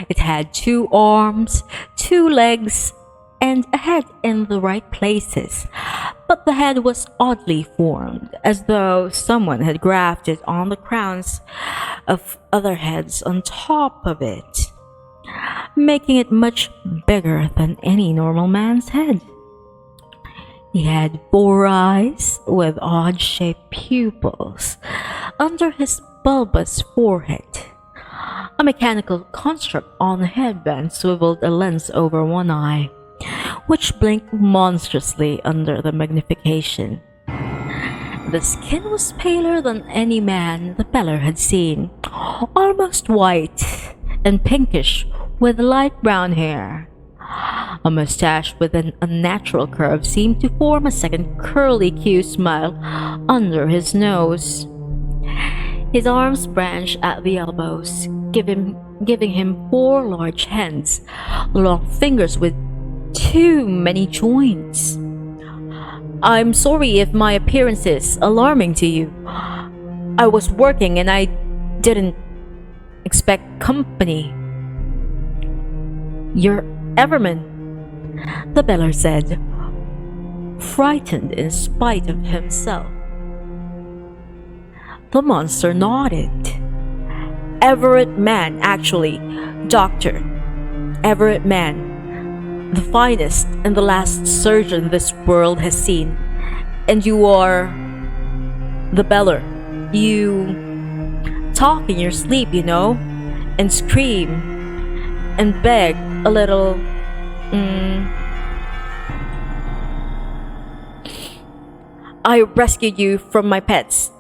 Speaker 2: It had 2 arms, 2 legs, and a head in the right places, but the head was oddly formed, as though someone had grafted on the crowns of other heads on top of it, making it much bigger than any normal man's head. He had 4 eyes with odd-shaped pupils under his bulbous forehead. A mechanical construct on the headband swiveled a lens over one eye, which blinked monstrously under the magnification. The skin was paler than any man the beller had seen, almost white and pinkish with light brown hair. A mustache with an unnatural curve seemed to form a second curly-Q smile under his nose. His arms branched at the elbows, giving him 4 large hands, long fingers with too many joints. "I'm sorry if my appearance is alarming to you. I was working and I didn't expect company." "You're Everman," the beller said, frightened in spite of himself. The monster nodded. "Everett Man, actually, Doctor. Everett Man, the finest and the last surgeon this world has seen. And you are the beller. You talk in your sleep, you know, and scream and beg a little. I rescued you from my pets,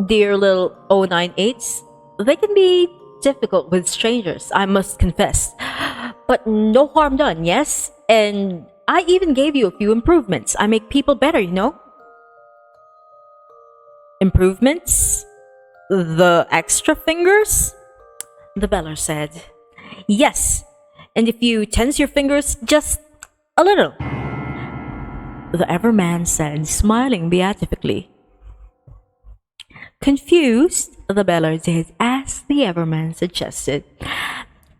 Speaker 2: dear little 098s. They can be difficult with strangers, I must confess. But no harm done, yes? And I even gave you a few improvements. I make people better, you know?" "Improvements? The extra fingers?" the beller said. "Yes, and if you tense your fingers just a little," the Everman said, smiling beatifically. Confused, the beller did as the Everman suggested.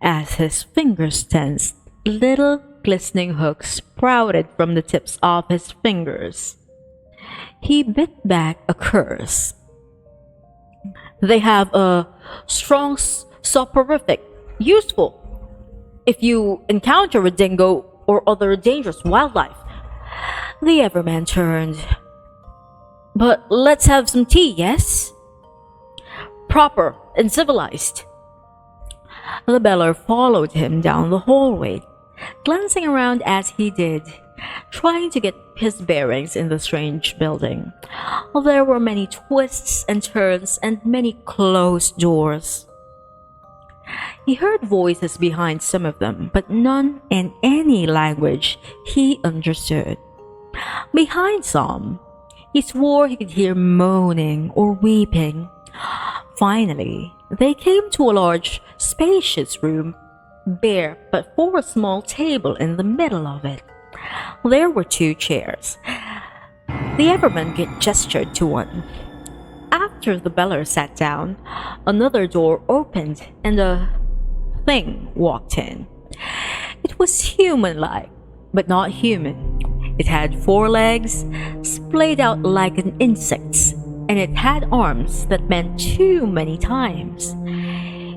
Speaker 2: As his fingers tensed, little glistening hooks sprouted from the tips of his fingers. He bit back a curse. "They have a strong soporific, useful if you encounter a dingo or other dangerous wildlife." The Everman turned. "But let's have some tea, yes? Proper and civilized." The beller followed him down the hallway, glancing around as he did, trying to get his bearings in the strange building. There were many twists and turns and many closed doors. He heard voices behind some of them, but none in any language he understood. Behind some, he swore he could hear moaning or weeping. Finally, they came to a large, spacious room, bare but for a small table in the middle of it. There were 2 chairs. The Everman gestured to one. After the beller sat down, another door opened and a thing walked in. It was human-like, but not human. It had 4 legs, splayed out like an insect's, and it had arms that bent too many times.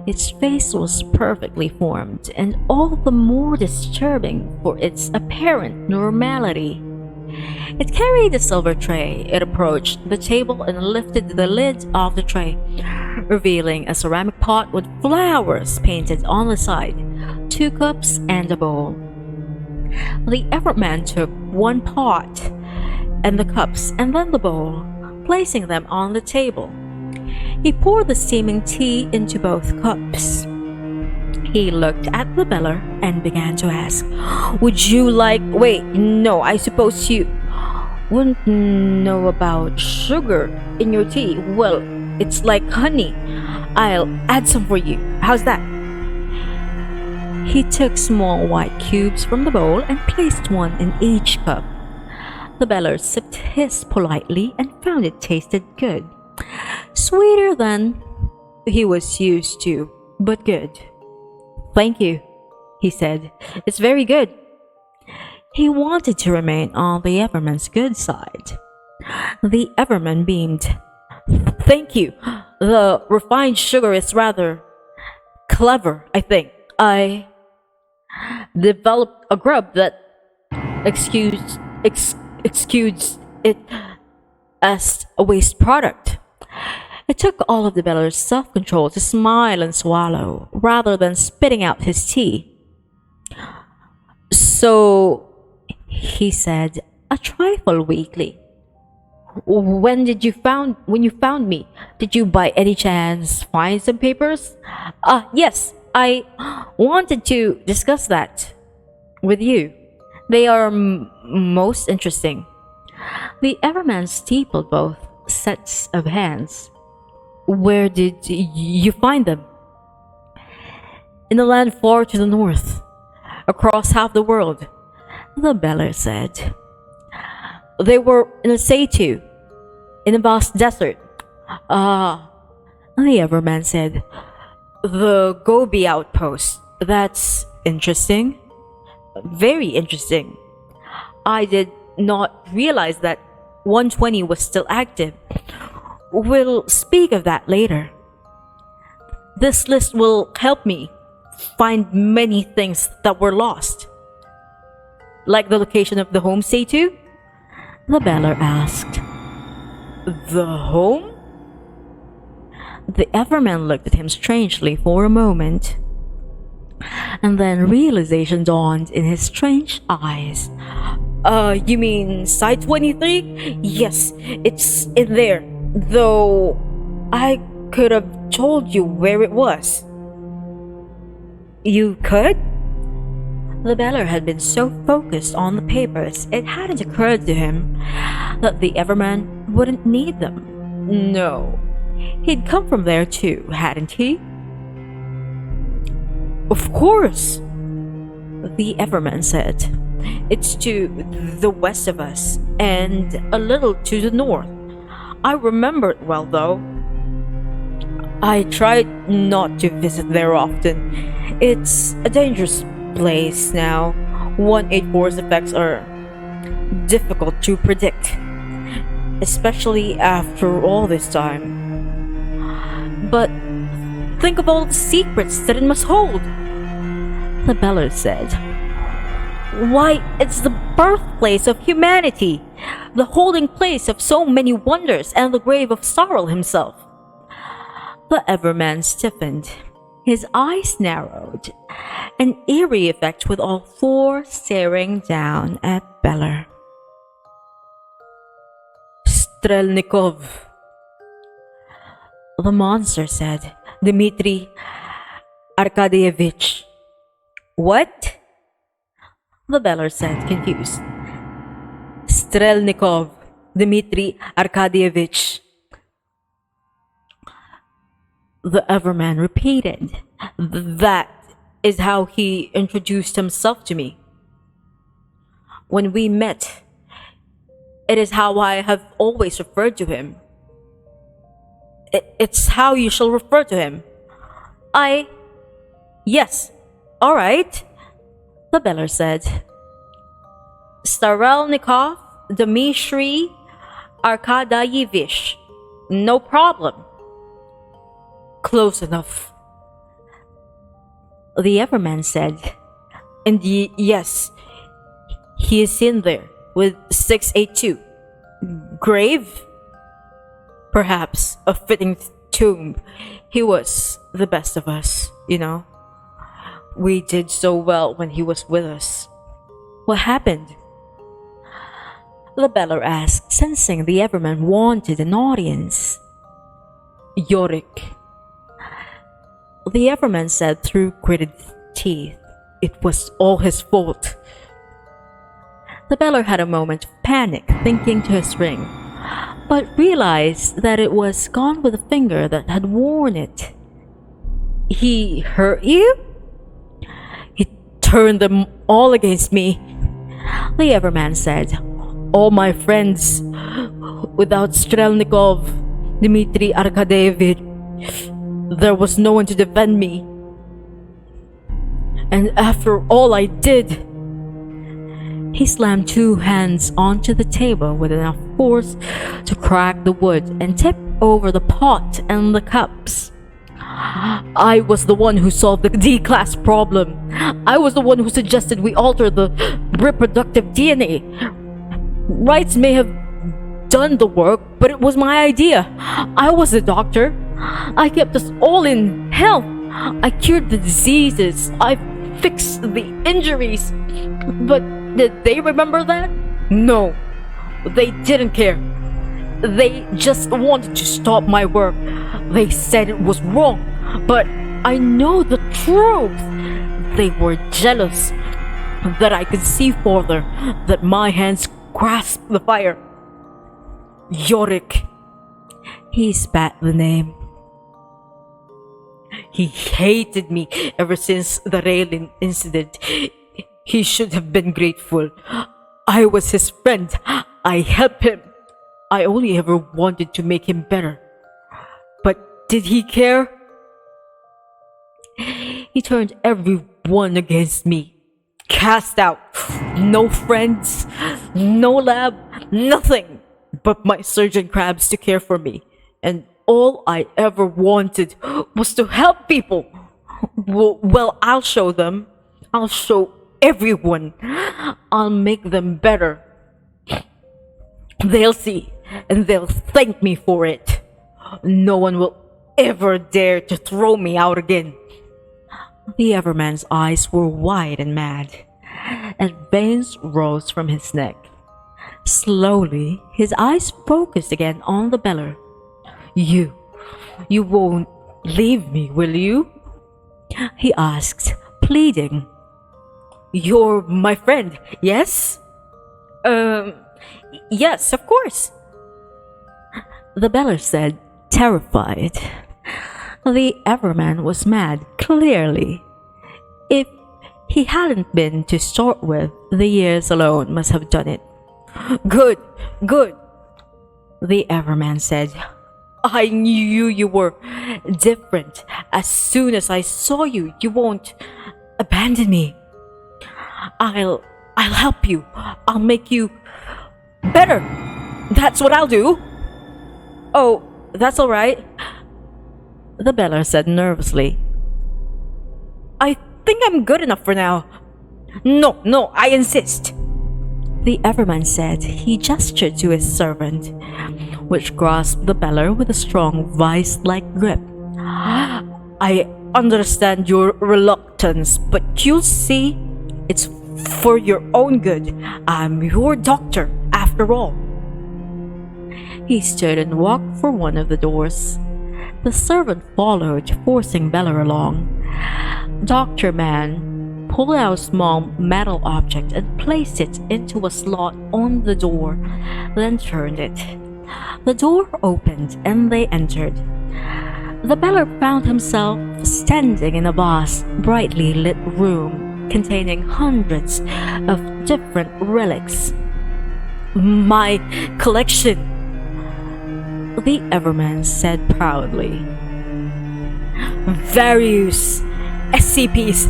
Speaker 2: Its face was perfectly formed, and all the more disturbing for its apparent normality. It carried a silver tray. It approached the table and lifted the lid of the tray, revealing a ceramic pot with flowers painted on the side, 2 cups, and a bowl. The Everman took one pot and the cups and then the bowl, placing them on the table. He poured the steaming tea into both cups. He looked at the beller and began to ask, "Would you like— wait, no, I suppose you wouldn't know about sugar in your tea. Well, it's like honey. I'll add some for you. How's that?" He took small white cubes from the bowl and placed one in each cup. The beller sipped his politely and found it tasted good. Sweeter than he was used to, but good. "Thank you," he said. "It's very good." He wanted to remain on the Everman's good side. The Everman beamed. "Thank you. The refined sugar is rather clever, I think. I developed a grub that excused it as a waste product." It took all of the beller's self-control to smile and swallow, rather than spitting out his tea. "So," he said, a trifle weakly, when you found me, did you by any chance find some papers?" Yes, I wanted to discuss that with you. They are most interesting." The Everman steepled both sets of hands. "Where did you find them?" "In a land far to the north, across half the world," the beller said. "They were in a Satu, in a vast desert." "Ah," the Everman said. "The Gobi outpost. That's interesting. Very interesting. I did not realize that 120 was still active. We'll speak of that later. This list will help me find many things that were lost." "Like the location of the homestay too?" the beller asked. "The home?" The Everman looked at him strangely for a moment, and then realization dawned in his strange eyes. You mean Site 23? Yes, it's in there, though I could have told you where it was." "You could?" The beller had been so focused on the papers, it hadn't occurred to him that the Everman wouldn't need them. No, he'd come from there too, hadn't he? "Of course," the Everman said. "It's to the west of us, and a little to the north. I remember it well, though. I tried not to visit there often. It's a dangerous place now. 184's effects are difficult to predict, especially after all this time. But think of all the secrets that it must hold," the beller said. "Why, it's the birthplace of humanity, the holding place of so many wonders, and the grave of Sorrel himself." The Everman stiffened. His eyes narrowed, an eerie effect with all four staring down at Beller. "Strelnikov," the monster said. "Dmitri Arkadievich." "What?" the beller said, confused. "Strelnikov, Dmitri Arkadievich." The Everman repeated. "That is how he introduced himself to me. When we met, it is how I have always referred to him. It's how you shall refer to him." Yes, all right," the beller said. "Starelnikov Dmitry Arkadievich. No problem." "Close enough," the Everman said. "And yes, he is in there. with 682. Grave? Perhaps a fitting tomb. He was the best of us, you know. We did so well when he was with us. What happened? The beller asked, sensing the Everman wanted an audience. Yorick. The Everman said through gritted teeth, it was all his fault. The beller had a moment of panic, thinking to his ring, but realized that it was gone with the finger that had worn it. He hurt you? He turned them all against me. The Everman said, all my friends, without Strelnikov, Dmitri Arkadevich, there was no one to defend me. And after all I did, he slammed two hands onto the table with enough force to crack the wood and tip over the pot and the cups. I was the one who solved the D-class problem. I was the one who suggested we alter the reproductive DNA. Wrights may have done the work, but it was my idea. I was the doctor. I kept us all in health. I cured the diseases. I fixed the injuries. But did they remember that? No, they didn't care. They just wanted to stop my work. They said it was wrong, but I know the truth. They were jealous that I could see further, that my hands grasped the fire. Yorick. He spat the name. He hated me ever since the railing incident. He should have been grateful. I was his friend. I helped him. I only ever wanted to make him better. But did he care? He turned everyone against me. Cast out. No friends, no lab, nothing but my surgeon crabs to care for me. And all I ever wanted was to help people. Well, I'll show them. I'll show everyone. I'll make them better. They'll see, and they'll thank me for it. No one will ever dare to throw me out again. The Everman's eyes were wide and mad, and veins rose from his neck. Slowly, his eyes focused again on the beller. You won't leave me, will you? He asked, pleading. You're my friend, yes? Yes, of course. The beller said, terrified. The Everman was mad, clearly. If he hadn't been to start with, the years alone must have done it. Good, good, the Everman said. I knew you were different. As soon as I saw you, you won't abandon me. I'll help you. I'll make you better. That's what I'll do. Oh, that's all right, the beller said nervously. I think I'm good enough for now. No, I insist, the Everman said. He gestured to his servant, which grasped the beller with a strong vice-like grip. I understand your reluctance, but you'll see, it's for your own good. I'm your doctor, after all. He stood and walked for one of the doors. The servant followed, forcing Beller along. Doctor Man pulled out a small metal object and placed it into a slot on the door, then turned it. The door opened and they entered. The Beller found himself standing in a vast, brightly lit room containing hundreds of different relics. My collection, the Everman said proudly. Various SCPs,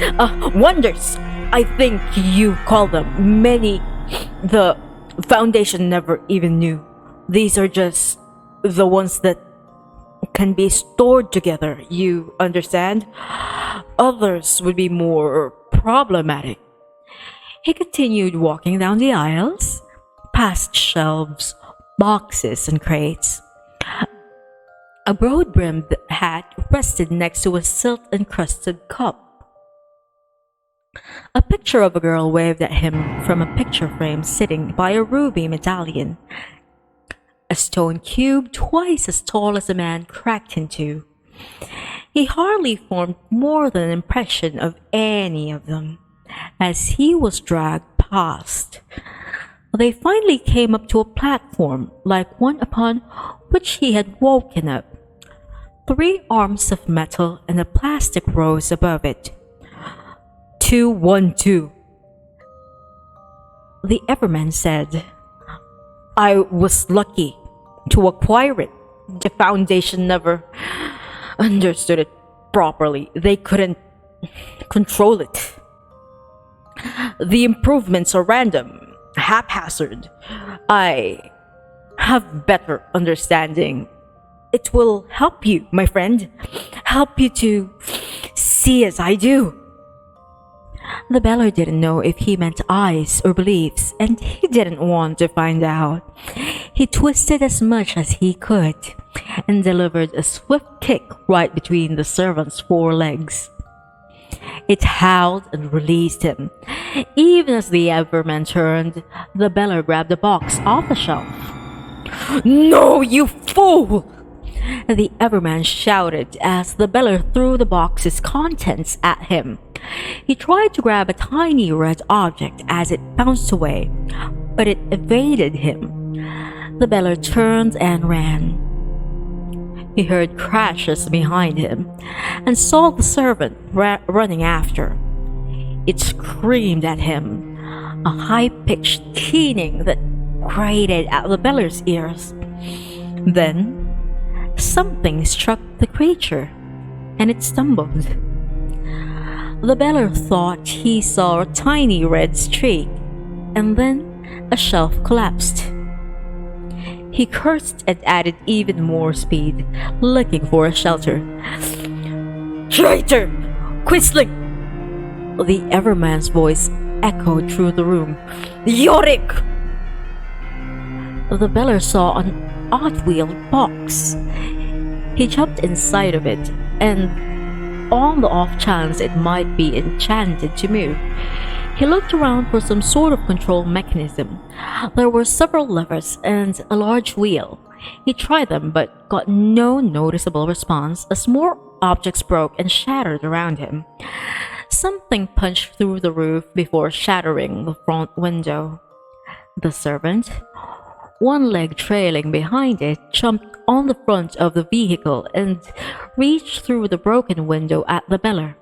Speaker 2: wonders, I think you call them. Many the Foundation never even knew. These are just the ones that can be stored together, you understand? Others would be more problematic. He continued walking down the aisles. past shelves, boxes, and crates. A broad-brimmed hat rested next to a silt-encrusted cup. A picture of a girl waved at him from a picture frame sitting by a ruby medallion. A stone cube twice as tall as a man cracked in two. He hardly formed more than an impression of any of them as he was dragged past. They finally came up to a platform like one upon which he had woken up. 3 arms of metal and a plastic rose above it. 212. The Everman said, "I was lucky to acquire it. The Foundation never understood it properly. They couldn't control it. The improvements are random, haphazard. I have better understanding. It will help you, my friend. Help you to see as I do." The Beller didn't know if he meant eyes or beliefs, and he didn't want to find out. He twisted as much as he could and delivered a swift kick right between the servant's 4 legs. It howled and released him. Even as the Everman turned, the Beller grabbed a box off the shelf. "No, you fool!" the Everman shouted as the Beller threw the box's contents at him. He tried to grab a tiny red object as it bounced away, but it evaded him. The Beller turned and ran. He heard crashes behind him and saw the servant running after. It screamed at him, a high-pitched keening that grated at the Beller's ears. Then something struck the creature, and it stumbled. The Beller thought he saw a tiny red streak, and then a shelf collapsed. He cursed and added even more speed, looking for a shelter. "Traitor! Quisling!" The Everman's voice echoed through the room. "Yorick!" The Beller saw an odd-wheeled box. He jumped inside of it, and on the off chance it might be enchanted to move, he looked around for some sort of control mechanism. There were several levers and a large wheel. He tried them but got no noticeable response as more objects broke and shattered around him. Something punched through the roof before shattering the front window. The servant, one leg trailing behind it, jumped on the front of the vehicle and reached through the broken window at the Beller.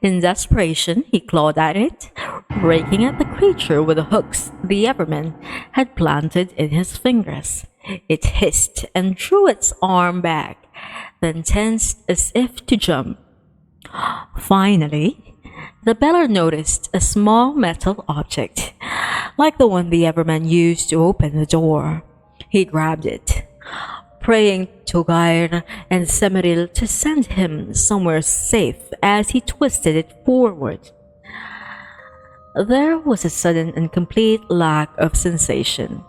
Speaker 2: In desperation, he clawed at it, raking at the creature with the hooks the Everman had planted in his fingers. It hissed and drew its arm back, then tensed as if to jump. Finally, the Beller noticed a small metal object, like the one the Everman used to open the door. He grabbed it, praying to Gair and Semeril to send him somewhere safe as he twisted it forward. There was a sudden and complete lack of sensation.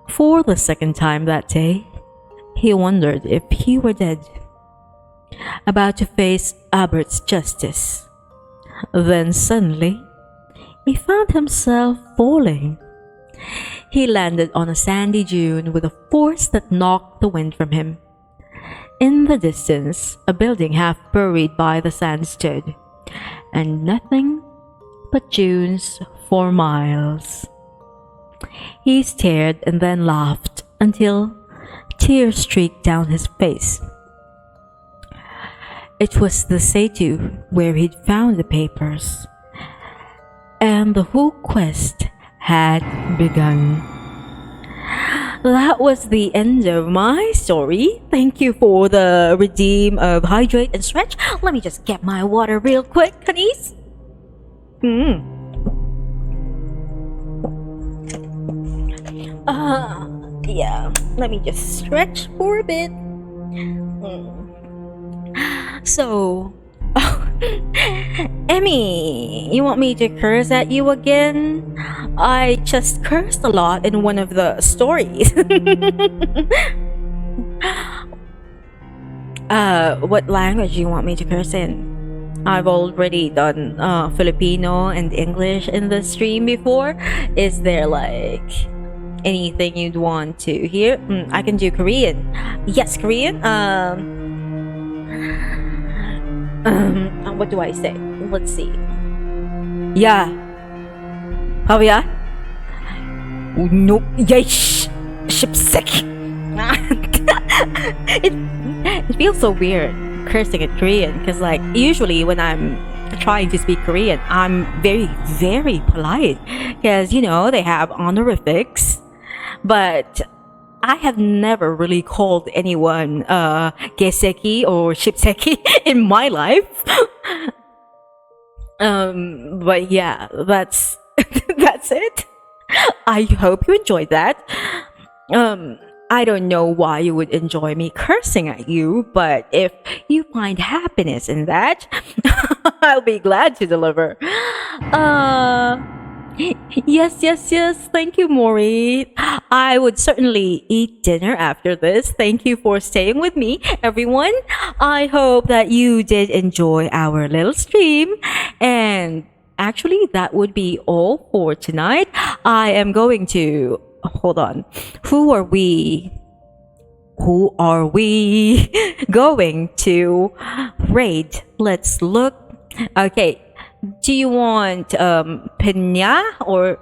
Speaker 2: For the second time that day, he wondered if he were dead, about to face Abert's justice. Then suddenly, he found himself falling. He landed on a sandy dune with a force that knocked the wind from him. In the distance, a building half buried by the sand stood, and nothing but dunes for miles. He stared and then laughed until tears streaked down his face. It was the Setu where he'd found the papers, and the whole quest had begun. That was the end of my story. Thank you for the redeem of hydrate and stretch. Let me just get my water real quick, honeys. Yeah, let me just stretch for a bit. So,
Speaker 1: Emmy, you want me to curse at you again? I just cursed a lot in one of the stories. What language do you want me to curse in? I've already done Filipino and English in the stream before. Is there like anything you'd want to hear? I can do Korean. Yes, Korean. What do I say? Let's see. Yeah. Oh yeah. No. Yes. Shipseki. It feels so weird cursing in Korean because like usually when I'm trying to speak Korean, I'm very polite because you know they have honorifics, but I have never really called anyone geseki or shipseki in my life. But yeah, that's that's it. I hope you enjoyed that. I don't know why you would enjoy me cursing at you, but if you find happiness in that, I'll be glad to deliver. Yes. Thank you, Maury. I would certainly eat dinner after this. Thank you for staying with me, everyone. I hope that you did enjoy our little stream. And actually, that would be all for tonight. I am going to... Hold on. Who are we going to raid? Let's look. Okay. Do you want Pinya or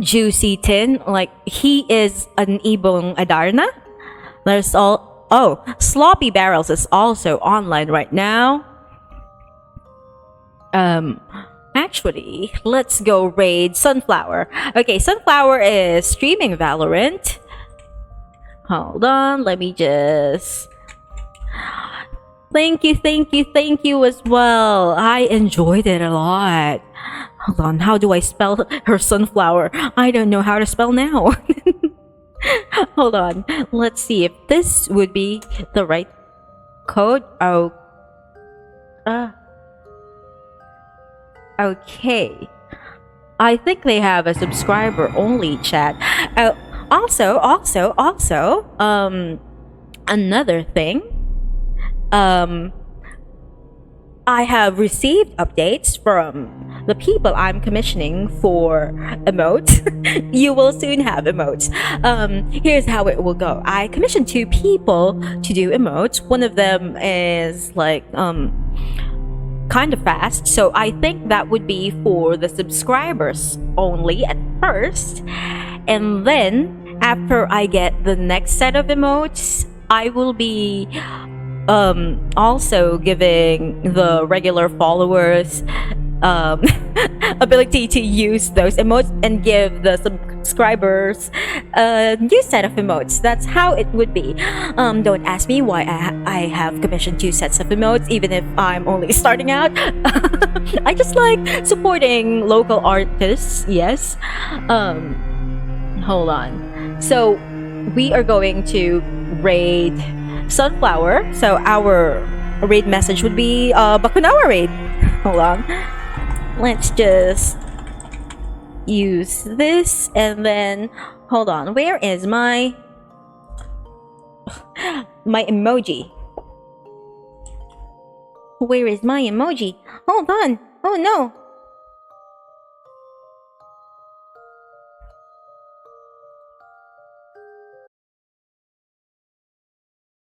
Speaker 1: Juicy Tin? Like he is an Ibong Adarna. There's all... Oh, Sloppy Barrels is also online right now. Actually, let's go raid Sunflower. Okay, Sunflower is streaming Valorant. Hold on, let me just... Thank you as well. I enjoyed it a lot. Hold on, how do I spell her Sunflower? I don't know how to spell now. Hold on, let's see if this would be the right code. Oh. Okay. I think they have a subscriber only chat. Also, another thing. I have received updates from the people I'm commissioning for emotes. You will soon have emotes. Here's how it will go. I commissioned 2 people to do emotes. One of them is like kind of fast, so I think that would be for the subscribers only at first, and then after I get the next set of emotes, I will be also giving the regular followers ability to use those emotes and give the subscribers a new set of emotes. That's how it would be. Don't ask me why I have commissioned 2 sets of emotes even if I'm only starting out. I just like supporting local artists. Yes. Hold on. So we are going to raid Sunflower. So our raid message would be Bakunawa raid. Hold on. Let's just use this and then hold on. Where is my emoji? Where is my emoji? Hold on. Oh no.